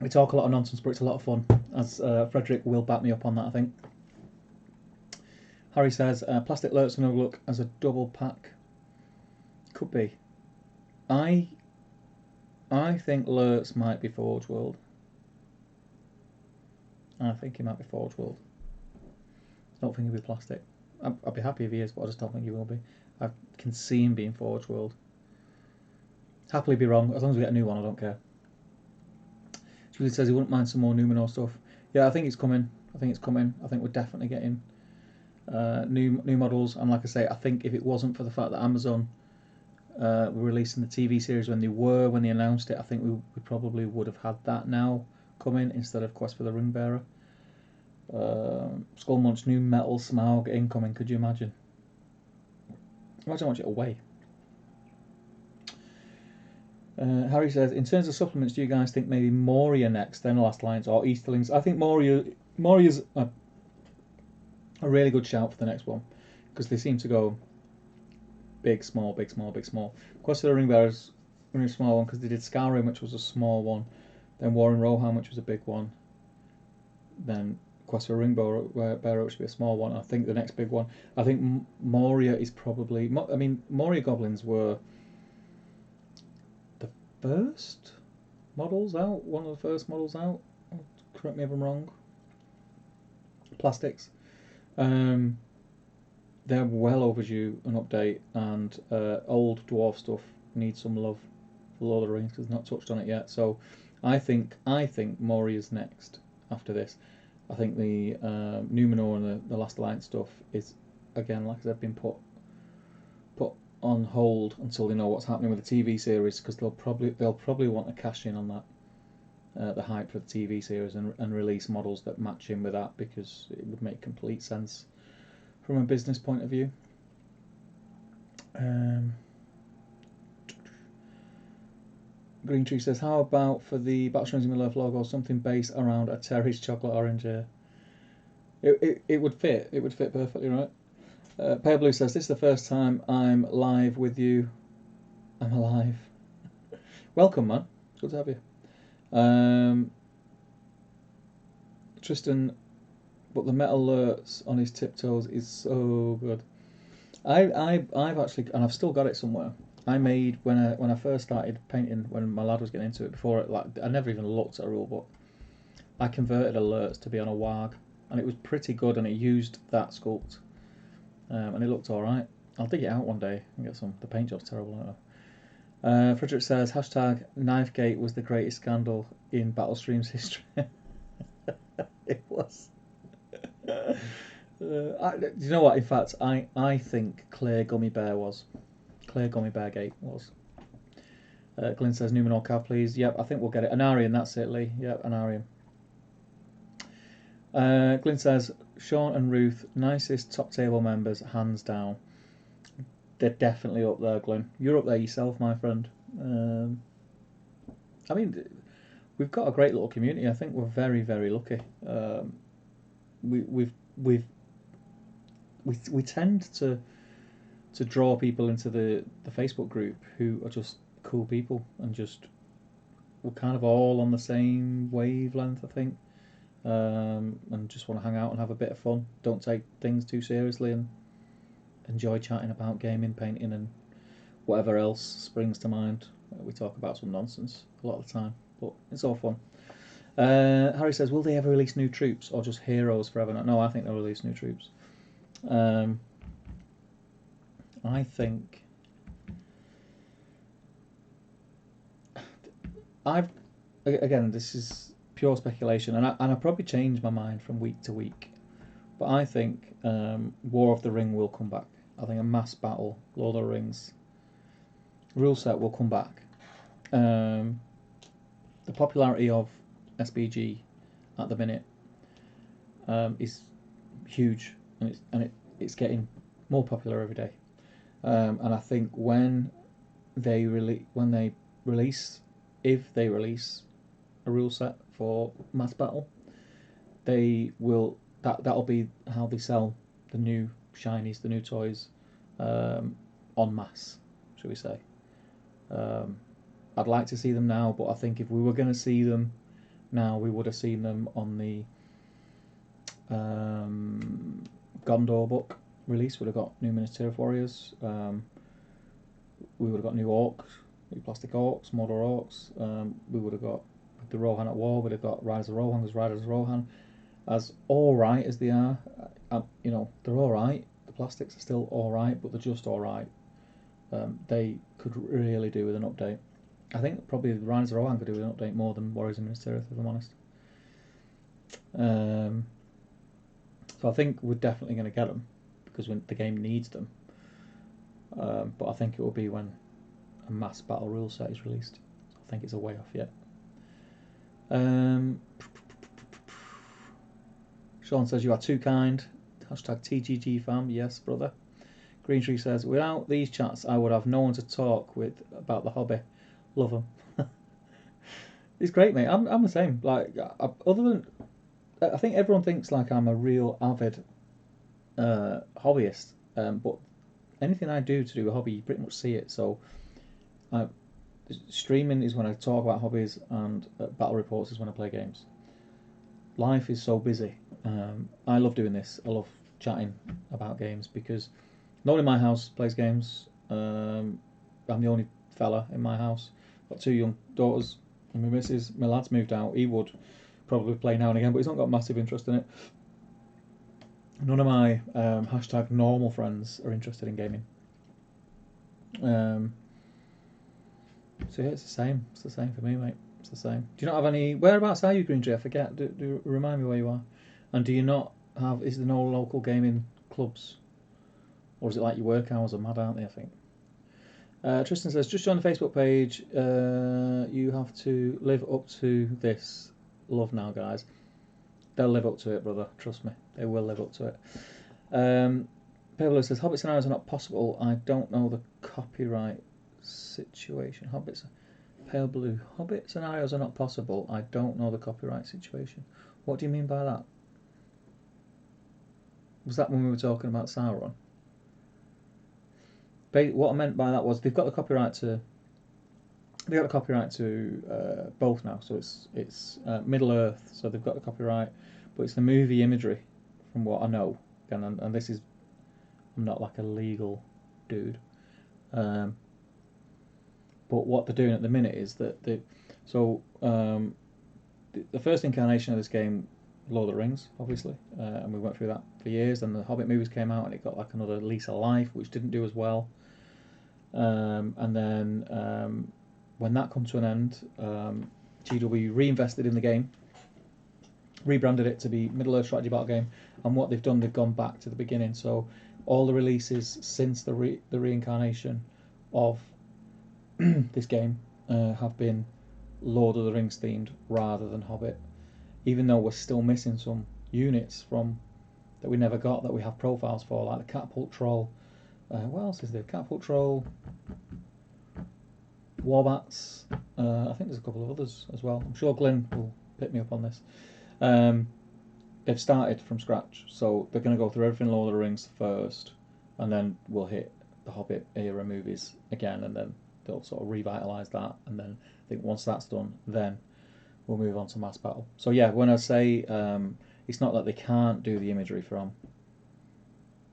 We talk a lot of nonsense, but it's a lot of fun, as Frederick will back me up on that, I think. Harry says, plastic Lurtz and Uglook as a double pack. Could be. I think Lurtz might be Forge World. I think he might be Forge World. I don't think he'll be plastic. I'd be happy if he is, but I just don't think he will be. I can see him being Forge World. Happily be wrong. As long as we get a new one, I don't care. Julie says he wouldn't mind some more Numenor stuff. Yeah, I think it's coming. I think we're definitely getting new models. And like I say, I think if it wasn't for the fact that Amazon were releasing the TV series when they announced it, I think we probably would have had that now coming instead of Quest for the Ring Bearer. Skullmunch new metal Smaug incoming. Could you imagine? Imagine how much it'll weigh. Harry says, in terms of supplements, do you guys think maybe Moria next, then Last Alliance, or Easterlings? I think Moria's a really good shout for the next one, because they seem to go big, small, big, small, big, small. Quest of the Ring Bearer's a really small one, because they did Skyrim, which was a small one, then War in Rohan, which was a big one, then Quest for a Ring Bearer, which would be a small one. I think the next big one, I think Moria is probably, Moria Goblins were the first models out, one of the first models out, correct me if I'm wrong, plastics. They're well overdue an update, and old dwarf stuff needs some love for Lord of the Rings because it's not touched on it yet. So I think Moria's next after this. I think the Numenor and the Last Alliance stuff is, again, like I said, been put on hold until they know what's happening with the TV series, because they'll probably want to cash in on that, the hype for the TV series, and release models that match in with that, because it would make complete sense from a business point of view. Green Tree says, how about for the Battle Streams in Middle Earth logo, something based around a Terry's chocolate orange here? It would fit. It would fit perfectly, right? Pale Blue says, this is the first time I'm live with you. I'm alive. Welcome, man. It's good to have you. Tristan, but the metal Lurtz on his tiptoes is so good. I've actually, and I've still got it somewhere. I made when I first started painting, when my lad was getting into it. Before it, like, I never even looked at a rule book. I converted a Lurtz to be on a Warg, and it was pretty good, and it used that sculpt, and it looked all right. I'll dig it out one day and get some. The paint job's terrible, isn't it? Frederick says, hashtag Knifegate was the greatest scandal in Battle Streams history. It was. You know what? In fact, I think Clear Gummy Bear was. Clear Gummy Bear Gate was. Glyn says, Numenor Cav, please. Yep, I think we'll get it. Anarian, that's it, Lee. Yep, Anarian. Glyn says, Sean and Ruth, nicest top table members, hands down. They're definitely up there, Glyn. You're up there yourself, my friend. I mean, we've got a great little community. I think we're very, very lucky. We tend to draw people into the Facebook group who are just cool people and just we're kind of all on the same wavelength, I think, and just want to hang out and have a bit of fun. Don't take things too seriously and enjoy chatting about gaming, painting, and whatever else springs to mind. We talk about some nonsense a lot of the time, but it's all fun. Harry says, will they ever release new troops or just heroes forever? No, I think they'll release new troops. I think again, this is pure speculation, and I probably change my mind from week to week, but I think War of the Ring will come back. I think a mass battle, Lord of the Rings rule set will come back. The popularity of SBG at the minute is huge, and it's getting more popular every day. And I think when they release, if they release a rule set for mass battle, they will that'll be how they sell the new shinies, the new toys, en masse, shall we say? I'd like to see them now, but I think if we were going to see them now, we would have seen them on the Gondor book release. Would have got new Minas Tirith warriors. We would have got new orcs, new plastic orcs, Mordor orcs. We would have got the Rohan at war. We'd have got Riders of Rohan because Riders of Rohan, as all right as they are, they're all right. The plastics are still all right, but they're just all right. They could really do with an update. I think probably Riders of Rohan could do with an update more than Warriors of Minas Tirith, if I'm honest. So I think we're definitely going to get them because the game needs them. But I think it will be when a mass battle rule set is released. I think it's a way off yet. Sean says, you are too kind. Hashtag TGG fam. Yes, brother. Green Tree says, without these chats, I would have no one to talk with about the hobby. Love them. It's great, mate. I'm the same. Like, other than, I think everyone thinks like I'm a real avid hobbyist. But anything I do to do a hobby, you pretty much see it. So, streaming is when I talk about hobbies, and battle reports is when I play games. Life is so busy. I love doing this. I love chatting about games because no one in my house plays games. I'm the only fella in my house. Got two young daughters, and my lad's moved out. He would probably play now and again, but he's not got massive interest in it. None of my hashtag normal friends are interested in gaming. So yeah, it's the same. It's the same for me, mate. It's the same. Do you not have any? Whereabouts are you, Green Tree? I forget. Do remind me where you are. And do you not have? Is there no local gaming clubs, or is it like your work hours are mad, aren't they? I think. Tristan says, just join the Facebook page. You have to live up to this. Love now, guys. They'll live up to it, brother. Trust me. They will live up to it. Pablo says, Hobbit scenarios are not possible. I don't know the copyright situation. Pale Blue. Hobbit scenarios are not possible. I don't know the copyright situation. What do you mean by that? Was that when we were talking about Sauron? What I meant by that was they've got the copyright to. They got the copyright to both now, so it's Middle Earth. So they've got the copyright, but it's the movie imagery, from what I know. And this is, I'm not like a legal dude, but what they're doing at the minute is that the first incarnation of this game, Lord of the Rings, obviously, and we went through that for years. And the Hobbit movies came out, and it got like another lease of life, which didn't do as well. And then when that come to an end, GW reinvested in the game, rebranded it to be Middle Earth Strategy Battle Game, and what they've done, they've gone back to the beginning. So all the releases since the reincarnation of this game have been Lord of the Rings themed rather than Hobbit, even though we're still missing some units from that we never got that we have profiles for, like the Catapult Troll. What else is there? Catapult Troll, Warbats. I think there's a couple of others as well. I'm sure Glenn will pick me up on this. They've started from scratch, so they're going to go through everything Lord of the Rings first, and then we'll hit the Hobbit era movies again, and then they'll sort of revitalise that, and then I think once that's done, then we'll move on to Mass Battle. So yeah, when I say it's not that they can't do the imagery from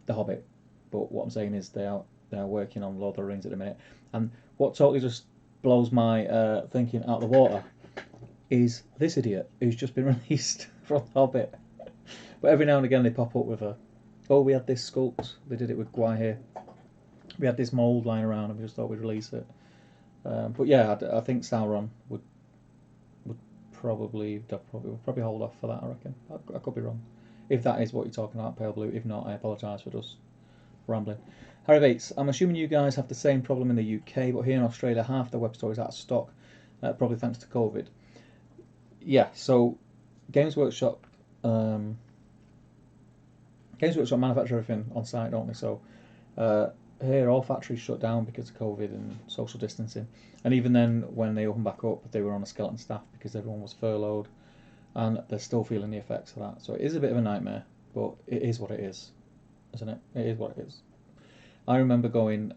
the Hobbit, but what I'm saying is they're working on Lord of the Rings at the minute. And what totally just blows my thinking out of the water is this idiot who's just been released from the Hobbit. But every now and again they pop up with we had this sculpt. They did it with Gwaihir. We had this mould lying around and we just thought we'd release it. But yeah, I think Sauron would probably hold off for that, I reckon. I could be wrong. If that is what you're talking about, Pale Blue. If not, I apologise for just rambling. Harry Bates, I'm assuming you guys have the same problem in the UK, but here in Australia half the web store is out of stock, probably thanks to COVID. Yeah, so Games Workshop manufacture everything on site, don't they? So here all factories shut down because of COVID and social distancing. And even then, when they opened back up, they were on a skeleton staff because everyone was furloughed, and they're still feeling the effects of that. So it is a bit of a nightmare, but it is what it is, isn't it? It is what it is. I remember going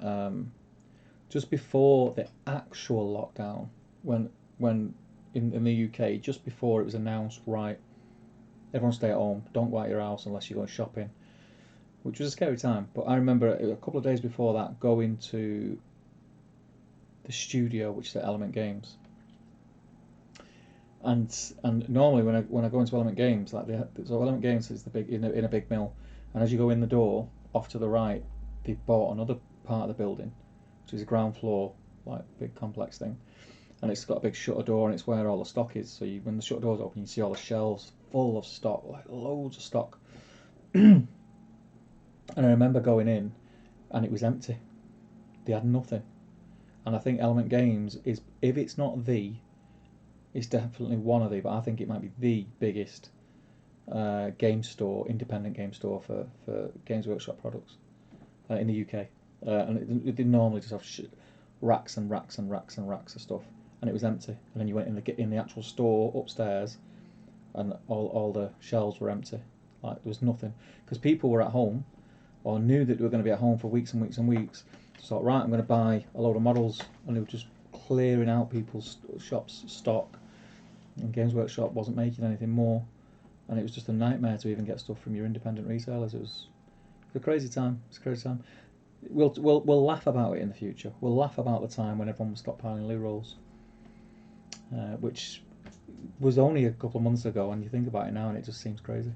just before the actual lockdown, when in the UK, just before it was announced, right, everyone stay at home, don't go out your house unless you're going shopping, which was a scary time. But I remember a couple of days before that going to the studio, which is at Element Games, and normally when I go into Element Games, so Element Games is the big in a big mill, and as you go in the door off to the right, they've bought another part of the building, which is a ground floor, like big complex thing, and it's got a big shutter door, and it's where all the stock is. So when the shutter door's open, you see all the shelves full of stock, like loads of stock. And I remember going in, and it was empty. They had nothing. And I think Element Games is, if it's not it's definitely one of but I think it might be the biggest game store, independent game store for Games Workshop products in the UK. And they normally just have racks and racks and racks and racks of stuff, and it was empty. And then you went in the actual store upstairs, and all the shelves were empty. Like there was nothing, because people were at home, or knew that they were going to be at home for weeks and weeks and weeks. So right, I'm going to buy a load of models, and they were just clearing out people's shops' stock. And Games Workshop wasn't making anything more, and it was just a nightmare to even get stuff from your independent retailers. It was a crazy time. It's a crazy time. We'll laugh about it in the future. We'll laugh about the time when everyone was stockpiling loo rolls, which was only a couple of months ago, and you think about it now, and it just seems crazy.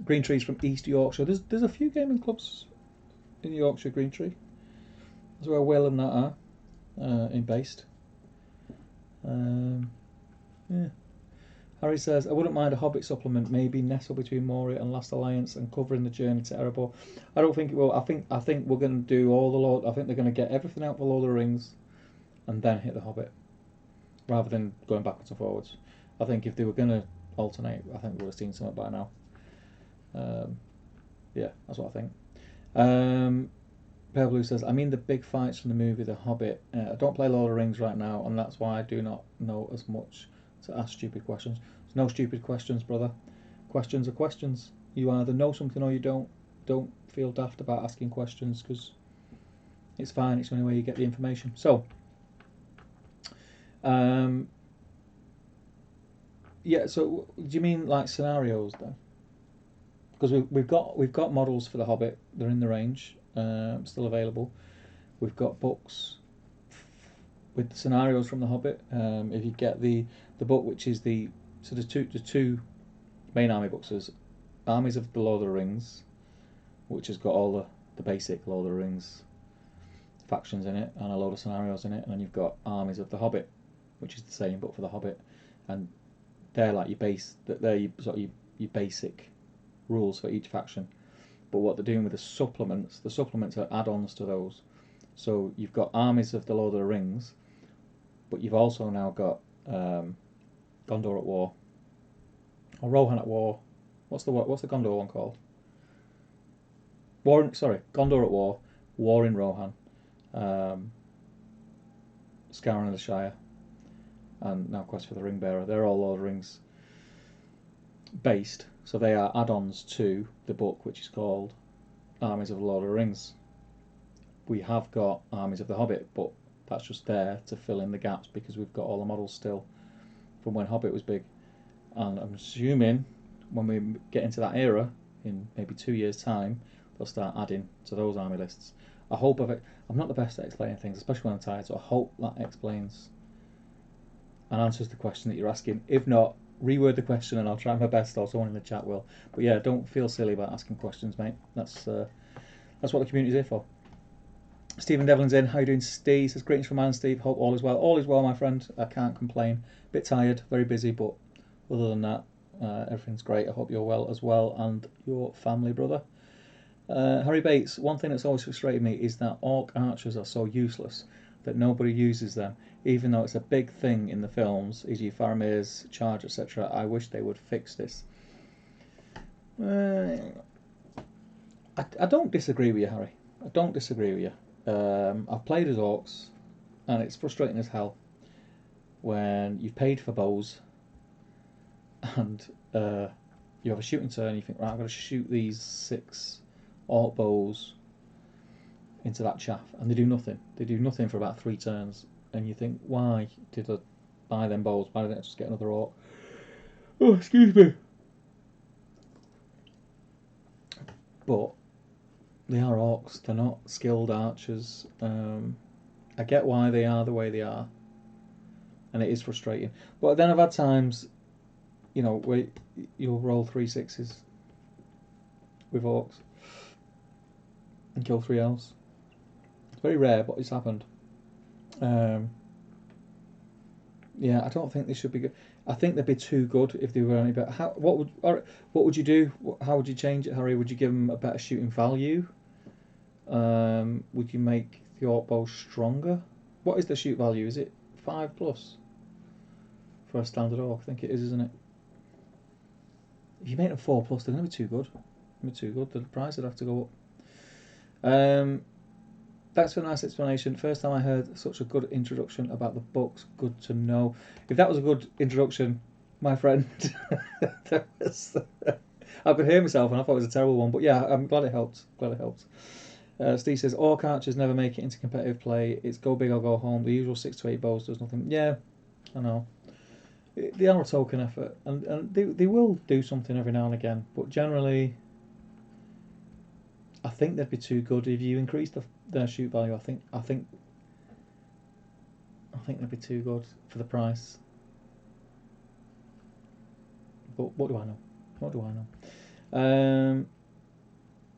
Green Trees from East Yorkshire. There's a few gaming clubs in Yorkshire. Green Tree. That's where Will and that are based. Yeah. Harry says, I wouldn't mind a Hobbit supplement, maybe nestled between Moria and Last Alliance and covering the journey to Erebor. I don't think it will. I think we're going to do all the Lord. I think they're going to get everything out for Lord of the Rings, and then hit the Hobbit, rather than going backwards and forwards. I think if they were going to alternate, I think we would have seen something by now. Yeah, that's what I think. Pale Blue says, I mean the big fights from the movie The Hobbit. I don't play Lord of the Rings right now, and that's why I do not know as much to ask stupid questions. There's no stupid questions, brother. Questions are questions. You either know something or you don't. Don't feel daft about asking questions, because it's fine. It's the only way you get the information. So, yeah. So, do you mean like scenarios then? Because we've got models for The Hobbit. They're in the range, still available. We've got books with the scenarios from The Hobbit. If you get the book, which is the two main army books, is Armies of the Lord of the Rings, which has got all the basic Lord of the Rings factions in it and a load of scenarios in it, and then you've got Armies of the Hobbit, which is the same but for the Hobbit, and they're like your basic rules for each faction. But what they're doing with the supplements are add-ons to those. So you've got Armies of the Lord of the Rings, but you've also now got Gondor at War, Or Rohan at war. What's the Gondor one called? Gondor at war, War in Rohan, um, Scarron of the Shire, and now Quest for the Ring Bearer. They're all Lord of the Rings based, so they are add-ons to the book, which is called Armies of the Lord of the Rings. We have got Armies of the Hobbit, but that's just there to fill in the gaps because we've got all the models still from when Hobbit was big. And I'm assuming when we get into that era, in maybe 2 years' time, they'll start adding to those army lists. I hope I'm not the best at explaining things, especially when I'm tired, so I hope that explains and answers the question that you're asking. If not, reword the question and I'll try my best, or someone in the chat will. But yeah, don't feel silly about asking questions, mate. That's what the community's here for. Stephen Devlin's in. How you doing, Steve? Says greetings from man, Steve. Hope all is well. All is well, my friend. I can't complain. Bit tired, very busy, but other than that, everything's great. I hope you're well as well, and your family, brother. Harry Bates. One thing that's always frustrated me is that orc archers are so useless that nobody uses them, even though it's a big thing in the films, e.g. Faramir's charge, etc. I wish they would fix this. I don't disagree with you, Harry. I don't disagree with you. I've played as orcs, and it's frustrating as hell when you've paid for bows and you have a shooting turn and you think, right, I've got to shoot these 6 orc bows into that chaff, and they do nothing. They do nothing for about 3 turns, and you think, why did I buy them bows? Why didn't I just get another orc? Oh, excuse me. But they are orcs. They're not skilled archers. I get why they are the way they are, and it is frustrating. But then I've had times, where you'll roll 3 6s with orcs and kill 3 elves. It's very rare, but it's happened. Yeah, I don't think they should be good. I think they'd be too good if they were any better. What would you do? How would you change it, Harry? Would you give them a better shooting value? Would you make the orc bow stronger? What is the shoot value? Is it 5 plus for a standard orc? I think it is, isn't it? If you make them 4 plus, they're going to be too good. The price would have to go up. That's a nice explanation. First time I heard such a good introduction about the books. Good to know. If that was a good introduction, my friend, I could hear myself and I thought it was a terrible one. But yeah, I'm glad it helped. Steve says, orc archers never make it into competitive play. It's go big or go home. The usual 6 to 8 bows does nothing. Yeah, I know. They are a token effort, and they will do something every now and again. But generally, I think they'd be too good if you increase their shoot value. I think they'd be too good for the price. But what do I know?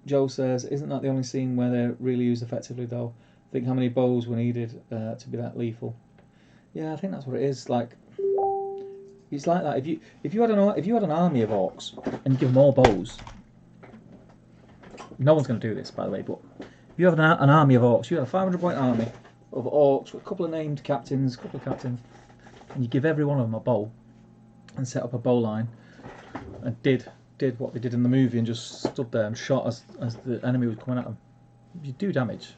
Joe says, isn't that the only scene where they're really used effectively though? Think how many bows were needed to be that lethal. Yeah, I think that's what it is. Like, it's like that. If you had an army of orcs and you give them all bows, no one's going to do this, by the way. But if you have an army of orcs, you have a 500-point army of orcs with a couple of captains, and you give every one of them a bow and set up a bow line and did what they did in the movie and just stood there and shot as the enemy was coming at them. You do damage.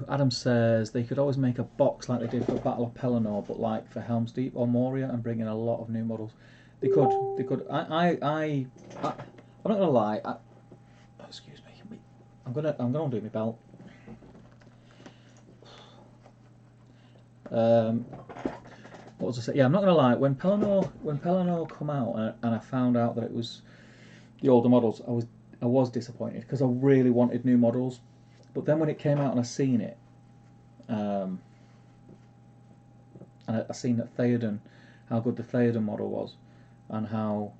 Adam says they could always make a box like they did for Battle of Pelennor, but like for Helm's Deep or Moria, and bring in a lot of new models. They could. I'm not gonna lie. Excuse me. I'm gonna undo my belt. What was I saying? Yeah, I'm not gonna lie. When Pelennor come out and I found out that it was the older models, I was disappointed because I really wanted new models. But then when it came out and I seen it, and I seen that Theoden, how good the Theoden model was, and how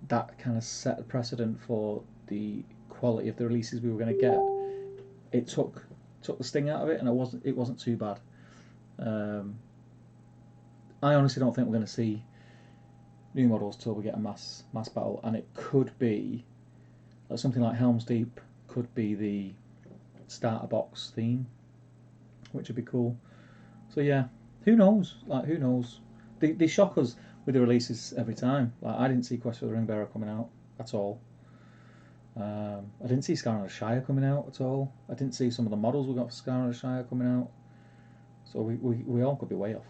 that kind of set a precedent for the quality of the releases we were going to get. It took the sting out of it, and it wasn't too bad. I honestly don't think we're going to see new models till we get a mass battle, and it could be something like Helm's Deep could be the starter box theme, which would be cool. So yeah, who knows? Like who knows? They shock us with the releases every time. Like I didn't see Quest for the Ring Bearer coming out at all. I didn't see Scar of the Shire coming out at all. I didn't see some of the models we got for Scar of the Shire coming out. So we all could be way off.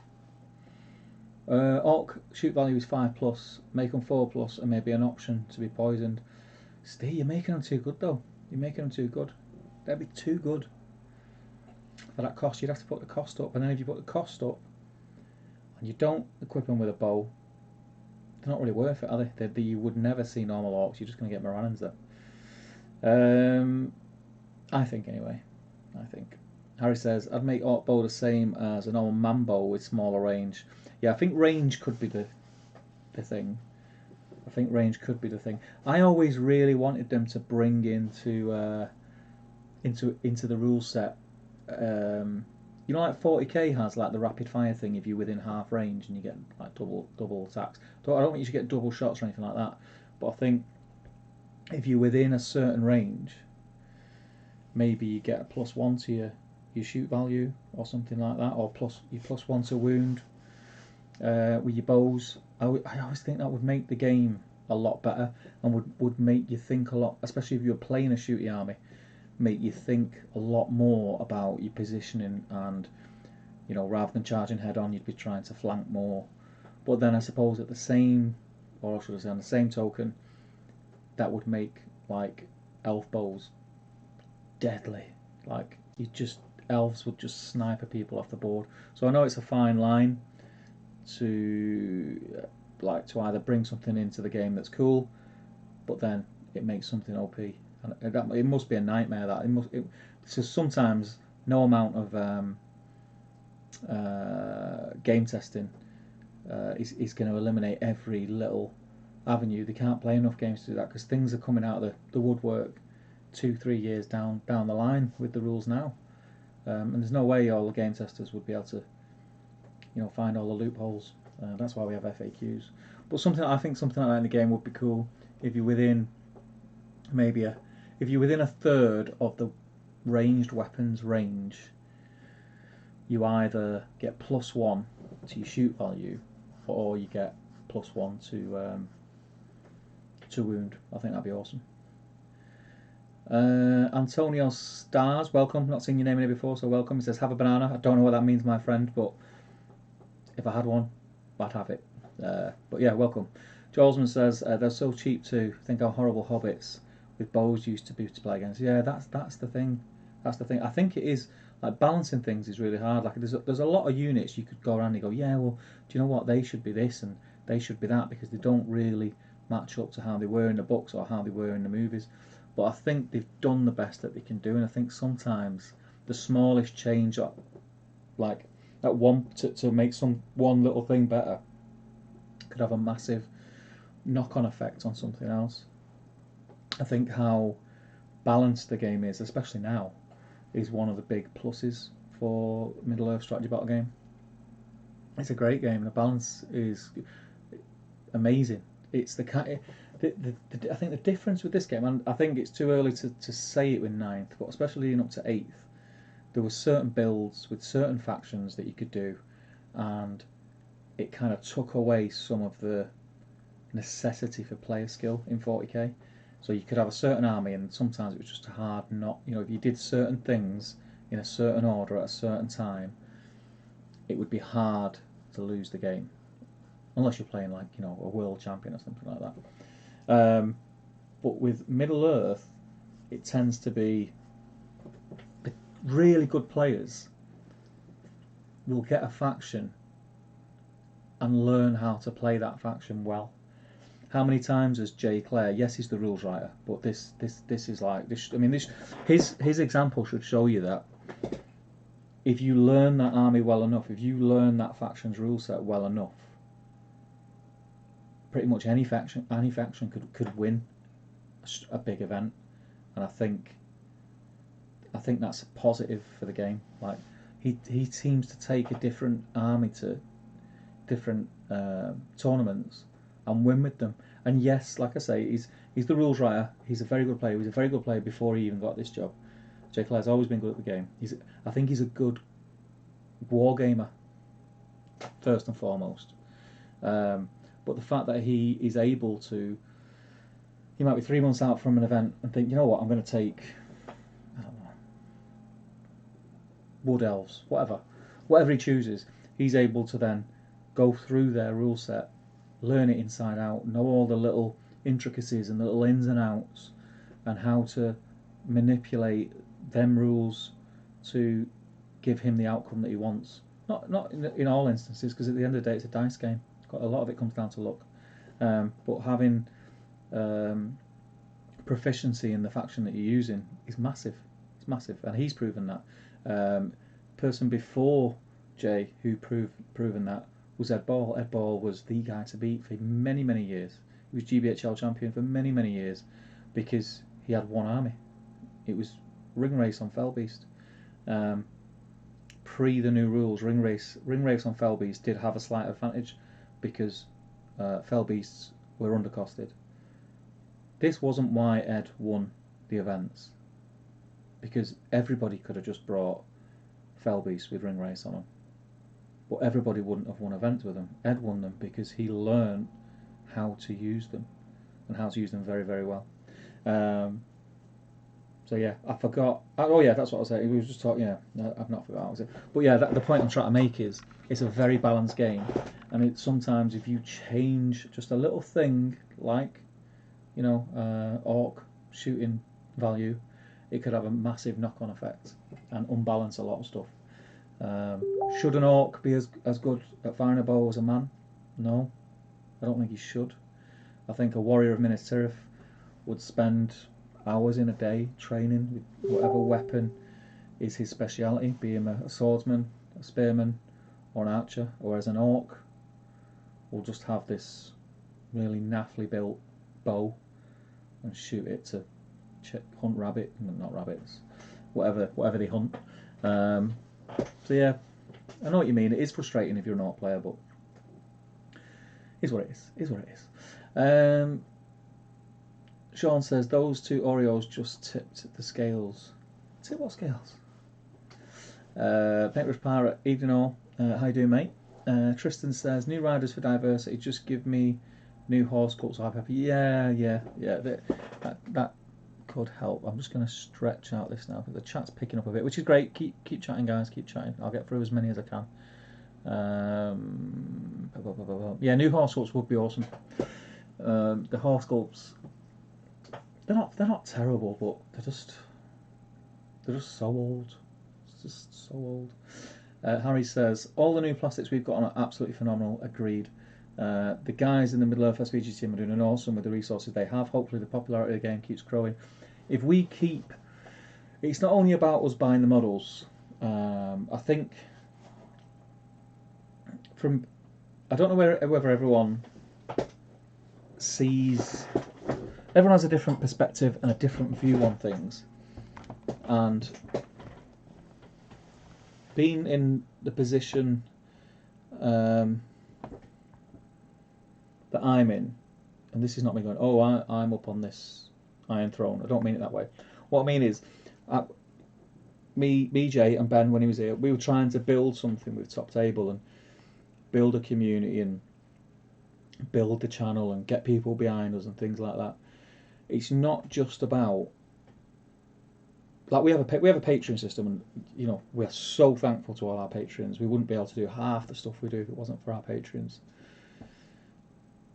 Orc shoot value is 5 plus, make them 4 plus, and maybe an option to be poisoned. Steve, you're making them too good though. You're making them too good. That'd be too good. For that cost, you'd have to put the cost up, and then if you put the cost up, and you don't equip them with a bow, they're not really worth it, are they? You would never see normal orcs. You're just going to get Morannons there. I think anyway. I think. Harry says, I'd make orc bow the same as a normal man bow with smaller range. Yeah, I think range could be the thing. I think range could be the thing. I always really wanted them to bring into the rule set. You know, like 40k has like the rapid fire thing. If you're within half range and you get like double attacks. I don't think you should get double shots or anything like that. But I think if you're within a certain range, maybe you get a +1 to your shoot value or something like that, or you +1 to wound with your bows. I always think that would make the game a lot better and would make you think a lot, especially if you're playing a shooty army, make you think a lot more about your positioning, and you know, rather than charging head on, you'd be trying to flank more. But then I suppose at the same, or should I say on the same token, that would make like elf bows deadly. Like elves would just sniper people off the board. So I know it's a fine line to to either bring something into the game that's cool, but then it makes something OP. And it must be a nightmare. So sometimes no amount of game testing is going to eliminate every little avenue. They can't play enough games to do that because things are coming out of the woodwork 2-3 years down the line with the rules now, and there's no way all the game testers would be able to find all the loopholes. That's why we have FAQs. But something like that in the game would be cool if you're within if you're within a third of the ranged weapons range, you either get +1 to your shoot value, or you get +1 to wound. I think that'd be awesome. Antonio Stars, welcome. Not seen your name in here before, so welcome. He says, have a banana. I don't know what that means, my friend, but if I had one, I'd have it. But yeah, welcome. Jolsman says, they're so cheap too. Think how horrible hobbits with bows used to be to play against. Yeah, that's the thing. That's the thing. I think it is, like, balancing things is really hard. Like there's a lot of units you could go around and go, yeah, well, do you know what? They should be this and they should be that, because they don't really match up to how they were in the books or how they were in the movies. But I think they've done the best that they can do, and I think sometimes the smallest change, like that one to make one little thing better, could have a massive knock-on effect on something else. I think how balanced the game is, especially now, is one of the big pluses for Middle-earth strategy battle game. It's a great game, and the balance is amazing. It's I think the difference with this game, and I think it's too early to say it with 9th, but especially leading up to 8th, there were certain builds with certain factions that you could do, and it kind of took away some of the necessity for player skill in 40k. So you could have a certain army, and sometimes it was just hard not, if you did certain things in a certain order at a certain time, it would be hard to lose the game, unless you're playing like a world champion or something like that. But with Middle Earth, it tends to be really good players will get a faction and learn how to play that faction well. How many times has Jay Clare? Yes, he's the rules writer, but this is like this. I mean, his example should show you that if you learn that army well enough, if you learn that faction's rule set well enough, pretty much any faction could win a big event, and I think that's a positive for the game. Like he seems to take a different army to different tournaments and win with them. And yes, like I say, he's the rules writer. He's a very good player. He was a very good player before he even got this job. Jay Clare's always been good at the game. I think he's a good wargamer first and foremost. But the fact that he is able to, he might be 3 months out from an event and think, you know what, I'm going to take, I don't know, Wood Elves, whatever he chooses. He's able to then go through their rule set, learn it inside out, know all the little intricacies and the little ins and outs, and how to manipulate them rules to give him the outcome that he wants. Not in all instances, because at the end of the day it's a dice game. A lot of it comes down to luck. But having proficiency in the faction that you're using is massive. It's massive, and he's proven that. Person before Jay who proven that was Ed Ball. Ed Ball was the guy to beat for many, many years. He was GBHL champion for many, many years because he had one army. It was Ring Race on Fellbeast. Pre the new rules, Ring Race on Fellbeast did have a slight advantage because Fellbeasts were undercosted. This wasn't why Ed won the events, because everybody could have just brought Fellbeasts with Ring Race on them, but everybody wouldn't have won events with them. Ed won them because he learned how to use them, and how to use them very, very well. So yeah, I forgot. Oh yeah, that's what I was saying. We were just talking. Yeah, I've not forgotten. Was it? But yeah, the point I'm trying to make is it's a very balanced game, and sometimes if you change just a little thing, like orc shooting value, it could have a massive knock-on effect and unbalance a lot of stuff. Should an orc be as good at firing a bow as a man? No, I don't think he should. I think a warrior of Minas Tirith would spend hours in a day training with whatever weapon is his speciality, be him a swordsman, a spearman, or an archer, whereas an orc will just have this really naffly built bow and shoot it to hunt not rabbits, whatever they hunt. So yeah, I know what you mean. It is frustrating if you're an orc player, but is what it is. Sean says those two Oreos just tipped the scales. Tip what scales? Paintbrush Pirate, evening all. How you doing, mate? Tristan says new riders for diversity. Just give me new horse cults. I'm happy. Yeah. That could help. I'm just going to stretch out this now because the chat's picking up a bit, which is great. Keep chatting, guys. Keep chatting. I'll get through as many as I can. Yeah, new horse cults would be awesome. The horse cults. They're not terrible, but they're just so old. It's just so old. Harry says all the new plastics we've got on are absolutely phenomenal. Agreed. The guys in the Middle Earth SVG team are doing an awesome with the resources they have. Hopefully the popularity of the game keeps growing. If we keep, it's not only about us buying the models. I think I don't know whether everyone sees. Everyone has a different perspective and a different view on things, and being in the position that I'm in, and this is not me going, oh, I'm up on this Iron Throne. I don't mean it that way. What I mean is, me, Jay, and Ben, when he was here, we were trying to build something with Top Table and build a community and build the channel and get people behind us and things like that. It's not just about, like, we have a Patreon system, and we're so thankful to all our patrons. We wouldn't be able to do half the stuff we do if it wasn't for our patrons.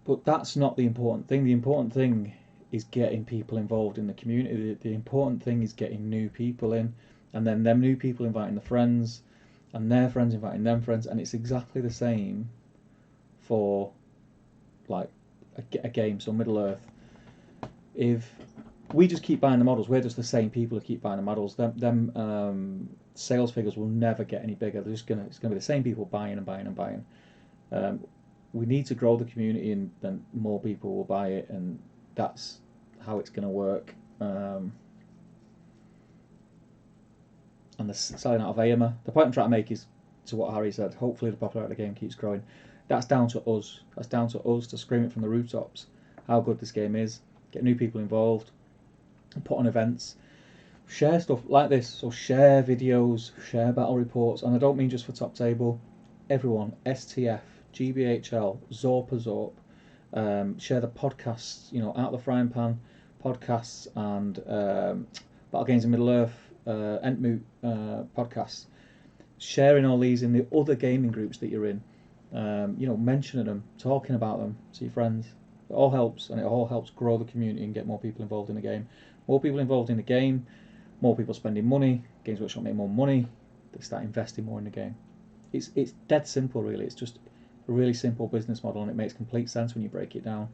But that's not the important thing. The important thing is getting people involved in the community. The important thing is getting new people in, and then them new people inviting the friends, and their friends inviting them friends, and it's exactly the same for like a game. So Middle Earth, if we just keep buying the models, we're just the same people who keep buying the models. Them sales figures will never get any bigger. It's gonna be the same people buying and buying and buying. We need to grow the community, and then more people will buy it, and that's how it's going to work. And the selling out of Aomer, the point I'm trying to make is, to what Harry said, hopefully the popularity of the game keeps growing. That's down to us. That's down to us to scream it from the rooftops how good this game is, get new people involved, put on events. share stuff like this. So share videos, share battle reports, and I don't mean just for Top Table. Everyone, STF, GBHL, Zorpa Zorp, share the podcasts. You know, Out of the Frying Pan podcasts and Battle Games in Middle Earth, Entmoot podcasts. Sharing all these in the other gaming groups that you're in. You know, mentioning them, talking about them to your friends. It all helps, and it all helps grow the community and get more people involved in the game. More people involved in the game, more people spending money. Games Workshop make more money. They start investing more in the game. It's dead simple, really. It's just a really simple business model, and it makes complete sense when you break it down.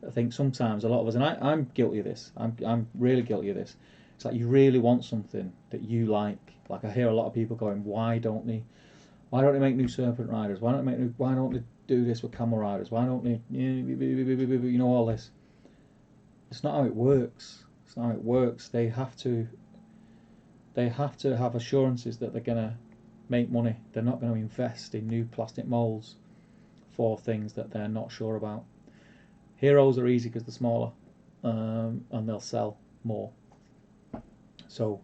I think sometimes a lot of us, and I'm guilty of this. I'm really guilty of this. It's like you really want something that you like. Like I hear a lot of people going, why don't they make new Serpent Riders? Why don't they do this with Camel Riders? Why don't they, you know, all this? It's not how it works. It's not how it works. They have to have assurances that they're gonna make money. They're not going to invest in new plastic molds for things that they're not sure about. Heroes are easy because they're smaller, and they'll sell more. So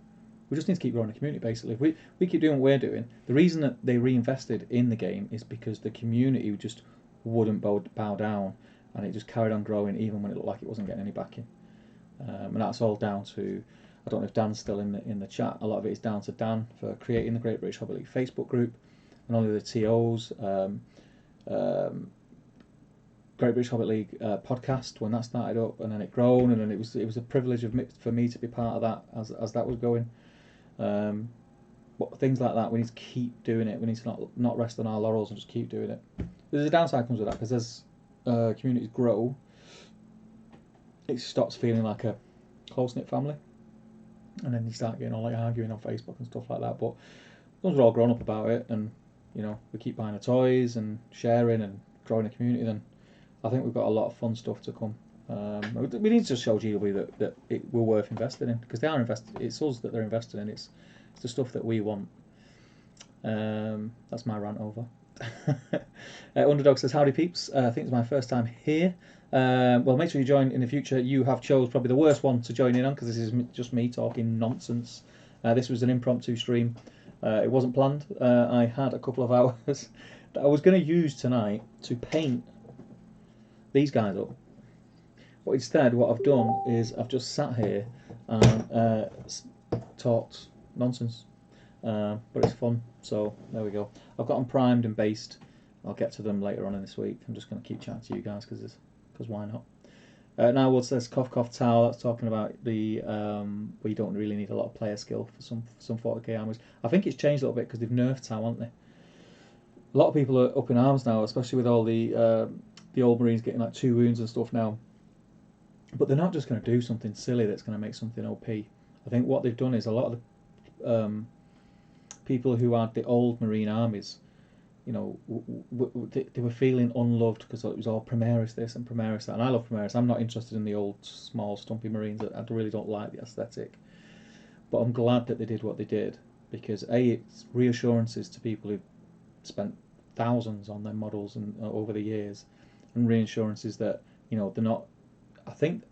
we just need to keep growing the community, basically. If we keep doing what we're doing, the reason that they reinvested in the game is because the community just wouldn't bow down, and it just carried on growing even when it looked like it wasn't getting any backing. And that's all down to, I don't know if Dan's still in the chat, a lot of it is down to Dan for creating the Great British Hobby League Facebook group, and all the TOs, Great British Hobbit League podcast when that started up, and then it grown, and then it was a privilege for me to be part of that as that was going. But things like that, we need to keep doing it. We need to not rest on our laurels and just keep doing it. There's a downside comes with that, because as communities grow, it stops feeling like a close-knit family, and then you start getting all like arguing on Facebook and stuff like that. But once we're all grown up about it, and you know, we keep buying the toys and sharing and growing the community, then I think we've got a lot of fun stuff to come. We need to show GW that we're worth investing in, because they are invested. It's us that they're invested in. It's the stuff that we want. That's my rant over. Underdog says, howdy peeps, I think it's my first time here. Well, make sure you join in the future. You have chose probably the worst one to join in on, because this is just me talking nonsense. This was an impromptu stream. It wasn't planned. I had a couple of hours that I was going to use tonight to paint these guys up. But instead, what I've done is I've just sat here and talked nonsense. But it's fun, so there we go. I've got them primed and based. I'll get to them later on in this week. I'm just going to keep chatting to you guys because why not? Now what's this? Cough Cough Towel. That's talking about the where you don't really need a lot of player skill for some 40k armies. I think it's changed a little bit because they've nerfed Tau, haven't they? A lot of people are up in arms now, especially with all the old Marines getting like 2 wounds and stuff now. But they're not just going to do something silly that's going to make something OP. I think what they've done is a lot of the people who had the old Marine armies, you know, they were feeling unloved because it was all Primaris this and Primaris that. And I love Primaris. I'm not interested in the old, small, stumpy Marines. I really don't like the aesthetic. But I'm glad that they did what they did, because it's reassurances to people who've spent thousands on their models and over the years, and reassurances that, you know, they're not. I think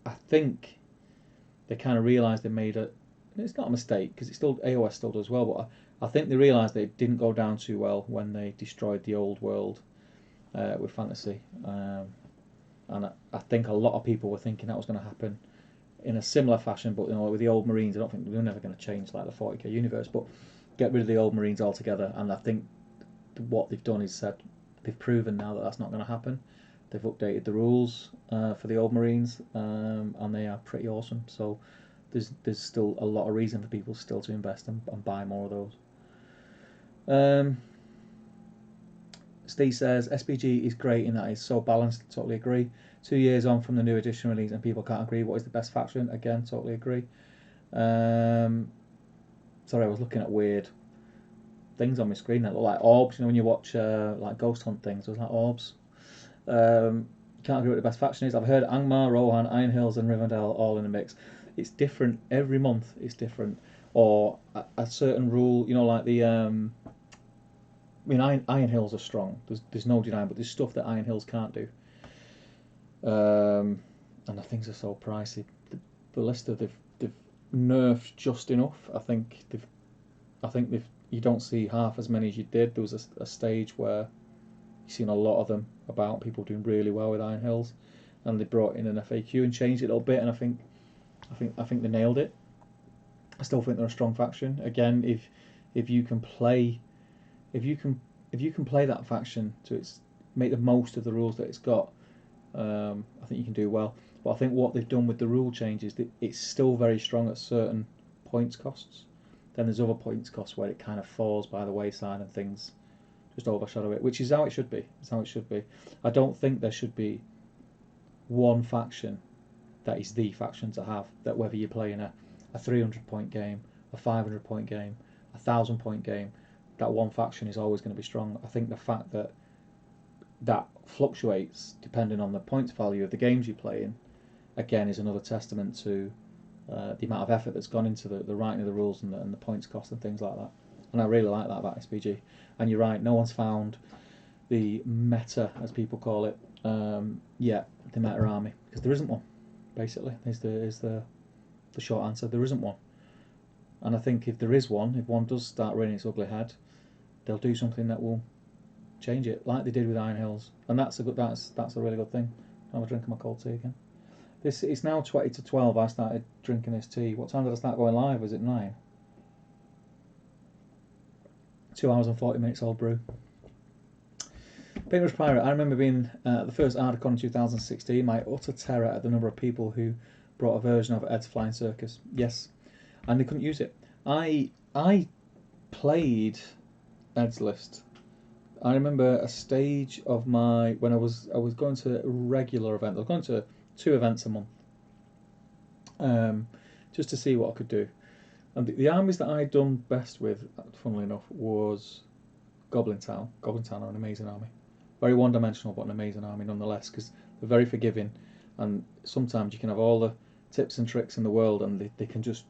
they kind of realised they made a. It's not a mistake, because AOS still does well, but I think they realised that it didn't go down too well when they destroyed the old world with fantasy, and I think a lot of people were thinking that was going to happen in a similar fashion, but you know, with the old Marines, I don't think we're never going to change like the 40k universe, but get rid of the old Marines altogether. And I think what they've done is said they've proven now that that's not going to happen. They've updated the rules for the old Marines, and they are pretty awesome. So there's still a lot of reason for people still to invest and buy more of those. Steve says SPG is great in that it's so balanced. Totally agree. 2 years on from the new edition release and people can't agree what is the best faction. Again, totally agree. Sorry, I was looking at weird things on my screen that look like orbs. You know, when you watch like Ghost Hunt things, it was like orbs. Can't agree what the best faction is. I've heard Angmar, Rohan, Iron Hills and Rivendell all in the mix. It's different every month. It's different, or a certain rule. You know, like the. I mean, Iron Hills are strong. There's no denying, but there's stuff that Iron Hills can't do. And the things are so pricey. The Ballista, they've nerfed just enough. I think they've you don't see half as many as you did. There was a stage where you've seen a lot of them about people doing really well with Iron Hills, and they brought in an FAQ and changed it a little bit, and I think they nailed it. I still think they're a strong faction. Again, if you can play if you can if you can play that faction to its make the most of the rules that it's got, I think you can do well. But I think what they've done with the rule changes, it's still very strong at certain points costs. Then there's other points costs where it kind of falls by the wayside and things just overshadow it, which is how it should be. It's how it should be. I don't think there should be one faction that is the faction to have. That whether you're playing a 300-point game, a 500-point game, a 1,000-point game, that one faction is always going to be strong. I think the fact that that fluctuates depending on the points value of the games you're playing, again, is another testament to the amount of effort that's gone into the writing of the rules and the points cost and things like that. And I really like that about SBG. And you're right, no one's found the meta, as people call it, yet, the meta army, because there isn't one. Basically, is the short answer. There isn't one. And I think if there is one, if one does start rearing its ugly head, they'll do something that will change it, like they did with Iron Hills, and that's a really good thing. I'll have a drink of my cold tea again. It's now 20 to 12. I started drinking this tea. What time did I start going live? Was it 9? 2 hours and 40 minutes old brew. Paintbrush Pirate. I remember being the first Ardacon in 2016. My utter terror at the number of people who brought a version of Ed's Flying Circus. Yes, and they couldn't use it. I played Ed's List. I remember a stage of when I was going to regular events. I was going to 2 events a month, just to see what I could do. And the armies that I'd done best with, funnily enough, was Goblin Town. Goblin Town are an amazing army. Very one-dimensional, but an amazing army nonetheless, because they're very forgiving, and sometimes you can have all the tips and tricks in the world, and they can just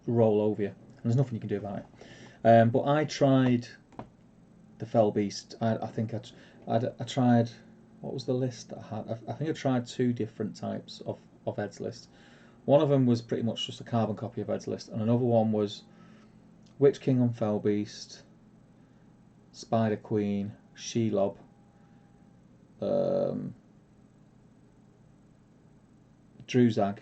roll over you, and there's nothing you can do about it. But I tried the Fell Beast. I think I tried. What was the list I had? I think I tried 2 different types of Ed's List. One of them was pretty much just a carbon copy of Ed's List, and another one was Witch King on Fell Beast, Spider Queen, Shelob, Druzag,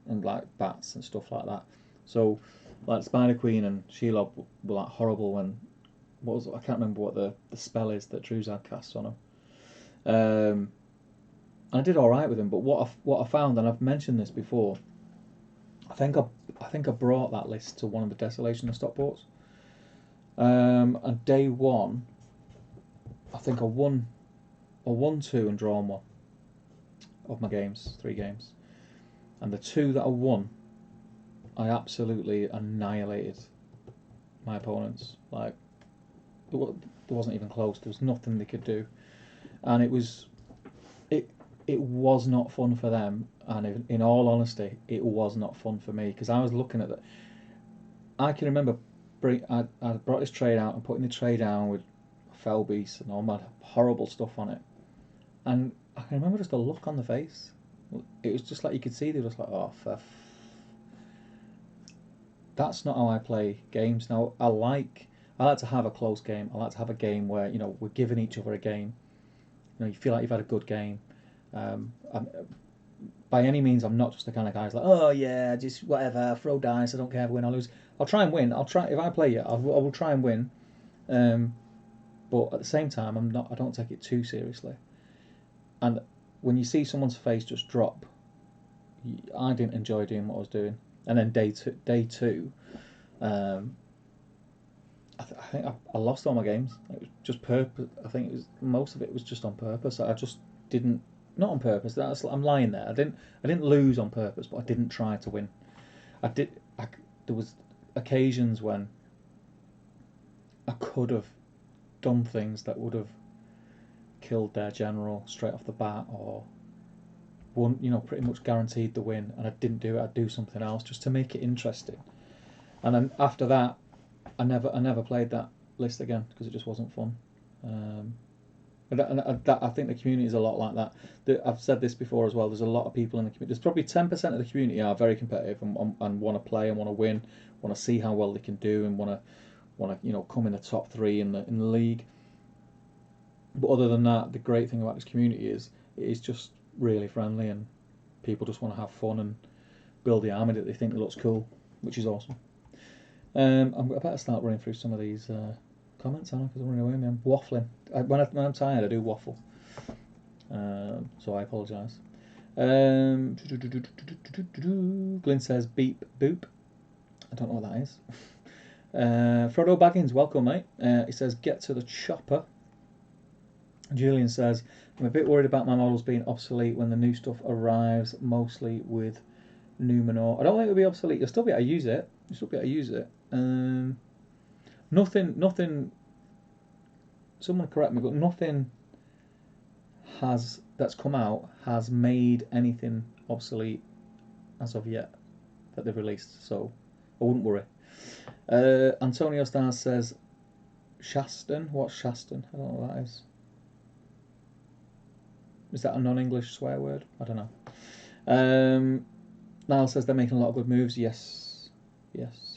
and like bats and stuff like that. So like Spider Queen and Shelob were like horrible when I can't remember what the spell is that Druzag casts on them. I did all right with them, but what I found, and I've mentioned this before, I think I brought that list to one of the Desolation of Stockports. And day 1, I think I won 2 and drawn 1 of my games, 3 games, and the 2 that I won, I absolutely annihilated my opponents. Like, there wasn't even close. There was nothing they could do, and it was not fun for them. And in all honesty, it was not fun for me, because I was looking at it. I can remember I brought this tray out and putting the tray down with Fell Beast and all my horrible stuff on it, and I can remember just the look on the face. It was just like you could see they were just like, oh, that's not how I play games. Now I like to have a close game. I like to have a game where we're giving each other a game. You feel like you've had a good game. By any means, I'm not just the kind of guy who's like, oh yeah, just whatever, throw dice. I don't care if I win or lose. I'll try and win. If I play you, I will try and win. But at the same time, I don't take it too seriously. And when you see someone's face just drop, I didn't enjoy doing what I was doing. And then day two, I think I lost all my games. It was just purpose. I think most of it was just on purpose. I just didn't, not on purpose. I'm lying there. I didn't lose on purpose, but I didn't try to win. There was occasions when I could have done things that would have killed their general straight off the bat, or won, pretty much guaranteed the win, and I didn't do it. I'd do something else just to make it interesting. And then after that, I never played that list again, because it just wasn't fun. I think the community is a lot like that. I've said this before as well. There's a lot of people in the community. There's probably 10% of the community are very competitive and want to play and want to win, want to see how well they can do, and want to come in the top three in the league. But other than that, the great thing about this community is it is just really friendly, and people just want to have fun and build the army that they think looks cool, which is awesome. I better start running through some of these comments, Anna, because I'm running away. I'm waffling. When I'm tired, I do waffle. So I apologise. Glyn says beep boop. I don't know what that is. Frodo Baggins, welcome, mate. He says get to the chopper. Julian says I'm a bit worried about my models being obsolete when the new stuff arrives, mostly with Numenor. I don't think it'll be obsolete. You'll still be able to use it. Nothing. Someone correct me, but nothing that's come out has made anything obsolete as of yet that they've released. So I wouldn't worry. Antonio Stars says Shaston. What's Shaston? I don't know what that is. Is that a non-English swear word? I don't know. Niall says they're making a lot of good moves. Yes.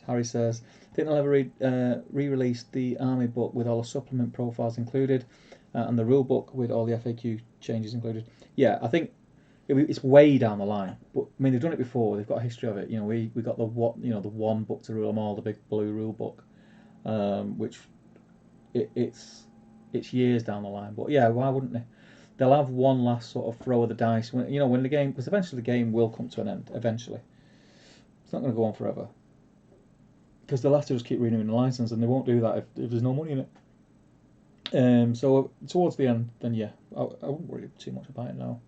Harry says I think they'll ever re-release the army book with all the supplement profiles included, and the rule book with all the FAQ changes included. Yeah, I think it's way down the line. But I mean, they've done it before. They've got a history of it. We got the one book to rule them all, the big blue rule book, which it's years down the line. But yeah, why wouldn't they? They'll have one last sort of throw of the dice when the game, because eventually the game will come to an end. Eventually, it's not going to go on forever, because they'll have to just keep renewing the license, and they won't do that if there's no money in it. So towards the end, then yeah, I wouldn't worry too much about it now.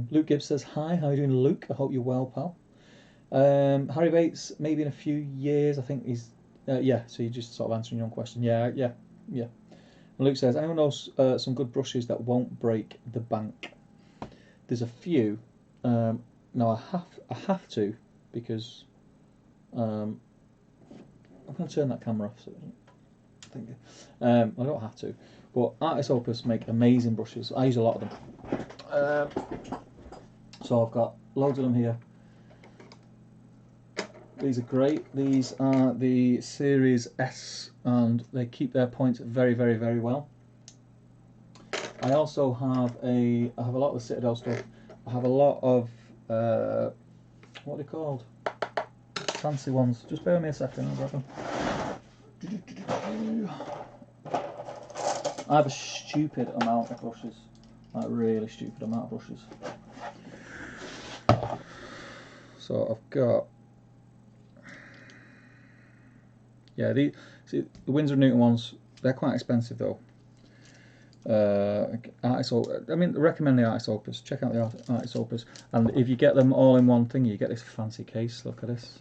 Luke Gibbs says hi. How are you doing, Luke? I hope you're well, pal. Harry Bates, maybe in a few years. I think he's yeah. So you're just sort of answering your own question. Yeah. And Luke says, anyone knows some good brushes that won't break the bank? There's a few. No, I have to, because I'm going to turn that camera off. So I don't have to, but Artis Opus make amazing brushes. I use a lot of them. So I've got loads of them here. These are great. These are the Series S, and they keep their points very, very, very well. I also have I have a lot of the Citadel stuff. I have a lot of what are they called? Fancy ones. Just bear with me a second. I'll grab them. I have a stupid amount of brushes, like really stupid amount of brushes. So I've got. Yeah, the Winsor & Newton ones, they're quite expensive though. I mean, recommend the Artis Opus. Check out the Artis Opus, and if you get them all in one thing, you get this fancy case. Look at this.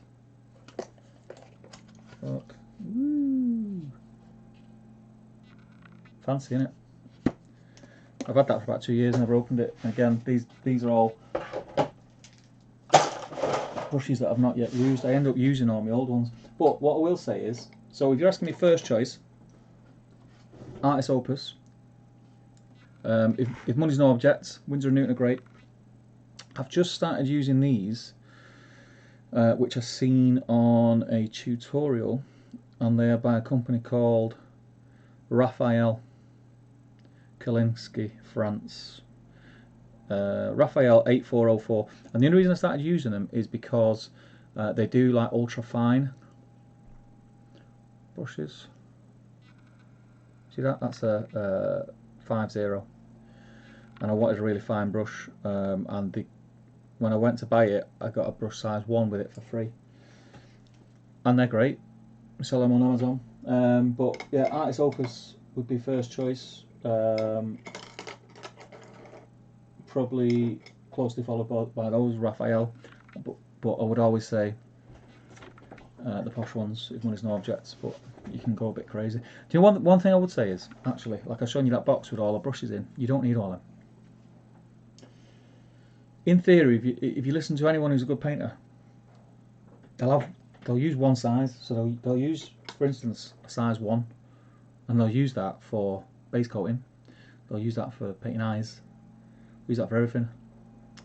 Look, woo. Fancy, innit? I've had that for about 2 years, never opened it. And again, these are all brushes that I've not yet used. I end up using all my old ones. But what I will say is, so if you're asking me first choice, Artis Opus. If money's no object, Winsor & Newton are great. I've just started using these, which I've seen on a tutorial, and they are by a company called Raphael Kalinsky, France. Raphael 8404. And the only reason I started using them is because they do like ultra fine brushes. See that? That's a 50, and I wanted a really fine brush. And when I went to buy it, I got a brush size 1 with it for free, and they're great. We sell them on Amazon. But yeah, Artis Opus would be first choice. Probably closely followed by those, Raphael. But I would always say the posh ones, if money's no object, but you can go a bit crazy. Do you know one thing I would say is, actually, like I've shown you that box with all the brushes in, you don't need all of them. In theory, if you listen to anyone who's a good painter, they'll use one size. So they'll use, for instance, a size 1, and they'll use that for base coating. They'll use that for painting eyes. Use that for everything.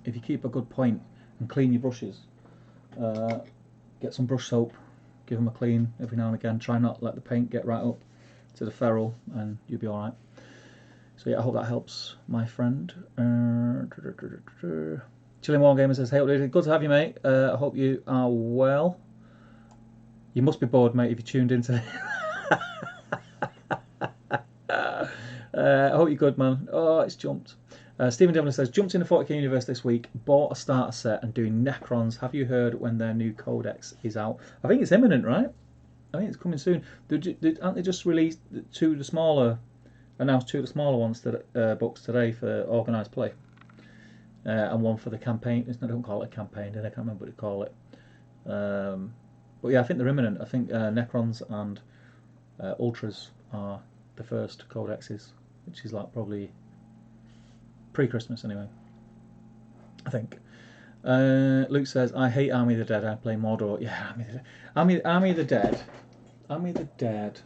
If you keep a good point and clean your brushes, get some brush soap, give them a clean every now and again. Try not to let the paint get right up to the ferrule, and you'll be all right. So yeah, I hope that helps, my friend. Chilling Wargamer says, "Hey, good to have you, mate. I hope you are well. You must be bored, mate, if you tuned in today." I hope you're good, man. Oh, it's jumped. Stephen Devlin says, jumped in the 40k universe this week, bought a starter set and doing Necrons. Have you heard when their new codex is out? I think it's imminent, right? I think it's coming soon. Aren't they just released announced two of the smaller ones books today for organised play, and one for the campaign. I don't call it a campaign, I can't remember what they call it. But yeah, I think they're imminent. I think Necrons and Ultras are the first codexes, which is like probably pre-Christmas anyway, I think. Luke says, I hate Army of the Dead. I play Mordor. Yeah, Army of the Dead. Army of the Dead.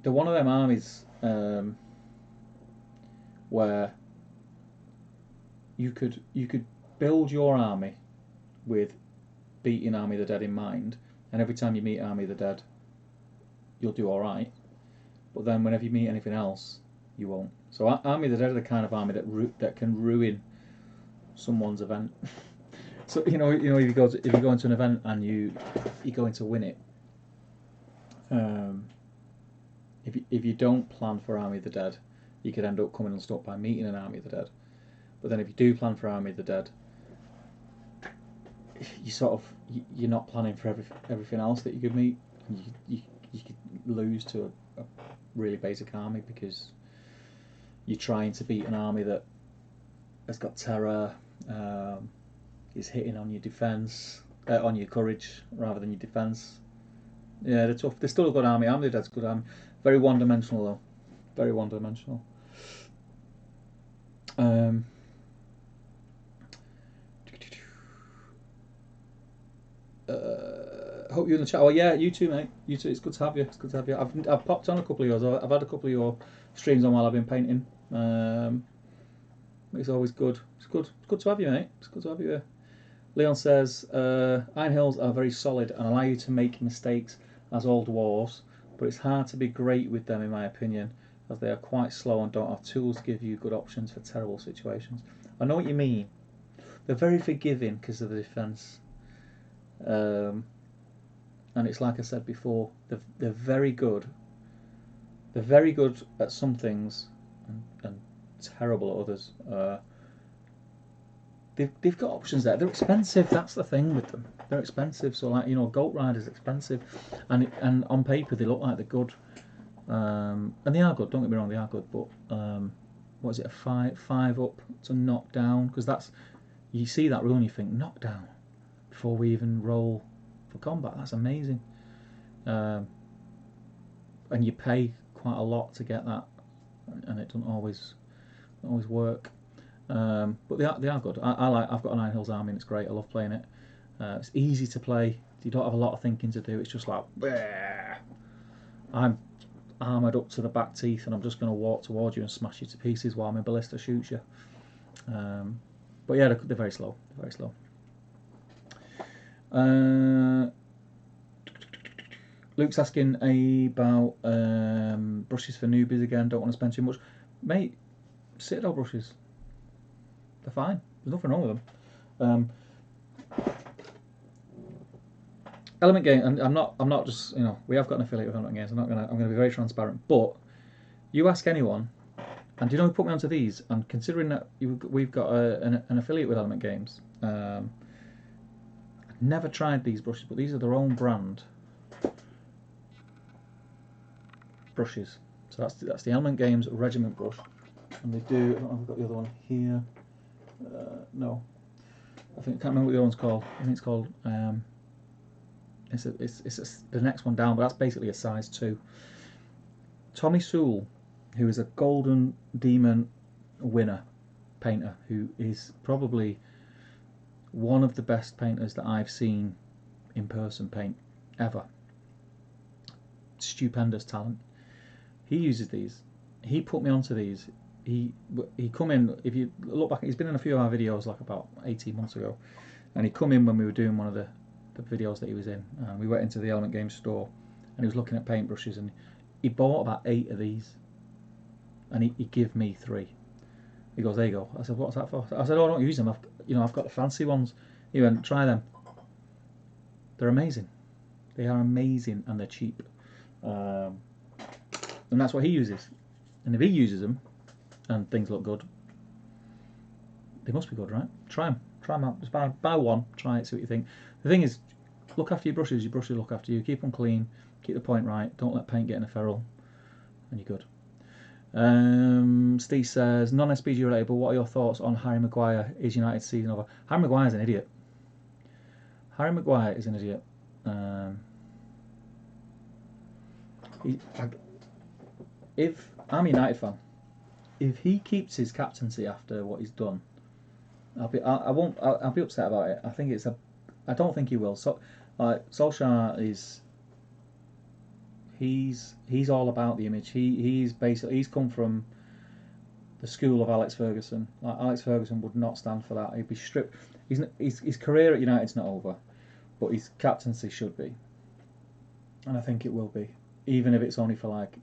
They're one of them armies where you could build your army with beating Army of the Dead in mind, and every time you meet Army of the Dead, you'll do all right. But then whenever you meet anything else, you won't. So Army of the Dead are the kind of army that can ruin someone's event. So if you go into an event and you're going to win it, if you don't plan for Army of the Dead, you could end up coming unstuck by meeting an Army of the Dead. But then if you do plan for Army of the Dead, you're not planning for everything else that you could meet. You could lose to a really basic army because you're trying to beat an army that has got terror, is hitting on your defense, on your courage rather than your defense. Yeah, they're tough. They're still a good army. Army of the Dead's a good army. Very one-dimensional though. Very one-dimensional. Hope you're in the chat. Oh yeah, you too, mate. You too. It's good to have you. It's good to have you. I've popped on a couple of yours. I've had a couple of your streams on while I've been painting. It's always good. It's good to have you, mate. It's good to have you here. Leon says, Iron Hills are very solid and allow you to make mistakes as all dwarves, but it's hard to be great with them in my opinion, as they are quite slow and don't have tools to give you good options for terrible situations. I know what you mean. They're very forgiving because of the defence. And it's like I said before, they're very good. They're very good at some things and terrible at others. They've got options there. They're expensive. That's the thing with them. They're expensive. So Goat Rider's expensive, and on paper they look like they're good, and they are good. Don't get me wrong, they are good. But what is it? A five up to knock down? Because you see that rule and you think knock down before we even roll for combat. That's amazing. And you pay quite a lot to get that, and it doesn't always work. But they are good. I've got an Iron Hills army and it's great. I love playing it. It's easy to play. You don't have a lot of thinking to do. It's just like, bleh. I'm armoured up to the back teeth and I'm just going to walk towards you and smash you to pieces while my ballista shoots you. But yeah, they're very slow. They're very slow. Luke's asking about brushes for newbies again. Don't want to spend too much, mate. Citadel brushes, they're fine. There's nothing wrong with them. Element Games, and I'm not just we have got an affiliate with Element Games. I'm gonna be very transparent. But you ask anyone, and do you know who put me onto these? And considering that we've got an affiliate with Element Games, I've never tried these brushes, but these are their own brand brushes. So that's the Element Games Regiment brush, and they do. I don't know if I've got the other one here. No, I can't remember what the other one's called. I think it's called. It's the next one down, but that's basically a size 2. Tommy Sewell, who is a Golden Demon winner painter, who is probably one of the best painters that I've seen in person paint ever. Stupendous talent. He uses these. He put me onto these. He come in. If you look back, he's been in a few of our videos like about 18 months ago, and he come in when we were doing one of the videos that he was in. We went into the Element Games store, and he was looking at paintbrushes, and he bought about 8 of these, and he gave me 3. He goes, "There you go." I said, "What's that for?" I said, "Oh, I don't use them. I've got the fancy ones." He went, "Try them. They're amazing. They are amazing, and they're cheap." And that's what he uses. And if he uses them, and things look good, they must be good, right? Try them. Try them out. Just buy one. Try it. See what you think. The thing is, look after your brushes. Your brushes look after you. Keep them clean. Keep the point right. Don't let paint get in a ferrule, and you're good. Steve says, non-SPG related, but what are your thoughts on Harry Maguire? Is United season over? Harry Maguire's an idiot. Harry Maguire is an idiot. If I'm a United fan, if he keeps his captaincy after what he's done, I'll be upset about it. I don't think he will. So, Solskjaer is. He's all about the image. He's come from the school of Alex Ferguson. Like, Alex Ferguson would not stand for that. He'd be stripped. His career at United's not over, but his captaincy should be, and I think it will be, even if it's only for like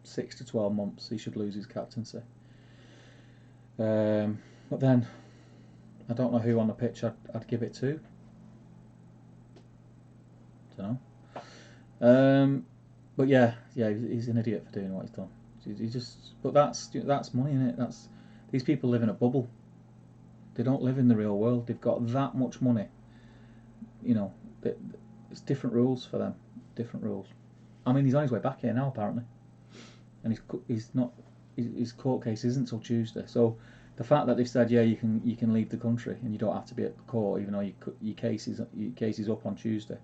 6 to 12 months. He should lose his captaincy. But then I don't know who on the pitch I'd give it to. Don't know. But yeah, he's an idiot for doing what he's done. But that's money, isn't it? These people live in a bubble. They don't live in the real world. They've got that much money. It's different rules for them. Different rules. I mean, he's on his way back here now, apparently, and he's not. His court case isn't till Tuesday. So the fact that they've said, yeah, you can leave the country and you don't have to be at the court, even though your case is up on Tuesday,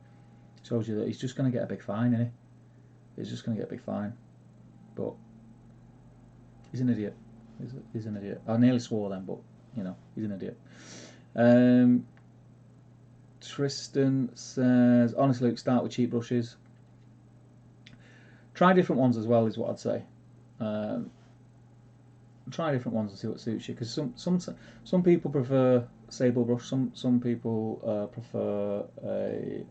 shows you that he's just going to get a big fine, isn't he? He's just going to get a big fine. But he's an idiot. He's an idiot. I nearly swore then, but he's an idiot. Tristan says, honestly, Luke, start with cheap brushes. Try different ones as well, is what I'd say. Try different ones and see what suits you. Because some people prefer sable brush. Some people prefer a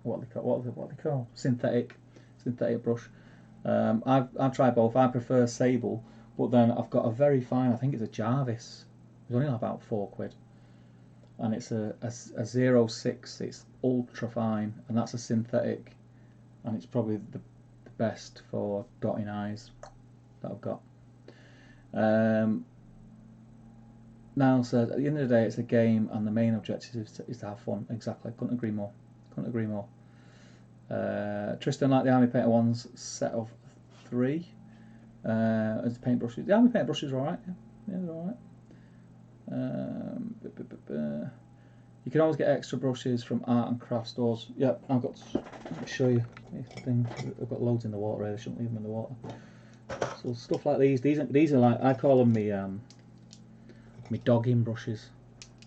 what they call synthetic brush. I've tried both. I prefer sable, but then I've got a very fine. I think it's a Jarvis. It's only about £4, and it's a 06. It's ultra fine, and that's a synthetic, and it's probably the best for dotting eyes that I've got. Niall says, at the end of the day, it's a game, and the main objective is to have fun. Exactly. Couldn't agree more. Tristan liked the Army Painter ones set of 3 as the paintbrushes. The Army Painter brushes are alright. Yeah, they're alright. You can always get extra brushes from art and craft stores. Yeah, let me show you. I've got loads in the water here. I shouldn't leave them in the water. So stuff like these are like, I call them my dogging brushes.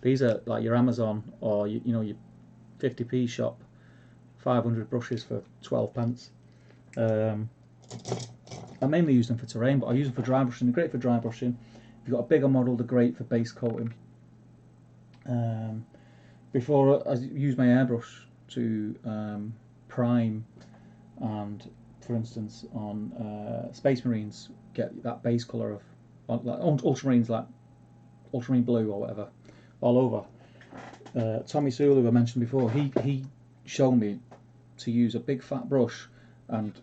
These are like your Amazon or your 50p shop 500 brushes for 12 pence. I mainly use them for terrain, but I use them for dry brushing. They're great for dry brushing. If you've got a bigger model, they're great for base coating. Before I use my airbrush to prime, and for instance on Space Marines, get that base colour of like ultramarines, like ultramarine blue or whatever, all over. Tommy Sewell, who I mentioned before, he showed me to use a big fat brush and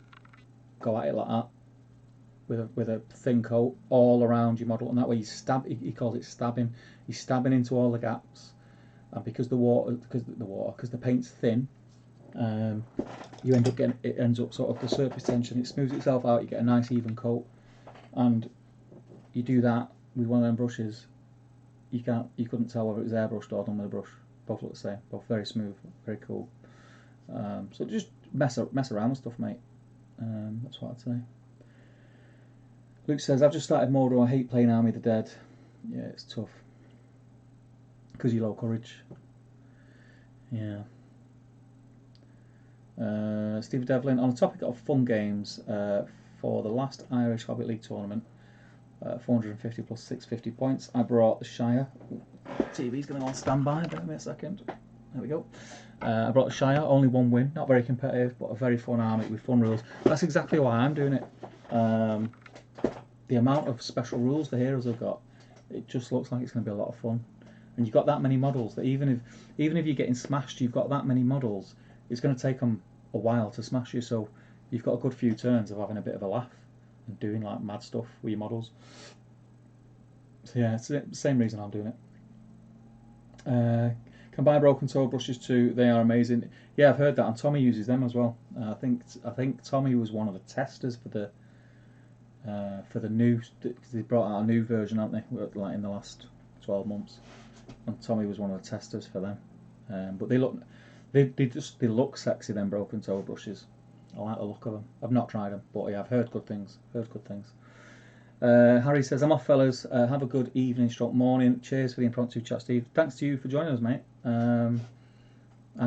go at it like that with a thin coat all around your model, and that way you stab. He calls it stabbing. He's stabbing into all the gaps, and because the paint's thin, you end up getting, it ends up sort of the surface tension. It smooths itself out. You get a nice even coat, and you do that with one of them brushes. You couldn't tell whether it was airbrushed or done with a brush. Both look the same. Both very smooth, very cool. So just mess around with stuff, mate. That's what I'd say. Luke says, I've just started Mordor. I hate playing Army of the Dead. Yeah, it's tough. Because you're low courage. Yeah. Stephen Devlin, on the topic of fun games, for the last Irish Hobbit League tournament, 450 plus 650 points, I brought the Shire. TV's going to go on standby, bear me a second. There we go. I brought the Shire, only one win, not very competitive, but a very fun army with fun rules. That's exactly why I'm doing it. The amount of special rules the heroes have got, it just looks like it's going to be a lot of fun. And you've got that many models that even if you're getting smashed, you've got that many models. It's going to take them a while to smash you, so you've got a good few turns of having a bit of a laugh and doing like mad stuff with your models. So yeah, it's the same reason I'm doing it. Can buy broken toe brushes too. They are amazing. Yeah, I've heard that, and Tommy uses them as well. I think Tommy was one of the testers for the new. Cause they brought out a new version, haven't they? Like in the last 12 months, and Tommy was one of the testers for them. But they look sexy. Them broken toe brushes. I like the look of them. I've not tried them, but yeah, I've heard good things. Harry says, I'm off, fellas. Have a good evening, stroke morning. Cheers for the impromptu chat, Steve. Thanks to you for joining us, mate. I'm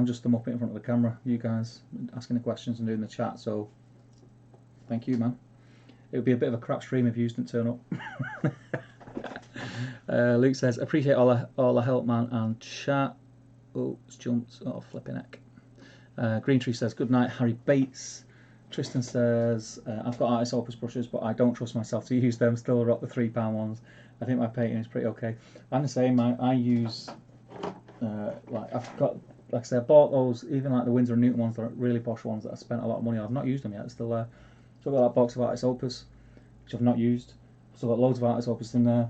just the muppet in front of the camera. You guys asking the questions and doing the chat, so thank you, man. It would be a bit of a crap stream if you didn't turn up. Luke says, appreciate all the help, man, and chat. Oh, it's jumped. Oh, flipping heck. Green Tree says, good night, Harry Bates. Tristan says, I've got Artis Opus brushes, but I don't trust myself to use them. Still rock the £3 ones. I think my painting is pretty okay. I'm the same. I use, I've got, like I said, I bought those, even like the Winsor & Newton ones, the really posh ones that I spent a lot of money on. I've not used them yet. It's still there. So I've got that box of Artis Opus, which I've not used. So I've got loads of Artis Opus in there.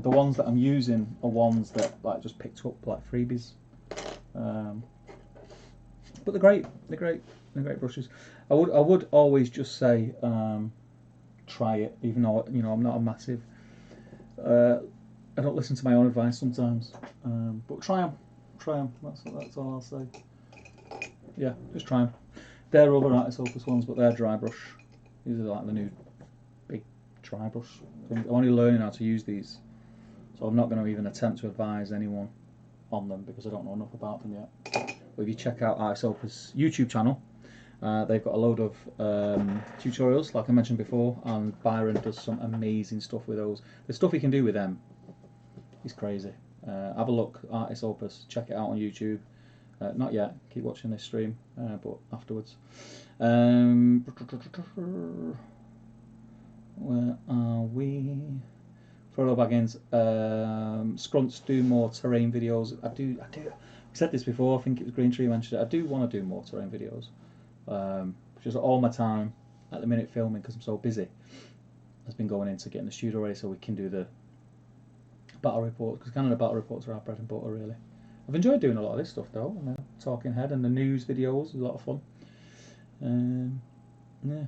The ones that I'm using are ones that like just picked up like freebies. But they're great. They're great brushes. I would always just say try it, even though I'm not a massive. I don't listen to my own advice sometimes, but try them. That's all I'll say. Yeah, just try them. They're other Artis Opus ones, but they're dry brush. These are like the new big dry brush things. I'm only learning how to use these, so I'm not going to even attempt to advise anyone on them because I don't know enough about them yet. But if you check out Artis Opus YouTube channel, they've got a load of tutorials, like I mentioned before, and Byron does some amazing stuff with those. The stuff he can do with them is crazy. Have a look, Artis Opus, check it out on YouTube. Not yet, keep watching this stream, but afterwards. Where are we? Frodo Baggins, Scrunts do more terrain videos. I do. I said this before. I think it was Green Tree mentioned it. I do want to do more terrain videos. Just all my time at the minute filming because I'm so busy has been going into getting the studio ready so we can do the battle reports, because kind of the battle reports are our bread and butter really. I've enjoyed doing a lot of this stuff though, and the talking head and the news videos is a lot of fun. Yeah.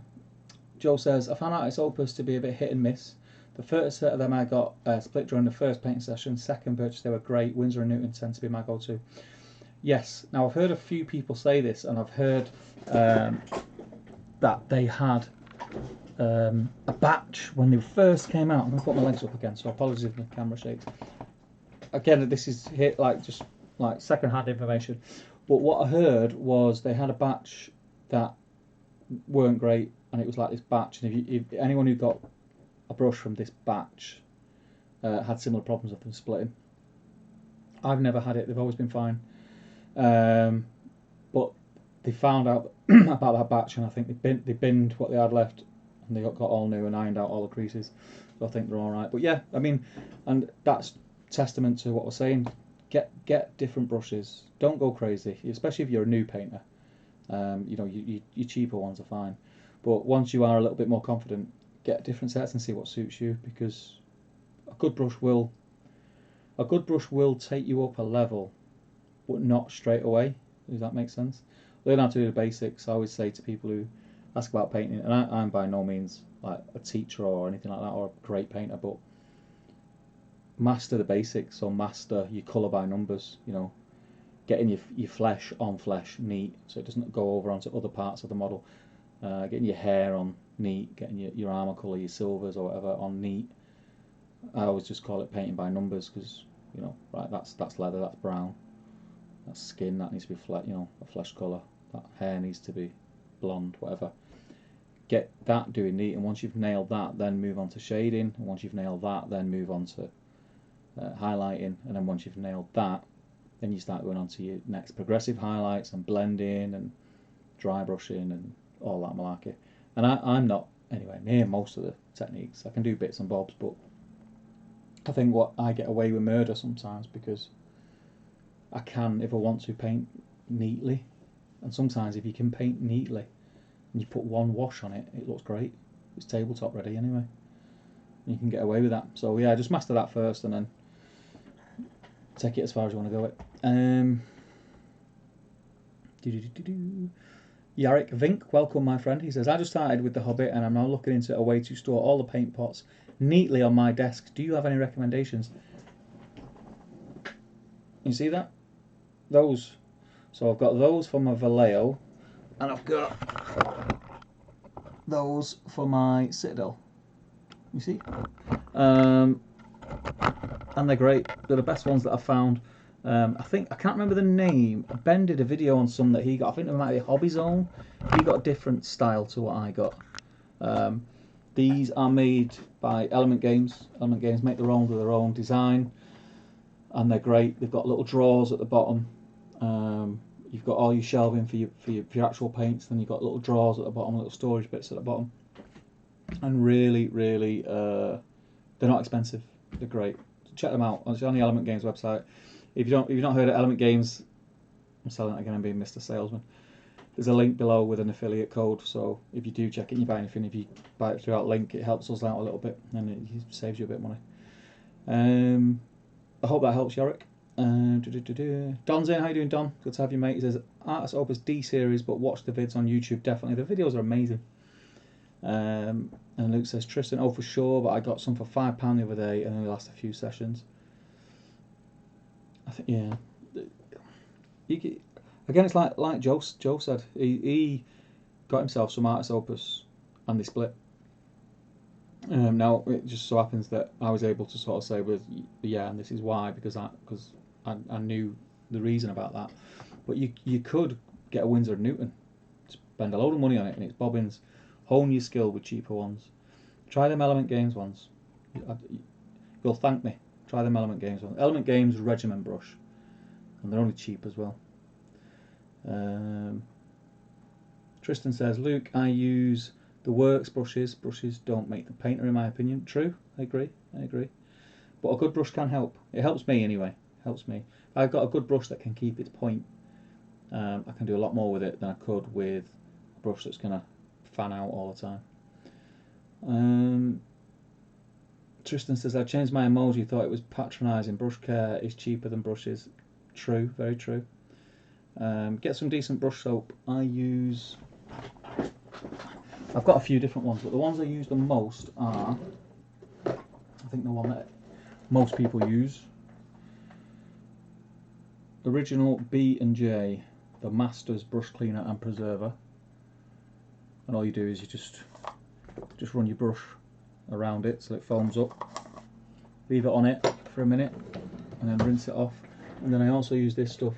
Joe says, I found Artis Opus to be a bit hit and miss. The first set of them I got split during the first painting session. Second purchase, they were great. Winsor & Newton tend to be my go-to. Yes, now I've heard a few people say this, and I've heard that they had a batch when they first came out. I'm going to put my legs up again, so apologies if the camera shakes. Again, this is just second-hand information. But what I heard was they had a batch that weren't great, and it was like this batch. And if anyone who got a brush from this batch had similar problems of them splitting. I've never had it. They've always been fine. But they found out about that batch, and I think they binned what they had left, and they got all new and ironed out all the creases. So I think they're all right. But yeah, I mean, and that's testament to what we're saying. Get different brushes. Don't go crazy, especially if you're a new painter. Your cheaper ones are fine, but once you are a little bit more confident, get different sets and see what suits you, because a good brush will take you up a level, but not straight away. Does that make sense? Learn how to do the basics. I always say to people who ask about painting, and I'm by no means like a teacher or anything like that, or a great painter, but master the basics, or master your colour by numbers. Getting your flesh on flesh neat, so it doesn't go over onto other parts of the model. Getting your hair on neat, getting your armour colour, your silvers or whatever on neat. I always just call it painting by numbers, because right, that's leather, that's brown, that's skin, that needs to be a flesh colour. that hair needs to be blonde, whatever. Get that doing neat, and once you've nailed that, then move on to shading, and once you've nailed that, then move on to highlighting, and then once you've nailed that, then you start going on to your next progressive highlights and blending and dry brushing and all that malarkey. And I'm not anywhere near most of the techniques. I can do bits and bobs, but I think what I get away with murder sometimes because I can, if I want to, paint neatly. And sometimes if you can paint neatly and you put one wash on it, it looks great. It's tabletop ready anyway. You can get away with that. So yeah, just master that first and then take it as far as you want to go it. Yarrick Vink, welcome my friend. He says, I just started with The Hobbit and I'm now looking into a way to store all the paint pots neatly on my desk. Do you have any recommendations? You see that? Those. So I've got those for my Vallejo and I've got those for my Citadel. You see? And they're great. They're the best ones that I've found. I can't remember the name. Ben did a video on some that he got. I think it might be Hobby Zone. He got a different style to what I got. These are made by Element Games. Element Games make their own with their own design, and they're great. They've got little drawers at the bottom. You've got all your shelving for your actual paints. Then you've got little drawers at the bottom, little storage bits at the bottom. And really, they're not expensive. They're great. Check them out. It's on the Element Games website. If you've not heard of Element Games, I'm selling it again and being Mr. Salesman. There's a link below with an affiliate code, so if you do check it and you buy anything, if you buy it through that link, it helps us out a little bit and it saves you a bit of money. I hope that helps, Yorick. Don's in. How you doing, Don? Good to have you, mate. He says, Artis Opus D series, but watch the vids on YouTube, definitely. The videos are amazing. And Luke says, Tristan, oh for sure, but I got some for £5 the other day and only last a few sessions. I think, yeah. Again, it's like Joe said. He got himself some Artis Opus and they split. Now, it just so happens that I was able to sort of say, yeah, and this is why, because I knew the reason about that. But you could get a Winsor & Newton, spend a load of money on it, and it's bobbins. Hone your skill with cheaper ones. Try them Element Games ones. You'll thank me. Try them Element Games ones. Element Games Regiment brush, and they're only cheap as well. Tristan says, Luke, I use the works brushes. Brushes don't make the painter, in my opinion. True, I agree. But a good brush can help. It helps me anyway. Helps me. If I've got a good brush that can keep its point, I can do a lot more with it than I could with a brush that's going to fan out all the time. Tristan says, I changed my emoji, thought it was patronising. Brush care is cheaper than brushes. True, very true. Get some decent brush soap. I've got a few different ones, but the ones I use the most are, I think the one that most people use, Original B&J, the Masters Brush Cleaner and Preserver. And all you do is you just run your brush around it so it foams up, leave it on it for a minute and then rinse it off. And then I also use this stuff,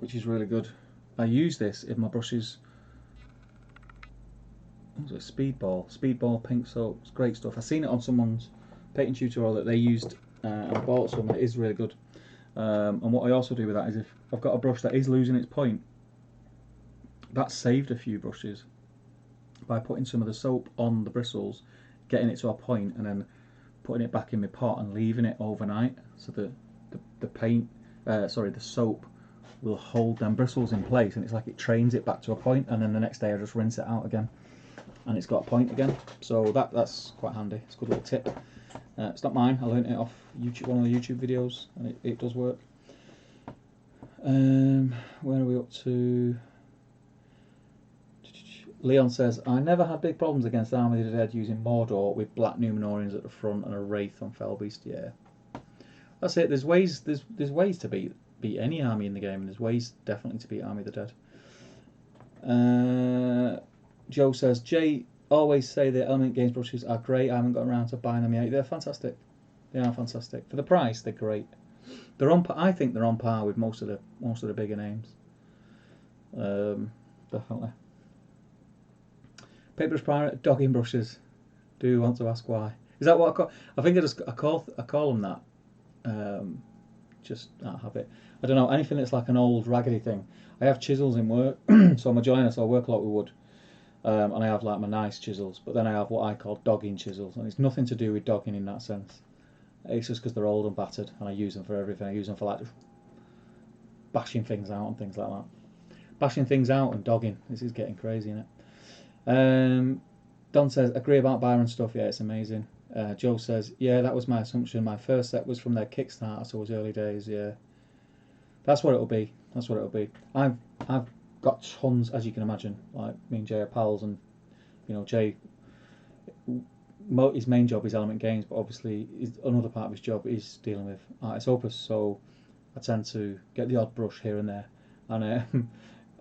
which is really good. I use this if my brushes, what was it, Speedball pink soap. It's great stuff. I've seen it on someone's painting tutorial that they used and I bought some. It is really good. And what I also do with that is if I've got a brush that is losing its point, that saved a few brushes by putting some of the soap on the bristles, getting it to a point, and then putting it back in my pot and leaving it overnight, so the soap will hold them bristles in place, and it's like it trains it back to a point, and then the next day I just rinse it out again, and it's got a point again. So that's quite handy. It's a good little tip. It's not mine. I learned it off YouTube, one of the YouTube videos, and it does work. Where are we up to? Leon says, I never had big problems against Army of the Dead using Mordor with black Numenorians at the front and a Wraith on Fellbeast. Yeah, that's it. There's ways to beat any army in the game, and there's ways definitely to beat Army of the Dead. Joe says, Jay always say the Element Games brushes are great. I haven't got around to buying them yet. They're fantastic. They are fantastic. For the price, they're great. I think they're on par with most of the bigger names. Definitely. Paintbrush pirate, dogging brushes. Do you want to ask why? Is that what I call? I think I call them that. Just out of habit. I don't know anything that's like an old raggedy thing. I have chisels in work, so I'm a joiner, so I work a lot with wood, and I have like my nice chisels. But then I have what I call dogging chisels, and it's nothing to do with dogging in that sense. It's just because they're old and battered, and I use them for everything. I use them for like bashing things out and things like that. Bashing things out and dogging. This is getting crazy, isn't it? Don says, agree about Byron stuff. Yeah, it's amazing. Joe says, yeah, that was my assumption. My first set was from their Kickstarter, so it was early days. Yeah, that's what it'll be. That's what it'll be. I've got tons, as you can imagine. Like me and Jay are pals, and Jay, his main job is Element Games, but obviously another part of his job is dealing with Artis Opus. So I tend to get the odd brush here and there, and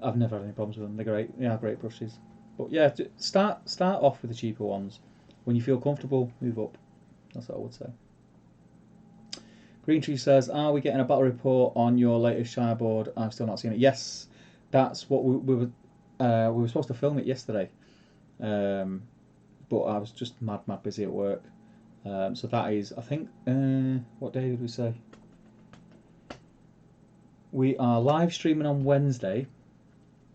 I've never had any problems with them. They're great. Yeah, great brushes. But yeah, start off with the cheaper ones. When you feel comfortable, move up. That's what I would say. Green Tree says, are we getting a battle report on your latest Shire board? I've still not seen it. Yes, that's what we were supposed to film it yesterday, but I was just mad busy at work. So that is, I think, what day did we say? We are live streaming on Wednesday.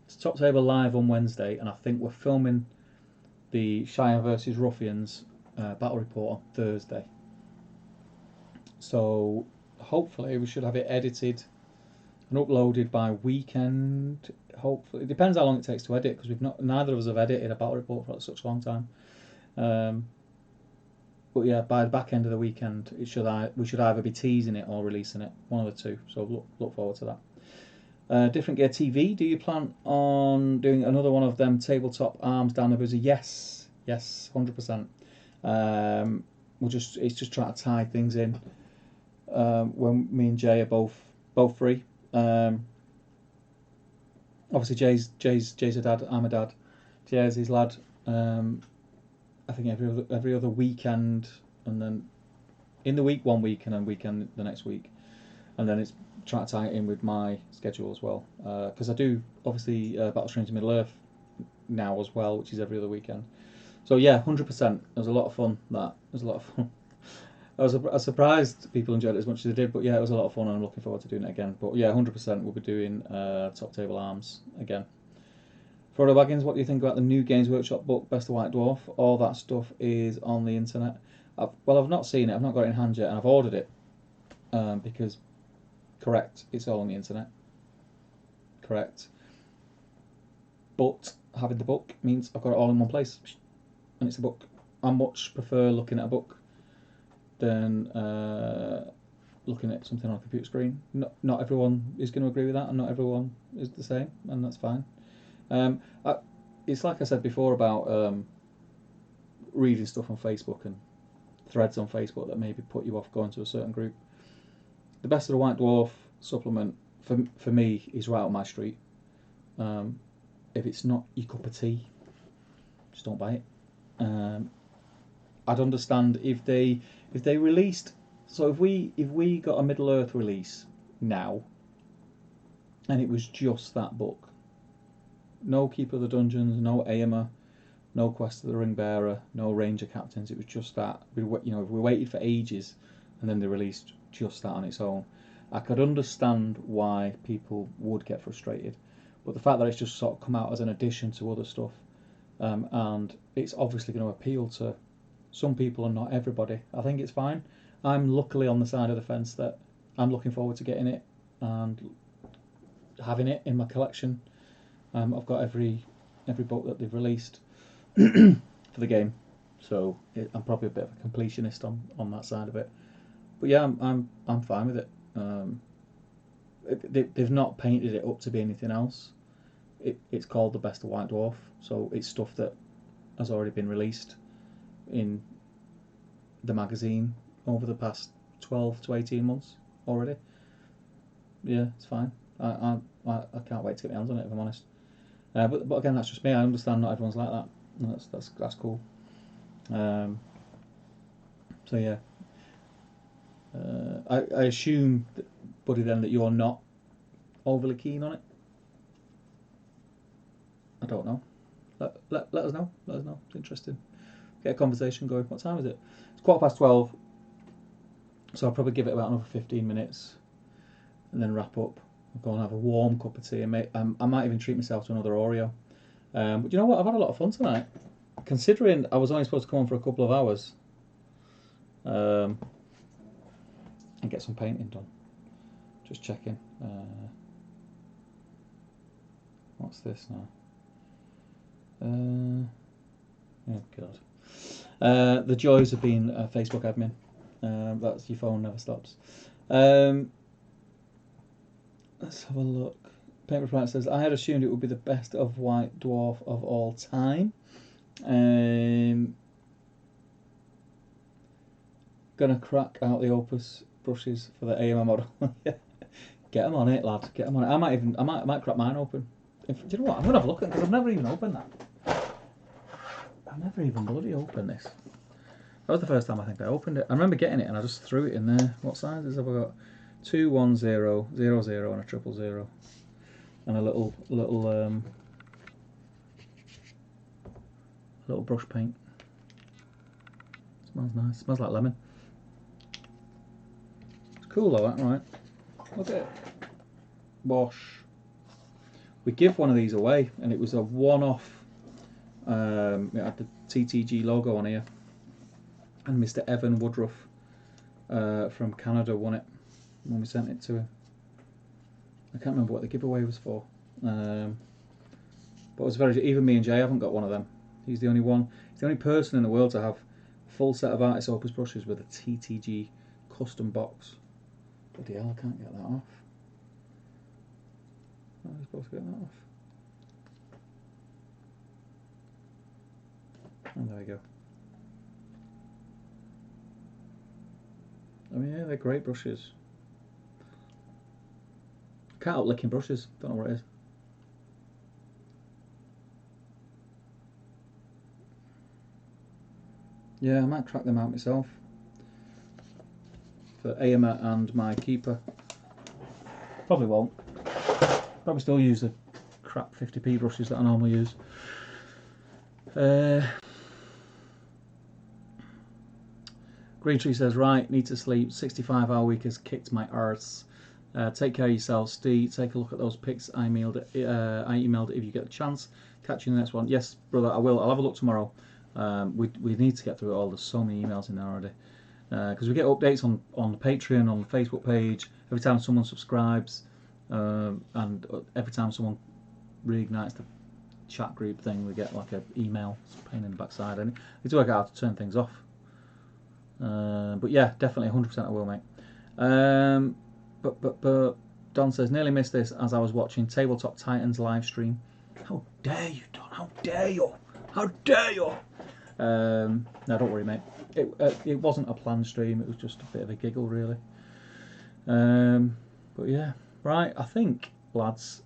It's Top Table live on Wednesday, and I think we're filming the Shire versus Ruffians battle report on Thursday. So hopefully we should have it edited and uploaded by weekend. Hopefully, it depends how long it takes to edit, because neither of us have edited a battle report for such a long time. But yeah, by the back end of the weekend, we should either be teasing it or releasing it, one of the two. So look forward to that. Different Gear TV. Do you plan on doing another one of them tabletop arms down the buzzer? Yes, 100%. It's just trying to tie things in when me and Jay are both free. Obviously, Jay's a dad. I'm a dad. Jay's his lad. I think every other weekend, and then in the week one week, and then weekend the next week, and then it's trying to tie it in with my schedule as well, because I do obviously Battle Stream to Middle Earth now as well, which is every other weekend. So yeah, 100%. It was a lot of fun. It was a lot of fun. I was surprised people enjoyed it as much as they did, but yeah, it was a lot of fun, and I'm looking forward to doing it again. But yeah, 100%. We'll be doing Top Table Arms again. Frodo Baggins, what do you think about the new Games Workshop book, Best of White Dwarf? All that stuff is on the internet. I've not seen it. I've not got it in hand yet, and I've ordered it because, correct, it's all on the internet. Correct. But having the book means I've got it all in one place, and it's a book. I much prefer looking at a book than looking at something on a computer screen. Not everyone is going to agree with that, and not everyone is the same, and that's fine. It's like I said before about reading stuff on Facebook and threads on Facebook that maybe put you off going to a certain group. The Best of the White Dwarf supplement for me is right up my street. If it's not your cup of tea, just don't buy it. I'd understand if they released. So if we got a Middle Earth release now, and it was just that book, no Keeper of the Dungeons, no Aomer, no Quest of the Ring Bearer, no Ranger Captains. It was just that. If we waited for ages, and then they released just that on its own, I could understand why people would get frustrated. But the fact that it's just sort of come out as an addition to other stuff, and it's obviously going to appeal to some people and not everybody, I think it's fine. I'm luckily on the side of the fence that I'm looking forward to getting it and having it in my collection. I've got every book that they've released for the game, so I'm probably a bit of a completionist on that side of it. But yeah, I'm fine with it. They've not painted it up to be anything else. It's called the Best of White Dwarf, so it's stuff that has already been released in the magazine over the past 12 to 18 months already. Yeah, it's fine. I can't wait to get my hands on it, if I'm honest. But again, that's just me. I understand not everyone's like that. That's cool. So yeah, I assume, Buddy, then that you're not overly keen on it. don't know. Let us know. Let us know. It's interesting. Get a conversation going. What time is it? It's 12:15. So I'll probably give it about another 15 minutes and then wrap up. I'll go and have a warm cup of tea. And I might even treat myself to another Oreo. But you know what? I've had a lot of fun tonight. Considering I was only supposed to come on for a couple of hours. And get some painting done. Just checking. What's this now? Oh God. The joys of being a Facebook admin. That's your phone never stops. Let's have a look. Paper Pride says, I had assumed it would be the best of White Dwarf of all time. Gonna crack out the Opus brushes for the AMA model. Get them on it, lad. Get them on it. I might crack mine open. Do you know what? I'm gonna have a look at it because I've never even opened that. I've never even bloody opened this. That was the first time I think I opened it. I remember getting it and I just threw it in there. What sizes have I got? 2, 1, 0, 0, 0, and a 0, 0, and a little brush paint. Smells nice. Smells like lemon. It's cool though, that, right? Look at it. Bosh. We give one of these away, and it was a one-off. It had the TTG logo on here, and Mr. Evan Woodruff from Canada won it when we sent it to him. I can't remember what the giveaway was for, but it was very. Even me and Jay haven't got one of them. He's the only one. He's the only person in the world to have a full set of Artis Opus brushes with a TTG custom box. Bloody hell, I can't get that off. How am I supposed to get that off? And there we go. I mean, yeah, they're great brushes. Can't help licking brushes. Don't know what it is. Yeah, I might crack them out myself for AMA and my keeper. Probably won't. Probably still use the crap 50p brushes that I normally use. Green Tree says, right, need to sleep. 65-hour week has kicked my arse. Take care of yourself, Steve. Take a look at those pics I emailed if you get the chance. Catch you in the next one. Yes, brother, I will. I'll have a look tomorrow. We need to get through it all. There's so many emails in there already. Because we get updates on the Patreon, on the Facebook page, every time someone subscribes, and every time someone reignites the chat group thing, we get like an email. It's a pain in the backside. And it's work out how to turn things off. But yeah, definitely 100% I will, mate. But Don says, nearly missed this as I was watching Tabletop Titans live stream. How dare you, Don? How dare you? How dare you? No, don't worry, mate. It wasn't a planned stream. It was just a bit of a giggle, really. But yeah, right. I think, lads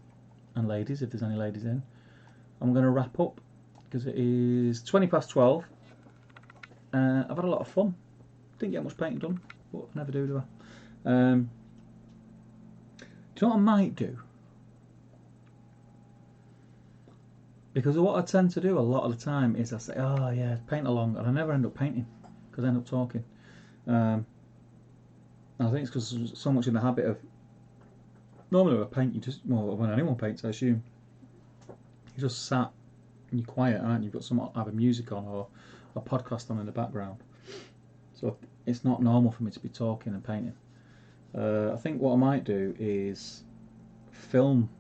and ladies, if there's any ladies in, I'm going to wrap up because it is 12:20. I've had a lot of fun. Didn't get much painting done, but I never do I? Do you know what I might do? Because what I tend to do a lot of the time is I say, oh yeah, paint along, and I never end up painting because I end up talking. I think it's because so much in the habit of, normally when I paint, you just, well, when anyone paints, I assume, you just sat and you're quiet, aren't you? You've got some either music on or a podcast on in the background. So it's not normal for me to be talking and painting. I think what I might do is film,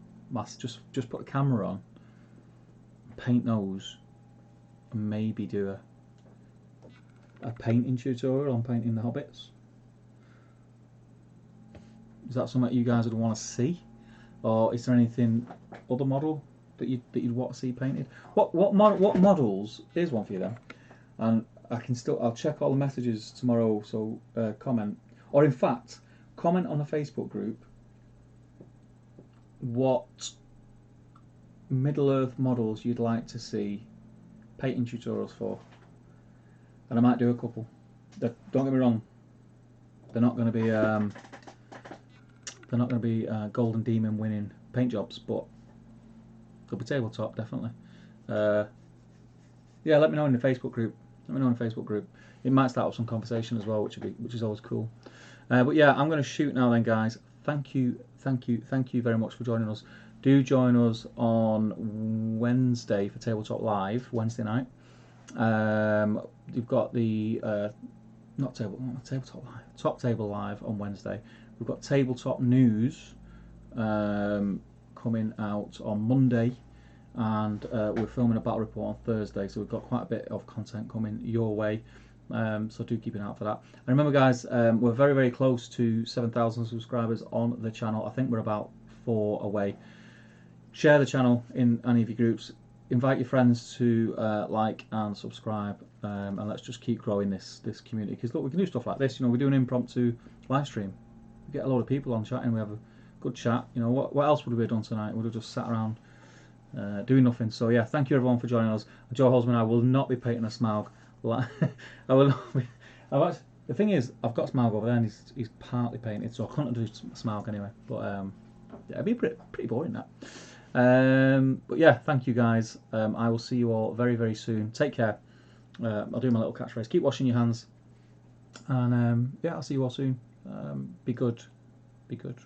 just put a camera on, paint those, and maybe do a painting tutorial on painting the Hobbits. Is that something you guys would want to see, or is there anything other model that you'd want to see painted? What models? Here's one for you then, and I'll check all the messages tomorrow. So comment, or in fact, comment on the Facebook group what Middle-earth models you'd like to see painting tutorials for, and I might do a couple. Don't get me wrong, they're not going to be Golden Demon winning paint jobs, but Could be tabletop, definitely. Yeah, let me know in the Facebook group. Let me know in the Facebook group. It might start up some conversation as well, which is always cool. But yeah, I'm going to shoot now then, guys. Thank you very much for joining us. Do join us on Wednesday for Tabletop Live, Wednesday night. You've got the Tabletop Live, Top Table Live on Wednesday. We've got Tabletop News coming out on Monday, and we're filming a battle report on Thursday, so we've got quite a bit of content coming your way. So do keep an eye out for that. And remember, guys, we're very, very close to 7,000 subscribers on the channel. I think we're about 4 away. Share the channel in any of your groups. Invite your friends to like and subscribe, and let's just keep growing this community. Because look, we can do stuff like this. You know, we do an impromptu live stream. We get a lot of people on chatting. We have a good chat. You know, what else would we have done tonight? We would have just sat around doing nothing. So yeah, thank you everyone for joining us. Joe Holzman and I will not be painting a Smaug. I will not be. The thing is, I've got Smaug over there, and he's partly painted, so I couldn't do Smaug anyway. But yeah, it'd be pretty boring that. But yeah, thank you guys. I will see you all very, very soon. Take care. I'll do my little catchphrase. Keep washing your hands. And yeah, I'll see you all soon. Be good. Be good.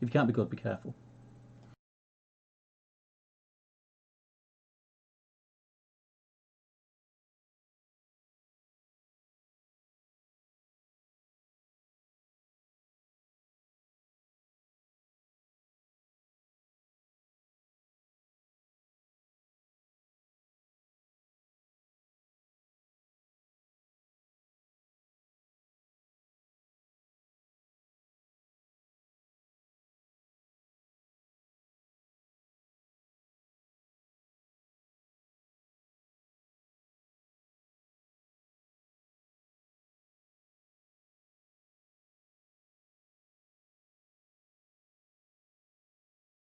If you can't be good, be careful.